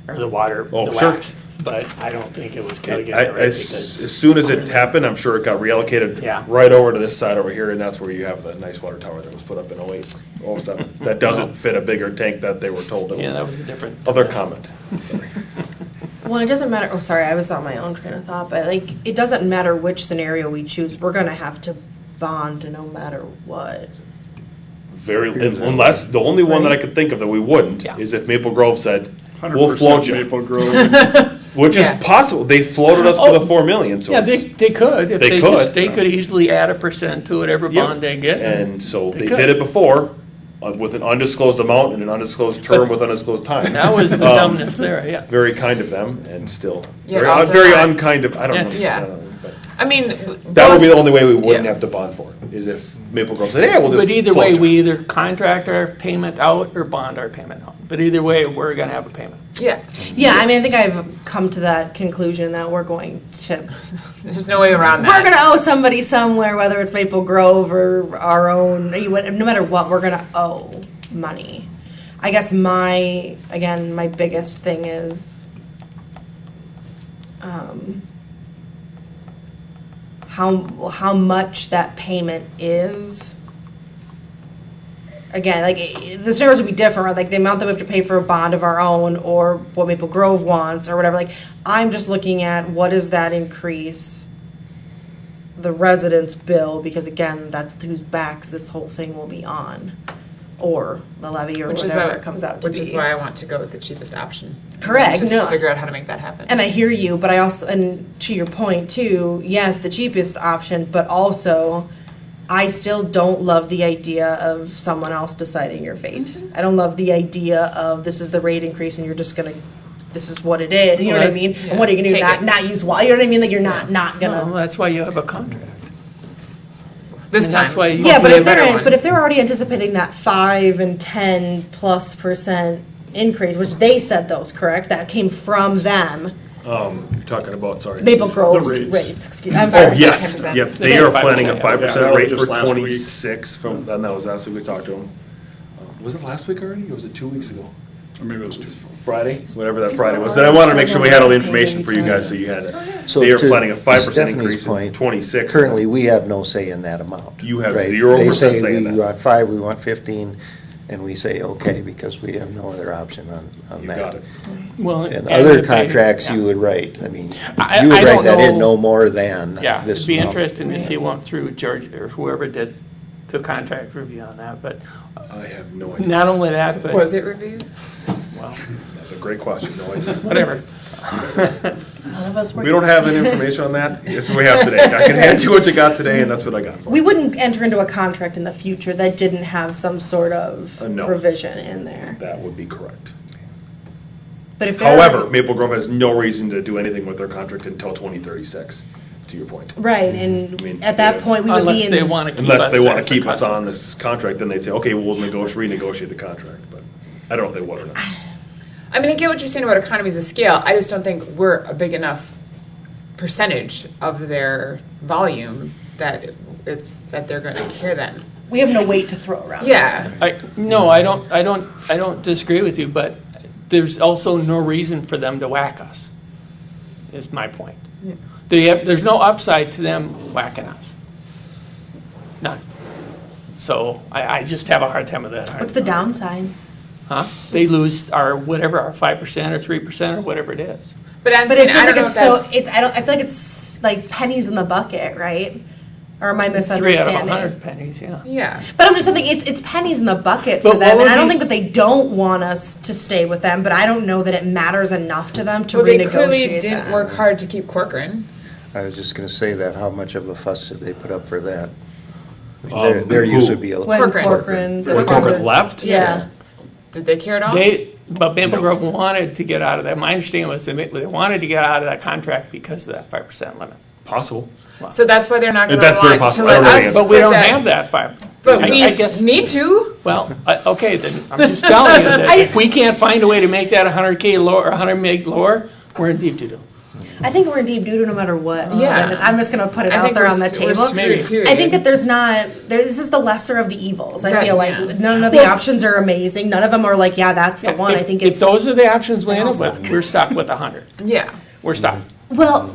or the water, Oh, the sure. wax. But I don't think it was gonna I- get it right As because. soon as it happened, I'm sure it got reallocated Yeah. right over to this side over here, and that's where you have the nice water tower that was put up in 08, 07. That doesn't fit a bigger tank that they were told it Yeah, that was. was a different. Other comment. Sorry. Well, it doesn't matter. Oh, sorry, I was on my own train of thought. But like, it doesn't matter which scenario we choose. We're gonna have to bond no matter what. Unless, the only one that I could think of that we wouldn't Yeah. is if Maple Grove said, 100% we'll float you. Maple Grove. Which is Yeah. possible. They floated us for the 4 million, so. Yeah, it's- they could, if They they could. just, they could easily add 1% to whatever Yep. bond they get. And so They they could. did it before, with an undisclosed amount and an undisclosed term But with undisclosed time. That was the dumbness there, yeah. Very kind of them, and still, Yeah, very, also very not- unkind of, I don't know. Yeah. But I mean, that would be the those- only way we wouldn't yeah. have to bond for it, is if Maple Grove said, yeah, we'll just. But either float way, you." we either contract our payment out or bond our payment out. But either way, we're gonna have a payment. Yeah, Yeah, I mean, I think I've come to that conclusion that we're going to. there's no way around We're that. gonna owe somebody somewhere, whether it's Maple Grove or our own. No matter what, we're gonna owe money. I guess my biggest thing is how much that payment is. Again, like the scenarios would be different, right? Like the amount that we have to pay for a bond of our own, or what Maple Grove wants, or whatever. Like I'm just looking at what does that increase the residents' bill, because again, that's whose backs this whole thing will be on, or the levy, or Which is whatever why, it comes out to which be. is why I want to go with the cheapest option. Correct, Just no. figure out how to make that happen. And I hear you, but I also, and to your point too, yes, the cheapest option, but also, I still don't love the idea of someone else deciding your fate. I don't love the idea of this is the rate increase and you're just gonna, this is what it is. You know what I mean? Yeah. And what are you gonna do? Take it. Not use water? You know what I mean? Like you're not Well, gonna. that's why you have a contract. This And time. that's why you- Yeah, but hopefully a if they're better one. but if they're already anticipating that 5 and 10+% increase, which they said those, correct? That came from them. You're talking about, sorry. Maple Grove's rates. rates. Excuse. I'm Oh, sorry. yes, 10%. yep, They they had are 5%, planning a yeah. 5% Yeah, that was rate just for last week. 26 from, and that was last week we talked to them. Was it last week already, or was it 2 weeks ago? Or maybe it was two. Friday, whatever that Friday was. Then I wanted to make sure we had all the information for you guys, so you had it. So They are to planning a 5% Stephanie's increase in point, 26. Currently, we have no say in that amount. You have right? 0% say in They say that. we want 5, we want 15, and we say, okay, because we have no other option on You that. got it. Well, And if other they- contracts yeah. you would write, I mean, I- you would I write don't that in know. no more than Yeah, this it'd be amount. interesting to see what through George, or whoever did the contract review on that, but I have no idea. not only that, but. Was it reviewed? Well, That's a great question, no idea. whatever. None of us were. We don't have any information on that. It's what we have today. I can hand you what you got today, and that's what I got for We you. wouldn't enter into a contract in the future that didn't have some sort of No. provision in there. That would be correct. But if they're- However, Maple Grove has no reason to do anything with their contract until 2036, to your point. right, and I mean, at that yeah. point we would be Unless in. they want to keep us. Unless they want as to a keep us customer. on this contract, then they'd say, okay, we'll renegotiate the contract, but I don't know if they would or not. I mean, I get what you're saying about economies of scale. I just don't think we're a big enough percentage of their volume that they're going to care then. We have no weight to throw around. Yeah. No, I don't disagree with you, but there's also no reason for them to whack us, is my point. There's no upside to them whacking us. None. So I just have a hard time with that. What's the downside? Huh? They lose our 5% or 3% or whatever it is. But I'm But saying, it I feels don't like know it's if so. that's... I feel like it's like pennies in the bucket, right? Or am I It's 3 out of misunderstanding? 100 pennies, yeah. Yeah. But I'm just saying it's pennies in the bucket But for what them, would and I don't be- think that they don't want us to stay with them. But I don't know that it matters enough to them to Well, they renegotiate. clearly didn't that. work hard to keep Corcoran. I was just gonna say that, how much of a fuss did they put up for that? Their use would be a When Corcoran. Corcoran. When Corcoran left? Yeah. Did they care at all? But Maple Grove wanted to get out of that. My understanding was they wanted to get out of that contract because of that 5% limit. Possible. So that's why they're not going to That's very want to possible. let I don't us. know. But we put don't have that 5. But I we guess, need to. well, okay, then I'm just telling you that if we can't find a way to make that 100K lower or 100 meg lower, we're in deep doo-doo. I think we're in deep doo-doo no matter what. Yeah. I'm just going to put it I out think there we're on the s- we're table. screwed, period. I think that this is the lesser of the evils. I Right, feel like yeah. none of the options are amazing. None of them are like, yeah, that's the one. I think If it's those are the options we end up with, we're stuck with 100. Yeah. We're stuck. well.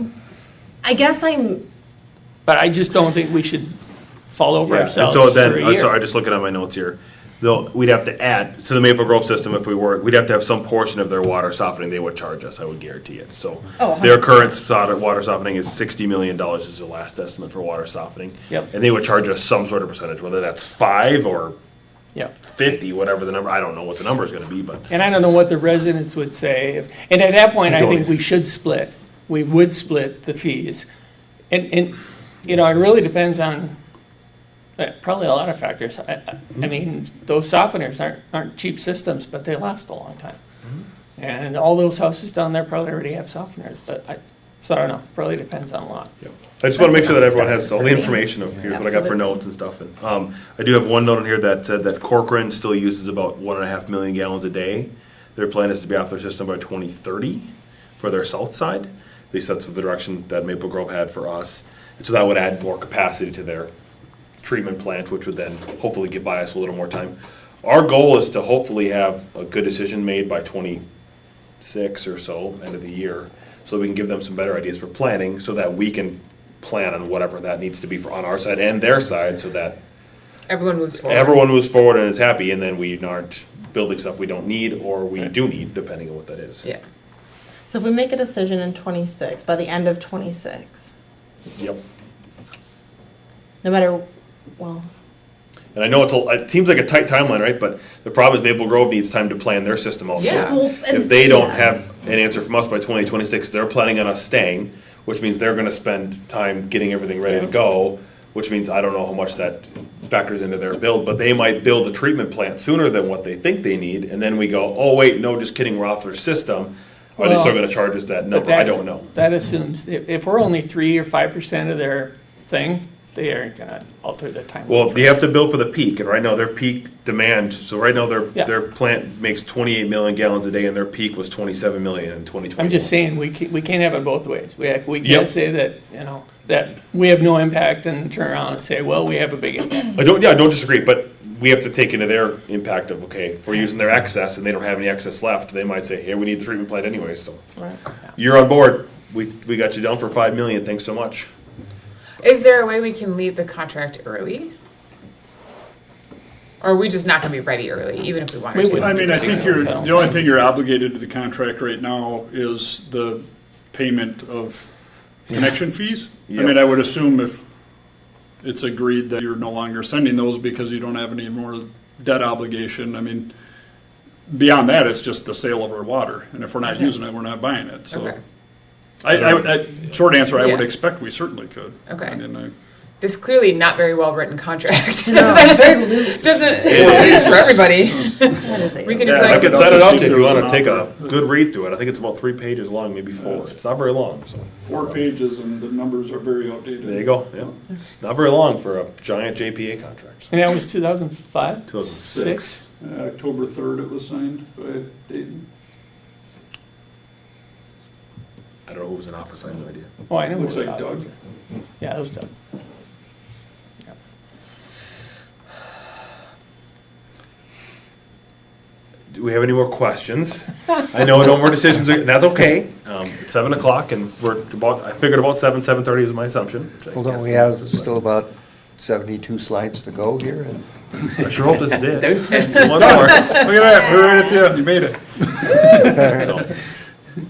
I guess I'm. But I just don't think we should fall over Yeah, and ourselves so then, for a I'm year. sorry, just looking at my notes here. Though we'd have to add to the Maple Grove system if we'd have to have some portion of their water softening they would charge us. I would guarantee it. So Oh, their current water softening is $60 million is the last estimate for water softening. Yep. And they would charge us some sort of percentage, whether that's 5 or Yeah. 50, whatever the number. I don't know what the number is going to be, but And I don't know what the residents would say. And at that point, I think we should split. We would split the fees. And it really depends on probably a lot of factors. I mean, those softeners aren't cheap systems, but they last a long time. And all those houses down there probably already have softeners, so I don't know. Probably depends on a lot. I just want to make sure that everyone has all the information of here's what I got for notes and stuff. And I do have one note in here that said that Corcoran still uses about 1.5 million gallons a day. Their plan is to be off their system by 2030 for their south side. At least that's the direction that Maple Grove had for us. And so that would add more capacity to their treatment plant, which would then hopefully give by us a little more time. Our goal is to hopefully have a good decision made by 26 or so, end of the year, so we can give them some better ideas for planning, so that we can plan on whatever that needs to be for on our side and their side, so that Everyone moves forward. everyone moves forward and is happy, and then we aren't building stuff we don't need or we do need, depending on what that is. Yeah. So if we make a decision in 26, by the end of 26, Yep. no matter, well, And I know it seems like a tight timeline, right? But the problem is Maple Grove needs time to plan their system also. Yeah. Well, If they don't yeah. have an answer from us by 2026, they're planning on us staying, which means they're going to spend time getting everything ready to go, which means I don't know how much that factors into their build, but they might build a treatment plant sooner than what they think they need, and then we go, oh, wait, no, just kidding, we're off their system. Are they Well, still going to charge us that But number? I don't know. That assumes, if we're only 3 or 5% of their thing, they aren't going to alter their time. Well, you have to build for the peak, and right now their peak demand, so right now Yeah. their plant makes 28 million gallons a day, and their peak was 27 million in 2020. I'm just saying, we can't have it both ways. We Yep. can't say that, that we have no impact and turn around and say, well, we have a big impact. I don't disagree, but we have to take into their impact of, okay, if we're using their excess and they don't have any excess left, they might say, hey, we need the treatment plant anyway, so. Right. You're on board, we got you down for 5 million, thanks so much. Is there a way we can leave the contract early? Or are we just not going to be ready early, even if we wanted We to? would. I mean, I think I don't the only think- thing you're obligated to the contract right now is the payment of connection fees. I Yep. mean, I would assume if it's agreed that you're no longer sending those because you don't have any more debt obligation, I mean, beyond that, it's just the sale of our water. And if we're not using it, we're not buying it, so. Okay. Short answer, I would Yeah. expect we certainly could. Okay. I mean, This clearly not very well written contract. no, very loose. Doesn't, it's for everybody. That is it. We can Yeah, just I like, can I'll set it just up see to if if you there was wanna an take a offer. good read through it, I think it's about 3 pages long, maybe 4, it's not very long, so. 4 pages and the numbers are very outdated. There you go, yeah, it's not very long for a giant JPA contract. And that was 2005? 2006. 6? October 3rd it was signed by Dayton. I don't know who was in office, I have no idea. Oh, I know it was Looks like Doug. Doug. Yeah, it was Doug. Do we have any more questions? I know no more decisions, that's okay. It's 7 o'clock and I figured about 7:30 is my assumption. which I Well, don't guess we is have good. still about 72 slides to go here? And I sure hope this is it. Don't tempt One more. Look at that, we're right at the end, you made it. So,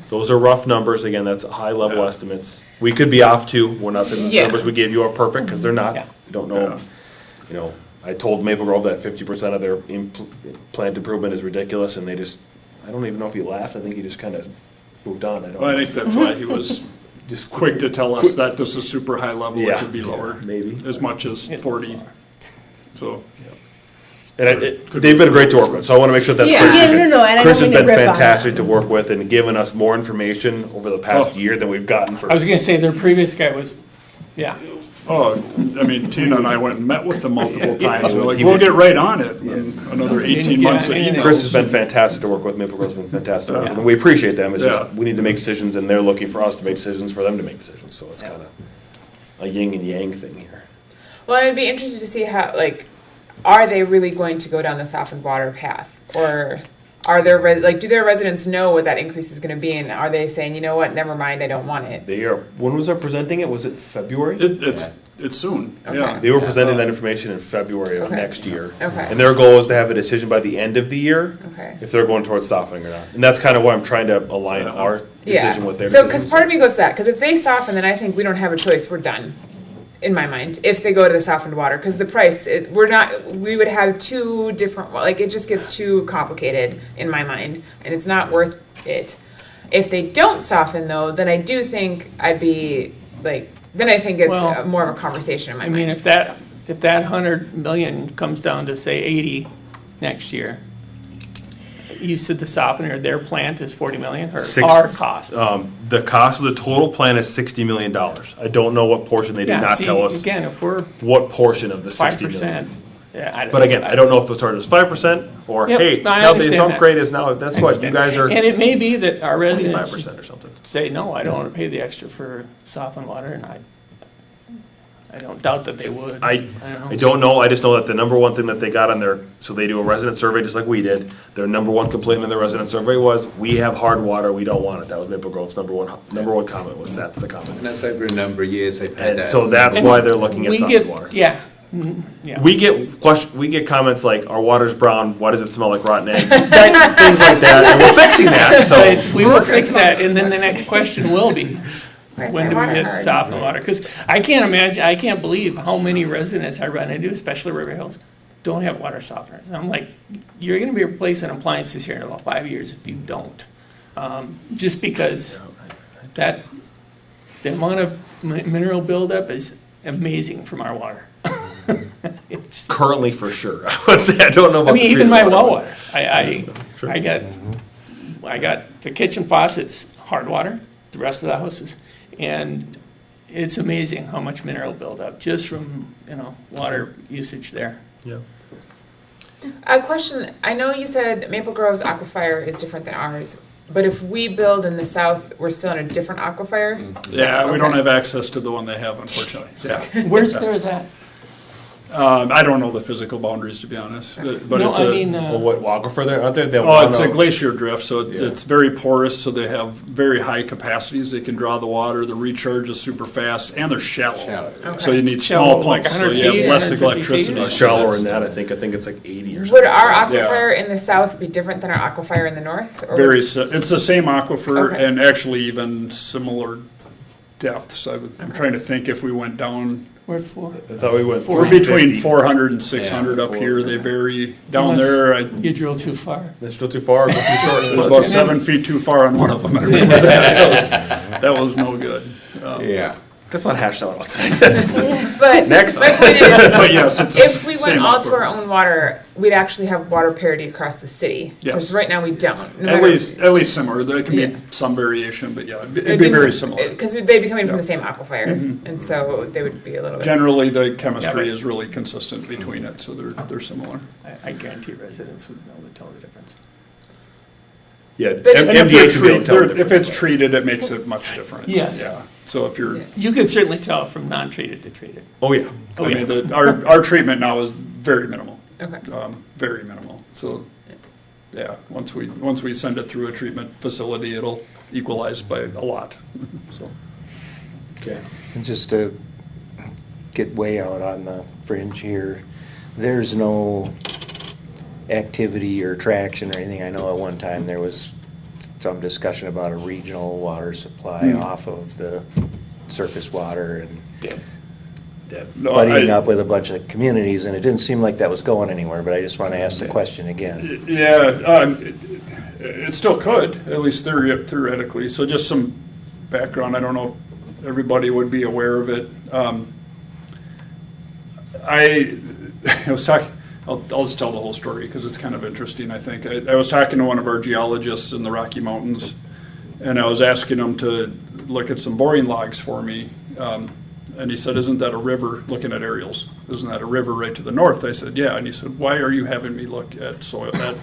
those are rough numbers, again, that's high-level estimates. We could be off too, we're not saying the Yeah. numbers we gave you are perfect, because they're not. Yeah. We don't know, I told Maple Grove that 50% of their plant improvement is ridiculous, and they just, I don't even know if he laughed, I think he just kind of moved on, I don't Well, I know. think that's why he was Just quick to tell us that this is super high level, it Yeah. could be lower. Maybe. As much as 40. So, And they've been great to work with, so I want to make sure that's Yeah. clear. Yeah, no, and I Chris don't has mean been to rip on fantastic them. to work with and given us more information over the past Oh. year than we've gotten for. I was gonna say their previous guy was, yeah. oh, I mean, Tina and I went and met with them multiple times. We're like, we'll get right on it. And another 18 months of Yeah, and emails. Chris has been fantastic to work with. Maple Grove's been fantastic to work with. Yeah. And we appreciate them. It's Yeah. just we need to make decisions, and they're looking for us to make decisions for them to make decisions. So it's kind of a yin and yang thing here. Well, I'd be interested to see how, like, are they really going to go down the softened water path? Or are there, do their residents know what that increase is going to be? And are they saying, you know what, never mind, I don't want it? They are. When was they presenting it? Was it February? It's soon. Okay. Yeah. They were presenting that information in February of Okay. next year. Okay. And their goal is to have a decision by the end of the year. Okay. If they're going towards softening or not. And that's kind of why I'm trying to align our decision with their So, decision. because part of me goes that, because if they soften, then I think we don't have a choice, we're done, in my mind, if they go to the softened water, because the price, we would have two different, like, it just gets too complicated in my mind, and it's not worth it. If they don't soften, though, then I do think I'd be, like, then I think it's Well, more of a conversation in my I mean, mind. if that 100 million comes down to, say, 80 next year, you said the softener, their plant is 40 million, or our cost? The cost of the total plan is $60 million. I don't know what portion, they did Yeah, not see, tell us again, if we're what portion of the 5%, 60 million. yeah, But again, I don't know if the target is 5% or, Yep, hey, I now the understand that. upgrade is now, that's I what, you understand. guys are And it may be that our residents 25% or something. say, no, I don't want to pay the extra for softened water, and I don't doubt that they would. I don't know, I just know that the number one thing that they got on their, so they do a resident survey just like we did. Their number one complaint in their resident survey was, we have hard water, we don't want it. That was Maple Grove's number one comment was, that's the comment. And that's over a number of years they've had And that. so that's why they're looking at We softened get, water. yeah, yeah. We get comments like, our water's brown, why does it smell like rotten eggs? Things like that, and we're fixing that, so. But we will fix that, and then the next question will be, Why is when my do we water get hard? softened water? Because I can't believe how many residents I run into, especially River Hills, don't have water softeners. And I'm like, you're gonna be replacing appliances here in about 5 years if you don't. Just because the amount of mineral buildup is amazing from our water. It's, Currently, for sure, I would say, I don't know about. I mean, the even treated my water. well water, True. I got the kitchen faucets, hard water, the rest of the houses. And it's amazing how much mineral buildup just from, water usage there. Yeah. A question, I know you said Maple Grove's aquifer is different than ours, but if we build in the south, we're still in a different aquifer? Yeah, we don't Okay. have access to the one they have, unfortunately. Yeah. Where's that? I don't know the physical boundaries, to be honest. But No, it's I mean, Well, what aquifer there, aren't there? They oh, it's a want glacier drift, so Yeah. it's very porous, so they have very high capacities. They can draw the water, the recharge is super fast, and they're shallow. Okay. So you need Shallow, small like pumps, so 100 you feet, have less 150 electricity. feet? a shallower than that, I think it's like 80 or something. Would our aquifer in the south be different than our aquifer in the north? Or Very, it's the same aquifer Okay. and actually even similar depths. I'm trying to think if we went down, We're for. I thought we went. we're between 450. 400 and 600 Yeah, up here. They vary. Down Unless there, You drill too far. That's still too far, go too short. it was about 7 feet too far on one of them. I remember that was no good. Yeah. Let's not hash that one out tonight. But Next. my point is, But yes, it's if we same went all to aquifer. our own water, we'd actually have water parity across the city. Because Yes. right now we don't. No At matter- least similar. There can Yeah. be some variation, but yeah, it'd be very similar. Because they'd be coming from Yeah. the same aquifer, and so they would be a little bit. Generally, the chemistry Yeah, but- is really consistent between it, so they're similar. I guarantee residents would know to tell the difference. Yeah, But if- And if, MDH they're would be able to treated, tell the if it's difference. treated, it makes it much different. Yes. Yeah. So if you're, You can certainly tell from non-treated to treated. Oh, yeah. Oh, I yeah. mean, our treatment now is very minimal, Okay. very minimal. So, yeah, once we send it through a treatment facility, it'll equalize by a lot. So, Okay. And just to get way out on the fringe here, there's no activity or traction or anything. I know at one time there was some discussion about a regional water supply off of the surface water and no, buddying I- up with a bunch of communities, and it didn't seem like that was going anywhere, but I just want to ask the question again. Yeah, it still could, at least theoretically. So just some background, I don't know if everybody would be aware of it. I was talking, I'll just tell the whole story because it's kind of interesting, I think. I was talking to one of our geologists in the Rocky Mountains, and I was asking him to look at some boring logs for me. And he said, isn't that a river, looking at aerials? Isn't that a river right to the north? I said, yeah. And he said, why are you having me look at soil, at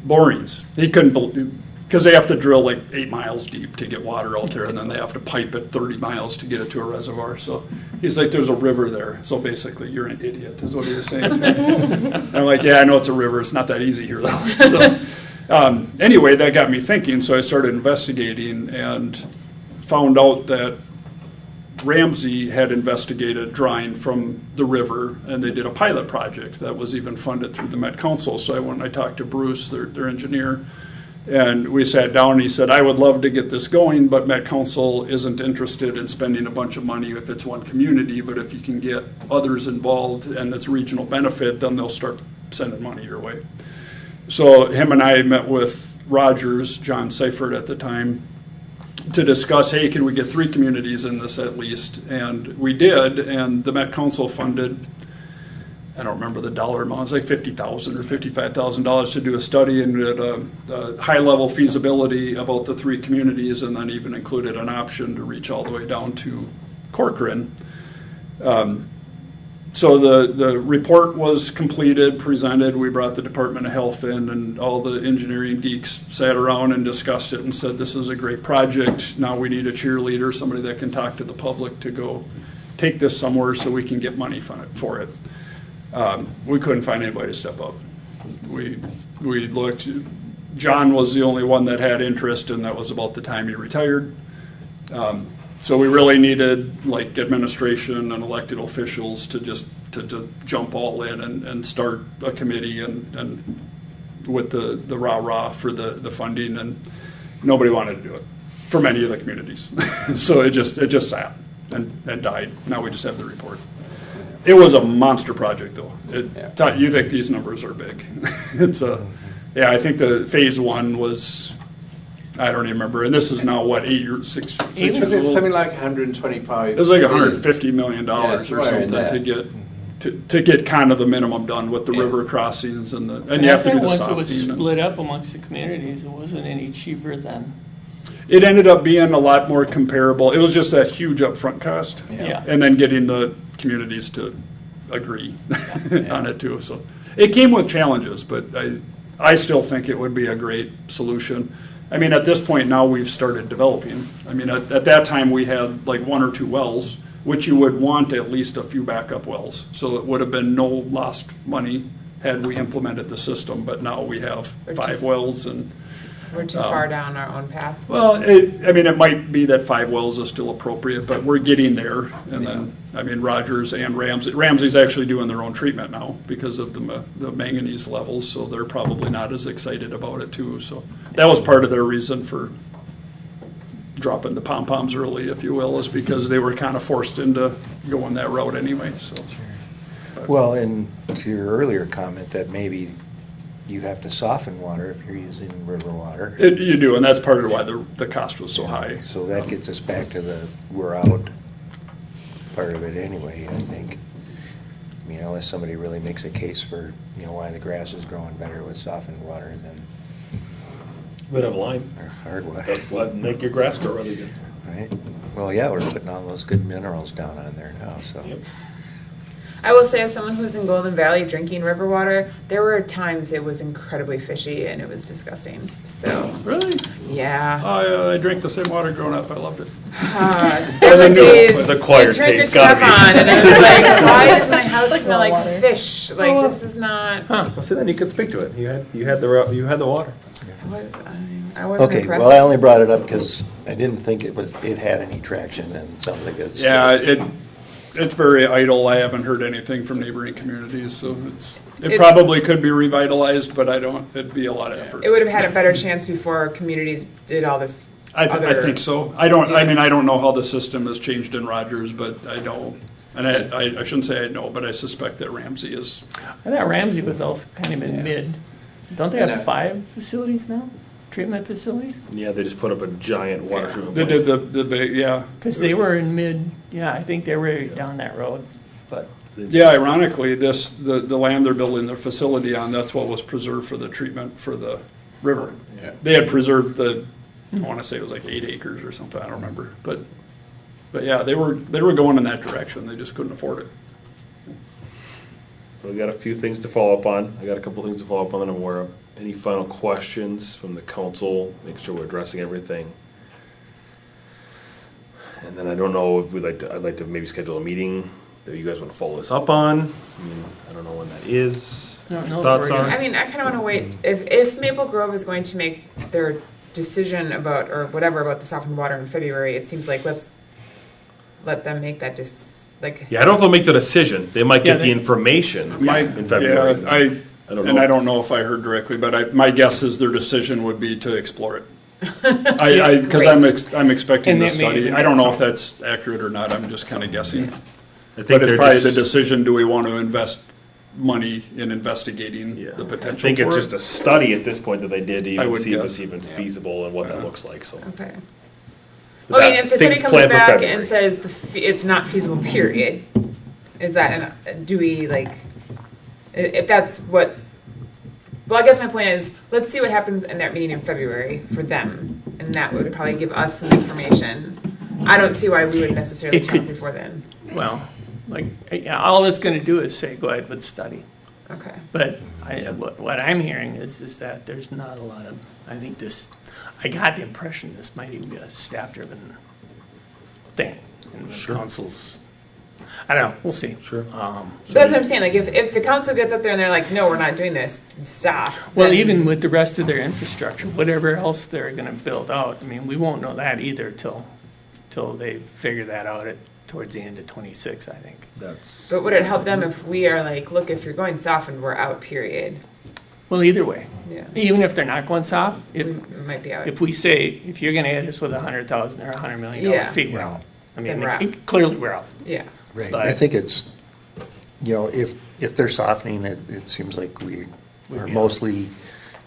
borings? He couldn't believe, because they have to drill like 8 miles deep to get water out there, and then they have to pipe it 30 miles to get it to a reservoir. So he's like, there's a river there. So basically, you're an idiot, is what he was saying. I'm like, yeah, I know it's a river. It's not that easy here, though. So anyway, that got me thinking. So I started investigating and found out that Ramsey had investigated drawing from the river, and they did a pilot project that was even funded through the Met Council. So I went and I talked to Bruce, their engineer, and we sat down, and he said, I would love to get this going, but Met Council isn't interested in spending a bunch of money if it's one community, but if you can get others involved and it's regional benefit, then they'll start sending money your way. So him and I met with Rogers, John Seifert at the time, to discuss, hey, can we get 3 communities in this at least? And we did, and the Met Council funded, I don't remember the dollar amount, it's like $50,000 or $55,000 to do a study and did a high-level feasibility about the 3 communities, and then even included an option to reach all the way down to Corcoran. So the report was completed, presented. We brought the Department of Health in, and all the engineering geeks sat around and discussed it and said, this is a great project. Now we need a cheerleader, somebody that can talk to the public to go take this somewhere so we can get money for it. We couldn't find anybody to step up. We looked. John was the only one that had interest, and that was about the time he retired. So we really needed like administration and elected officials to just to jump all in and start a committee and with the rah-rah for the funding, and nobody wanted to do it for many of the communities. So it just sat and died. Now we just have the report. It was a monster project though. You think these numbers are big. I think the phase 1 was, I don't even remember, and this is now what, 6 years It's old? something like 125. It was like $150 million or something to get kind of the minimum done with the river crossings and you have to do the once softening. it was split up amongst the communities, it wasn't any cheaper than. It ended up being a lot more comparable. It was just that huge upfront cost, Yeah. and then getting the communities to agree on it too. So it came with challenges, but I still think it would be a great solution. I mean, at this point now we've started developing. I mean, at that time we had like 1 or 2 wells, which you would want at least a few backup wells. So it would have been no lost money had we implemented the system. But now we have 5 wells, and We're too far down our own path. well, it might be that 5 wells is still appropriate, but we're getting there. And then, I mean, Rogers and Ramsey's actually doing their own treatment now because of the manganese levels, so they're probably not as excited about it too. So that was part of their reason for dropping the pom-poms early, if you will, is because they were kind of forced into going that route anyway. So. Well, and to your earlier comment that maybe you have to soften water if you're using river water. You do, and that's part of why the cost was so high. So that gets us back to the we're out part of it anyway, I think. I mean, unless somebody really makes a case for, why the grass is growing better with softened water than Bit of lime. or hard water, That's make your grass grow really good. right? Well, yeah, we're putting all those good minerals down on there now, so. Yep. I will say, as someone who's in Golden Valley drinking river water, there were times it was incredibly fishy and it was disgusting. So, Really? yeah. I drank the same water growing up. I loved it. There were new- days it was acquired you turned taste, the tap gotta be. on and it was like, why does my house Like smell well like water. fish? Like, this is not. Well, so then you could speak to it. You had the water. I wasn't Okay, impressed. well, I only brought it up because I didn't think it had any traction and something like this. Yeah, it's very idle. I haven't heard anything from neighboring communities, so it probably could be revitalized, but it'd be a lot of effort. It would have had a better chance before communities did all this. I other- think so. I don't know how the system has changed in Rogers, but I know, and I shouldn't say I know, but I suspect that Ramsey is. I thought Ramsey was also kind of in mid. Don't they have 5 facilities now? Treatment facilities? Yeah, they just put up a giant water treatment They plant. did the big, yeah. Because they were in mid, I think they were down that road. But Yeah, ironically, the land they're building their facility on, that's what was preserved for the treatment for the river. Yeah. They had preserved I want to say it was like 8 acres or something, I don't remember. But yeah, they were going in that direction, they just couldn't afford it. We got a few things to follow up on. I got a couple things to follow up on that I'm aware of. Any final questions from the council? Make sure we're addressing everything. And then I don't know if I'd like to maybe schedule a meeting that you guys want to follow this up on. I mean, I don't know when that is. No, Thoughts we're are? gonna- I mean, I kind of want to wait. If Maple Grove is going to make their decision about, or whatever, about the softened water in February, it seems like let's let them make that Yeah, I don't know if they'll make the decision. They might get Yeah, the information in February. Yeah, I don't and know. I don't know if I heard directly, but my guess is their decision would be to explore it. Because I'm expecting And the that may- study. I don't know if that's accurate or not, I'm just kind of guessing. I think But it's they're probably just- the decision, do we want to invest money in investigating Yeah. the I potential think it's for just it? a study at this point that they did to I even would see if guess. it's even feasible and what that looks like, so. Okay. But I mean, that- if the think city it's comes planned for back February. and says it's not feasible, period, is that, do we if that's what, well, I guess my point is, let's see what happens in that meeting in February for them, and that would probably give us some information. I don't see why we would necessarily It talk could- before then. Well, all it's gonna do is say, go ahead with the study. Okay. But what I'm hearing is that there's not a lot of, I got the impression this might even be a staff-driven thing. And the council's, I don't know, we'll see. Sure. That's what I'm saying, like, if the council gets up there and they're like, no, we're not doing this, stop. Well, then- even with the rest of their infrastructure, whatever else they're gonna build out, I mean, we won't know that either till they figure that out towards the end of '26, I think. That's, But would it help them if we are like, look, if you're going softened, we're out, period? Well, either way, Yeah. even if they're not going soft, We might be out. if we say, if you're gonna hit us with $100,000 or $100 million Yeah. fee, we're Yeah. out. I Then mean, we're out. clearly we're out. Yeah. Right, But- I think it's, if they're softening, it seems like we are mostly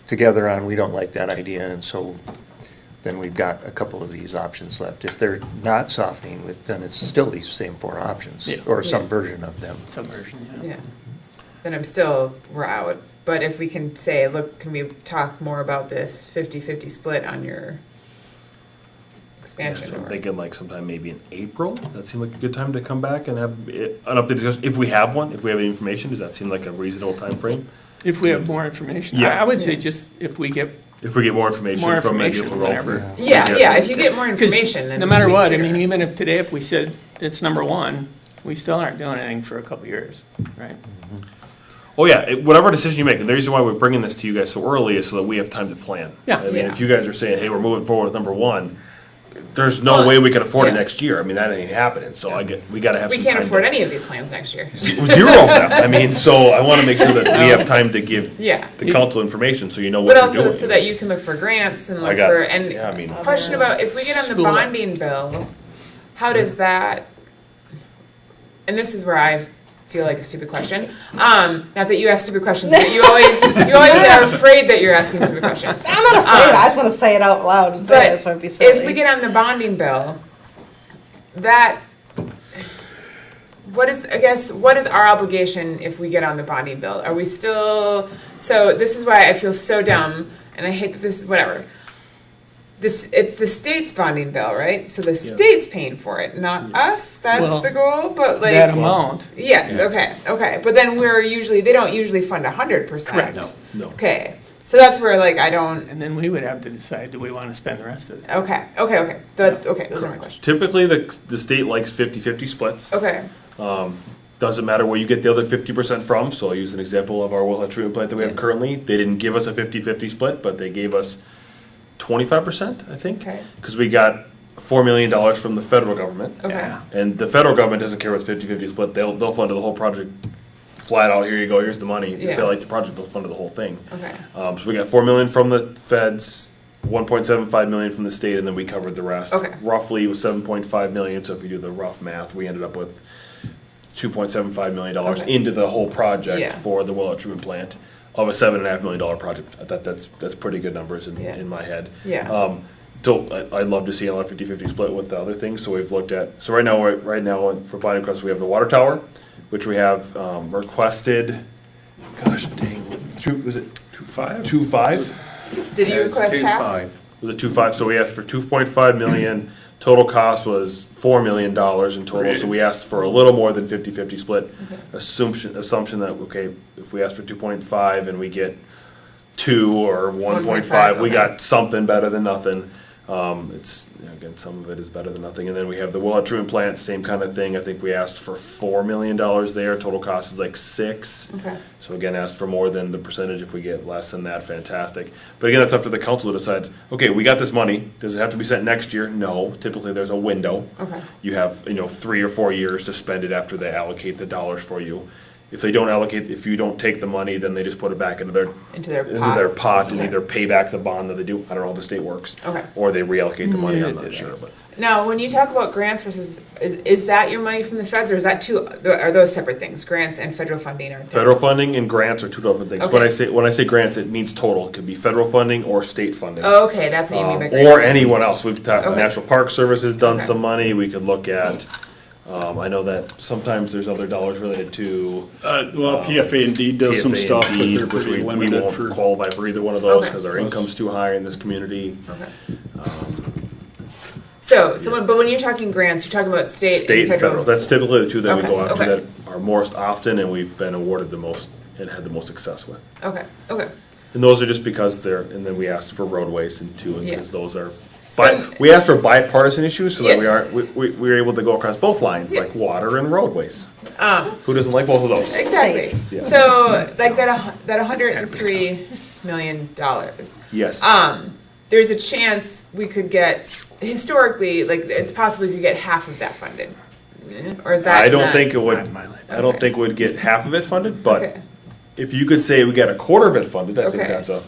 together on, we don't like that idea, and so then we've got a couple of these options left. If they're not softening, then it's still these same 4 options, Yeah. or some Yeah. version of them. Submersion, Yeah. Then we're out. But if we can say, look, can we talk more about this 50-50 split on your expansion? so I'm or- thinking like sometime maybe in April. That seem like a good time to come back and have an update discussion. If we have one, if we have any information, does that seem like a reasonable time frame? If we have more information, Yeah. I would say just if we get, If we get more information More from maybe information, Maple whenever. Grove. Yeah, if you get more because information, then no matter we what, I steer. mean, even if today, if we said it's number 1, we still aren't doing anything for a couple years, right? Oh yeah, whatever decision you make, and the reason why we're bringing this to you guys so early is so that we have time to plan. Yeah. I mean, Yeah. if you guys are saying, hey, we're moving forward with number 1, there's no Well, way we can afford it yeah. next year. I mean, that ain't happening. So we got to have We some can't time afford to- any of these plans next year. 0 of them. I mean, so I want to make sure that we have time to give Yeah. the council information so you know what But you're also doing. so that you can look for grants and I look got for, it. and Yeah, I mean- question about, if we get on the School up. bonding bill, how does that, and this is where I feel like a stupid question. Not that you ask stupid questions, but you always are afraid that you're asking stupid questions. I'm not afraid. I just want to say it out loud. Just But this might be silly. if we get on the bonding bill, that, what is our obligation if we get on the bonding bill? Are we still, so this is why I feel so dumb, and I hate that this is whatever. It's the state's bonding bill, right? So the state's paying for it, not us. That's Well, the goal, but like. That amount, Yes, okay. But then they don't usually fund 100%. Correct. No. Okay, so that's where like I don't, and then we would have to decide, do we want to spend the rest of it? okay. Those are my questions. Typically, the state likes 50-50 splits. Okay, Doesn't matter where you get the other 50% from. So I'll use an example of our wellhead treatment plant that we have currently. They didn't give us a 50-50 split, but they gave us 25%, I think. Okay. Because we got $4 million from the federal government. okay. Yeah. And the federal government doesn't care what's 50-50 split. They'll fund the whole project flat out. Here you go. Here's the money. If Yeah. they like the project, they'll fund the whole thing. Okay. So we got $4 million from the feds, $1.75 million from the state, and then we covered the rest. Okay. Roughly it was $7.5 million. So if you do the rough math, we ended up with $2.75 million Okay. into the whole project Yeah. for the well treatment plant of a $7.5 million project. I thought that's pretty good numbers Yeah. in my head. Yeah. So I'd love to see another 50-50 split with the other things. So we've looked at, so right now for Binding Crest, we have the water tower, which we have requested, gosh dang, was it 2.5? Did you It was request half? 2.5. Was it 2.5? So we asked for 2.5 million. Total cost was $4 million in total. So we asked for a little more than 50-50 split. Assumption that, okay, if we ask for 2.5 and we get 2 or 1.5, we okay. got something better than nothing. It's, again, some of it is better than nothing. And then we have the well treatment plant, same kind of thing. I think we asked for $4 million there. Total cost is like 6. Okay. So again, ask for more than the percentage. If we get less than that, fantastic. But again, it's up to the council to decide, okay, we got this money. Does it have to be spent next year? No. Typically, there's a window. Okay. You have, 3 or 4 years to spend it after they allocate the dollars for you. If they don't allocate, if you don't take the money, then they just put it back into their pot and Okay. either pay back the bond that they do. I don't know how the state works. Okay. Or they reallocate the money. I'm not sure, but Now, when you talk about grants versus, is that your money from the feds, or is that are those separate things? Grants and federal funding are federal funding and grants are two different things. Okay. When I say grants, it means total. It could be federal funding or state funding. Oh, okay, that's what you mean by grants. Or anyone else. We've talked, Okay. National Park Service has done Okay. some money. We could look at. I know that sometimes there's other dollars related to PFA and D does some PFA and stuff, but D, they're which pretty we limited won't for. qualify for either one of those Okay. because our income's too high in this community. Okay. So but when you're talking grants, you're talking about state State and federal. That's typically the two that we Okay, go after okay. that are most often and we've been awarded the most and had the most success with. Okay, okay. And those are just because and then we asked for roadways and too, Yeah. because those are, So- we asked for bipartisan issues so that Yes. we were able to go across both lines, like Yes. water and roadways. Who doesn't like both of those? Exactly. Yeah. So like that $103 million. Yes. There's a chance we could get historically, like it's possible we could get half of that funded, or is that? I don't not- think it would, I don't Okay. think we'd get half of it funded, but Okay. if you could say we get a quarter of it funded, I think Okay. that's a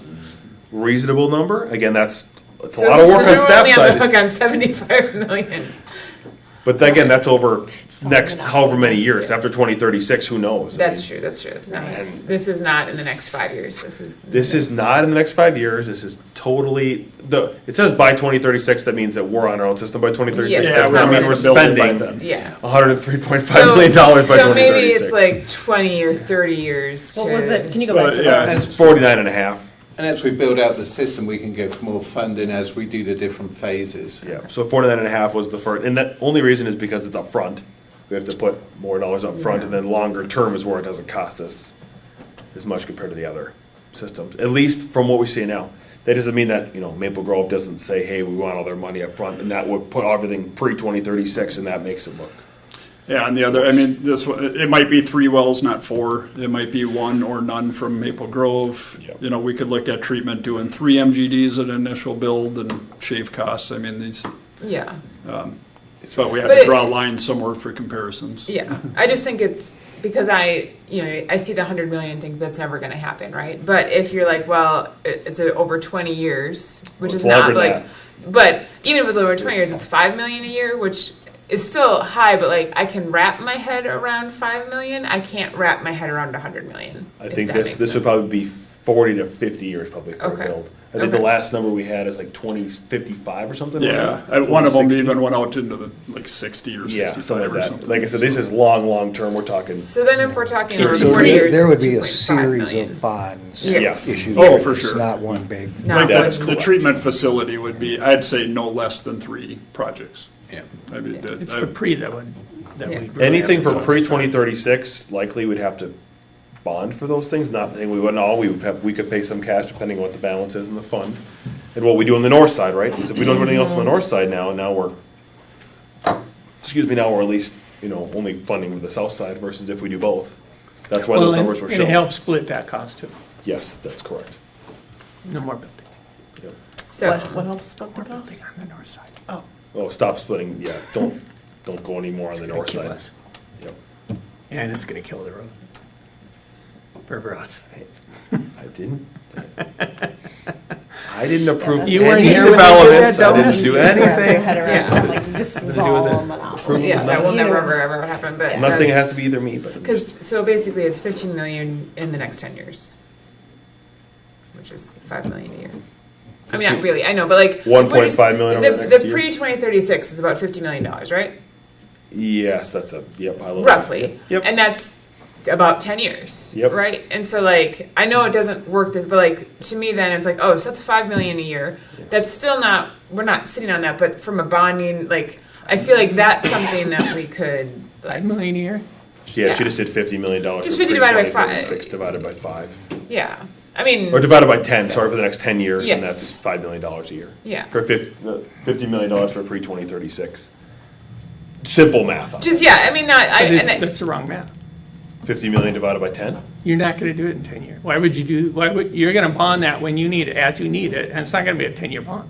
reasonable number. Again, it's a So lot of work on we're staff only on the side. hook on 75 million. But again, that's over next however many years. After 2036, who knows? I That's mean, true. That's true. It's not. And- This is not in the next 5 years. This is not in the next 5 years. This is totally it says by 2036. That means that we're on our own system by 2036. Yeah, Does we're not mean ready we're to build it by spending then. Yeah. $103.5 million by So 2036. maybe it's like 20 or 30 years. What to- was it? Can you go back to yeah. that? It's 49 and a half. And as we build out the system, we can get more funding as we do the different phases. Yeah. So 49 and a half was the first, and that only reason is because it's up front. We have to put more dollars up front, and then longer term is where it doesn't cost us as much compared to the other systems. At least from what we see now. That doesn't mean that Maple Grove doesn't say, "Hey, we want all their money up front," and that would put everything pre-2036, and that makes it look. Yeah, and the other, it might be 3 wells, not 4. It might be 1 or none from Maple Grove. Yep. We could look at treatment doing 3 MGDs at initial build and shave costs. Yeah. But we have But to it- draw a line somewhere for comparisons. Yeah, I just think it's because I see the 100 million and think that's never going to happen, right? But if you're like, well, it's over 20 years, which is Well, not longer than like, but even if it's over 20 years, it's 5 million a year, which is still high, but like I can wrap my head around 5 million. I can't wrap my head around 100 million. I if think that this makes would sense. probably be 40 to 50 years probably for Okay. a build. I think the Okay. last number we had is like 2055 or something. Yeah, like one of them 60. even went out into the 60 or 65 Yeah, something or like that. something. Like I said, this is long term. We're talking. So then if we're talking over So 40 years, there would it's be a 2.5 series million. of bonds Yes. issued. Oh, for It's sure. not one big. No, Like That's the correct. treatment facility would be, I'd say no less than 3 projects. Yeah. It's the pre that would, that Yeah. we. really Anything have to for focus pre on. 2036, likely we'd have to bond for those things. Not saying we wouldn't all. We could pay some cash depending on what the balance is in the fund, and what we do on the north side, right? Because if we don't do anything else on the north side now we're, now we're at least only funding the south side versus if we do both. That's why Well, those and numbers were and it shown. helps split that cost too. Yes, that's correct. No more building. Yep. So What helps split the More cost? building on the north side. Oh. Oh, stop splitting. Yeah, don't go any more on the It's gonna north kill side. us. Yep. And it's gonna kill the road. River outside. I didn't approve You weren't any here when they did developments. that, I didn't Donuts? do Wrap your anything. head around Yeah. it, like, this is do with all it. a monopoly. yeah, that will You never know. ever happen. But I'm not saying it has to be either me, but Because so basically, it's 15 million in the next 10 years, which is 5 million a year. I mean, not really. I know, but like 1.5 million over the next The year. pre 2036 is about $50 million, right? Yes, that's a, yep. high level. roughly. Yep. And that's about 10 years. Yep. Right? And so, like, I know it doesn't work this, but, like, to me then it's like, oh, so that's $5 million a year. That's still not, we're not sitting on that, but from a bonding, like, I feel like that's something that we could, like, $5 million a year? Yeah, she just did $50 million. Just for 50 divided by 2036 5. divided by 5. yeah. I mean, Or divided by 10, sorry, for the next 10 years, and Yes. that's $5 million a year. Yeah. For $50 million for pre-2036. Simple math. just, yeah, I mean, not, But and I, that's the wrong math. 50 million divided by 10? You're not gonna do it in 10 years. You're gonna bond that when you need it, as you need it, and it's not gonna be a 10-year bond.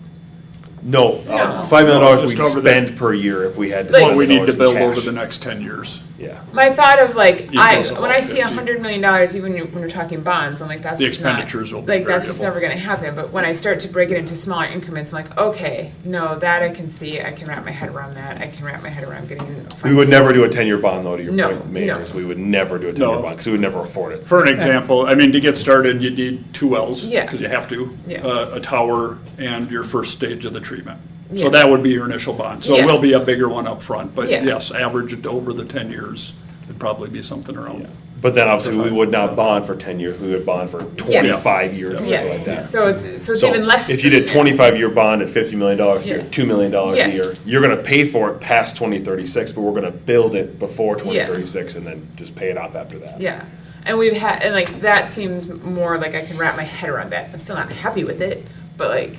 No, No. $5 million Just we'd over the- spend per year if we had. Like- What we need to $5 build in over cash. the next 10 years. Yeah. my thought of, like, Equals when I about see 50. $100 million, even when we're talking bonds, I'm like, that's The just not, expenditures will be like, that's just variable. never gonna happen. But when I start to break it into smaller increments, I'm like, okay, no, that I can see, I can wrap my head around that, I can wrap my head around getting. We would never do a 10-year bond, though, to your No, point, Mayor, no. is we would never do a 10-year No. bond, because we would never afford it. For an example, I mean, to get started, you need 2 wells. Yeah. Because you have to. Yeah. A tower and your first stage of the treatment. Yeah. So that would be your initial bond. So it will be a Yes. bigger one up front. But Yeah. yes, average it over the 10 years, it'd probably be something around. But then obviously, we would not bond for 10 years, we would bond for 25 years, or something like that. Yes, so it's So even less. if you did 25-year bond at $50 million, you're Yeah. $2 million a Yes. year. You're gonna pay for it past 2036, but we're gonna build it before 2036 and then just pay it off after that. Yeah, and we've had, and like, that seems more like I can wrap my head around that. I'm still not happy with it, but like.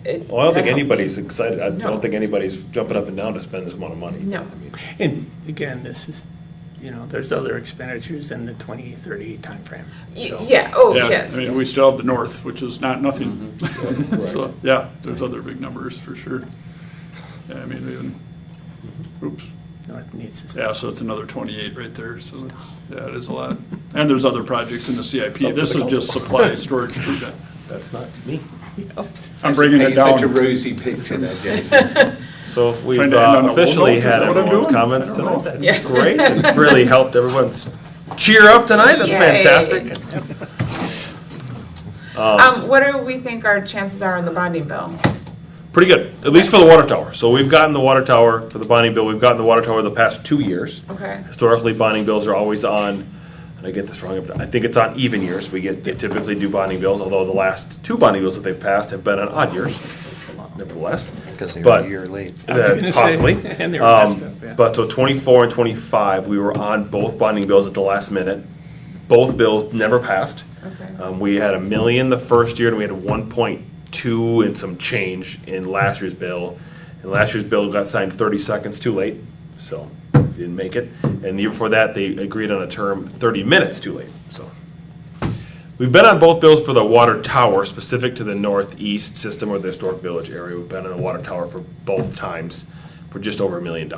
Well, I don't think that helped me. anybody's excited. I No. don't think anybody's jumping up and down to spend this amount of money. No. I mean, And again, this is, there's other expenditures in the 2030 timeframe. So- Yeah, oh, Yeah, yes. I mean, we still have the north, which is not nothing. Right. So, yeah, there's other big numbers for sure. Yeah, I mean, even, oops. North needs to Yeah, so it's another 28 right there, so it's, yeah, it is a lot. And there's other projects in the CIP. This is just supply, storage, treatment. That's not me. I'm bringing it Paint such a down. rosy picture there, Jason. So if we've Trying to end on a low officially note, is had that what I'm everyone's doing? comments I don't know. tonight, Yeah. that's great. It's really helped everyone's cheer up tonight. That's Yay. fantastic. What do we think our chances are on the bonding bill? Pretty good, at least for the water tower. So we've gotten the water tower for the bonding bill. We've gotten the water tower the past 2 years. Okay. Historically, bonding bills are always on, and I get this wrong, I think it's on even years. They typically do bonding bills, although the last 2 bonding bills that they've passed have been on odd years, nevertheless. Because they were But- a year late. gonna say, Possibly. and they were messed up, yeah. But so 24 and 25, we were on both bonding bills at the last minute. Both bills never passed. Okay. We had $1 million the first year, and we had 1.2 and some change in last year's bill. And last year's bill got signed 30 seconds too late, so didn't make it. And the year before that, they agreed on a term 30 minutes too late, so. We've been on both bills for the water tower, specific to the northeast system or the historic village area. We've been on the water tower for both times for just over $1 million.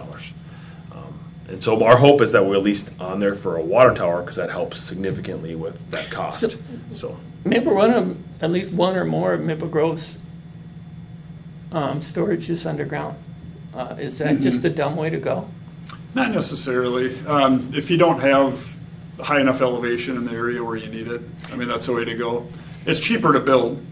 And so our hope is that we're at least on there for a water tower, because that helps significantly with that cost, so. Maple at least one or more of Maple Grove's storage is underground. Is that just a dumb way to go? Not necessarily. If you don't have high enough elevation in the area where you need it, I mean, that's the way to go. It's cheaper to build.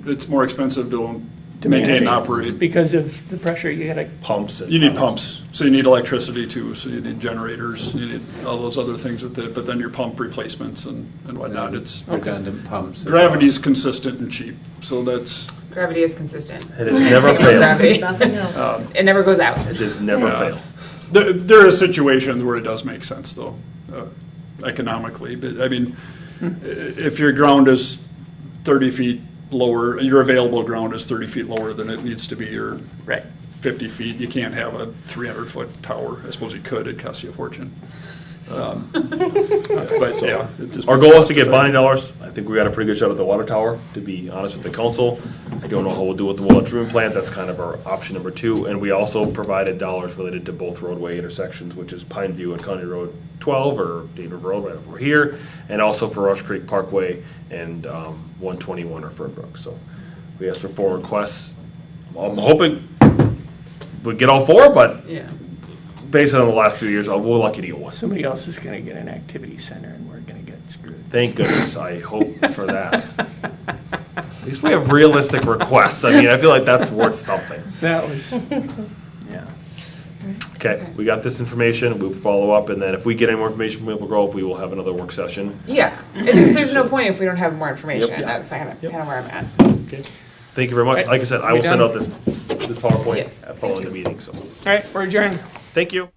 It's more expensive to maintain and operate. Because of the pressure, you gotta, Pumps. And You need pumps, so you need electricity too, so you need generators, you need all those other things with it, but then your pump replacements and whatnot. It's, Redundant pumps. as gravity's consistent and cheap, so that's, Gravity is consistent. It has never Same with failed. gravity. Nothing else. It never goes out. It has never failed. there are situations where it does make sense though, economically, but I mean, if your ground is 30 feet lower, your available ground is 30 feet lower than it needs to be, or right. 50 feet, you can't have a 300-foot tower. I suppose you could, it'd cost you a fortune. But yeah. it just- Our goal is to get bonding dollars. I think we got a pretty good shot at the water tower, to be honest with the council. I don't know how we'll do with the well treatment plant. That's kind of our option number 2. And we also provided dollars related to both roadway intersections, which is Pine View and County Road 12, or David Road right over here, and also for Rush Creek Parkway and 121 or Fernbrook. So we asked for 4 requests. I'm hoping we get all 4, but Yeah. based on the last few years, we're lucky to get 1. Somebody else is gonna get an activity center and we're gonna get screwed. Thank goodness. I hope for that. At least we have realistic requests. I mean, I feel like that's worth something. That was, yeah. Okay, we got this information, we'll follow up, and then if we get any more information from Maple Grove, we will have another work session. Yeah, it's just there's no point if we don't have more information. Yep. That's kind of where I'm at. Okay. Thank you very much. Like I said, I will send out this PowerPoint Yes. following the meeting, so. All right, we're adjourned. Thank you.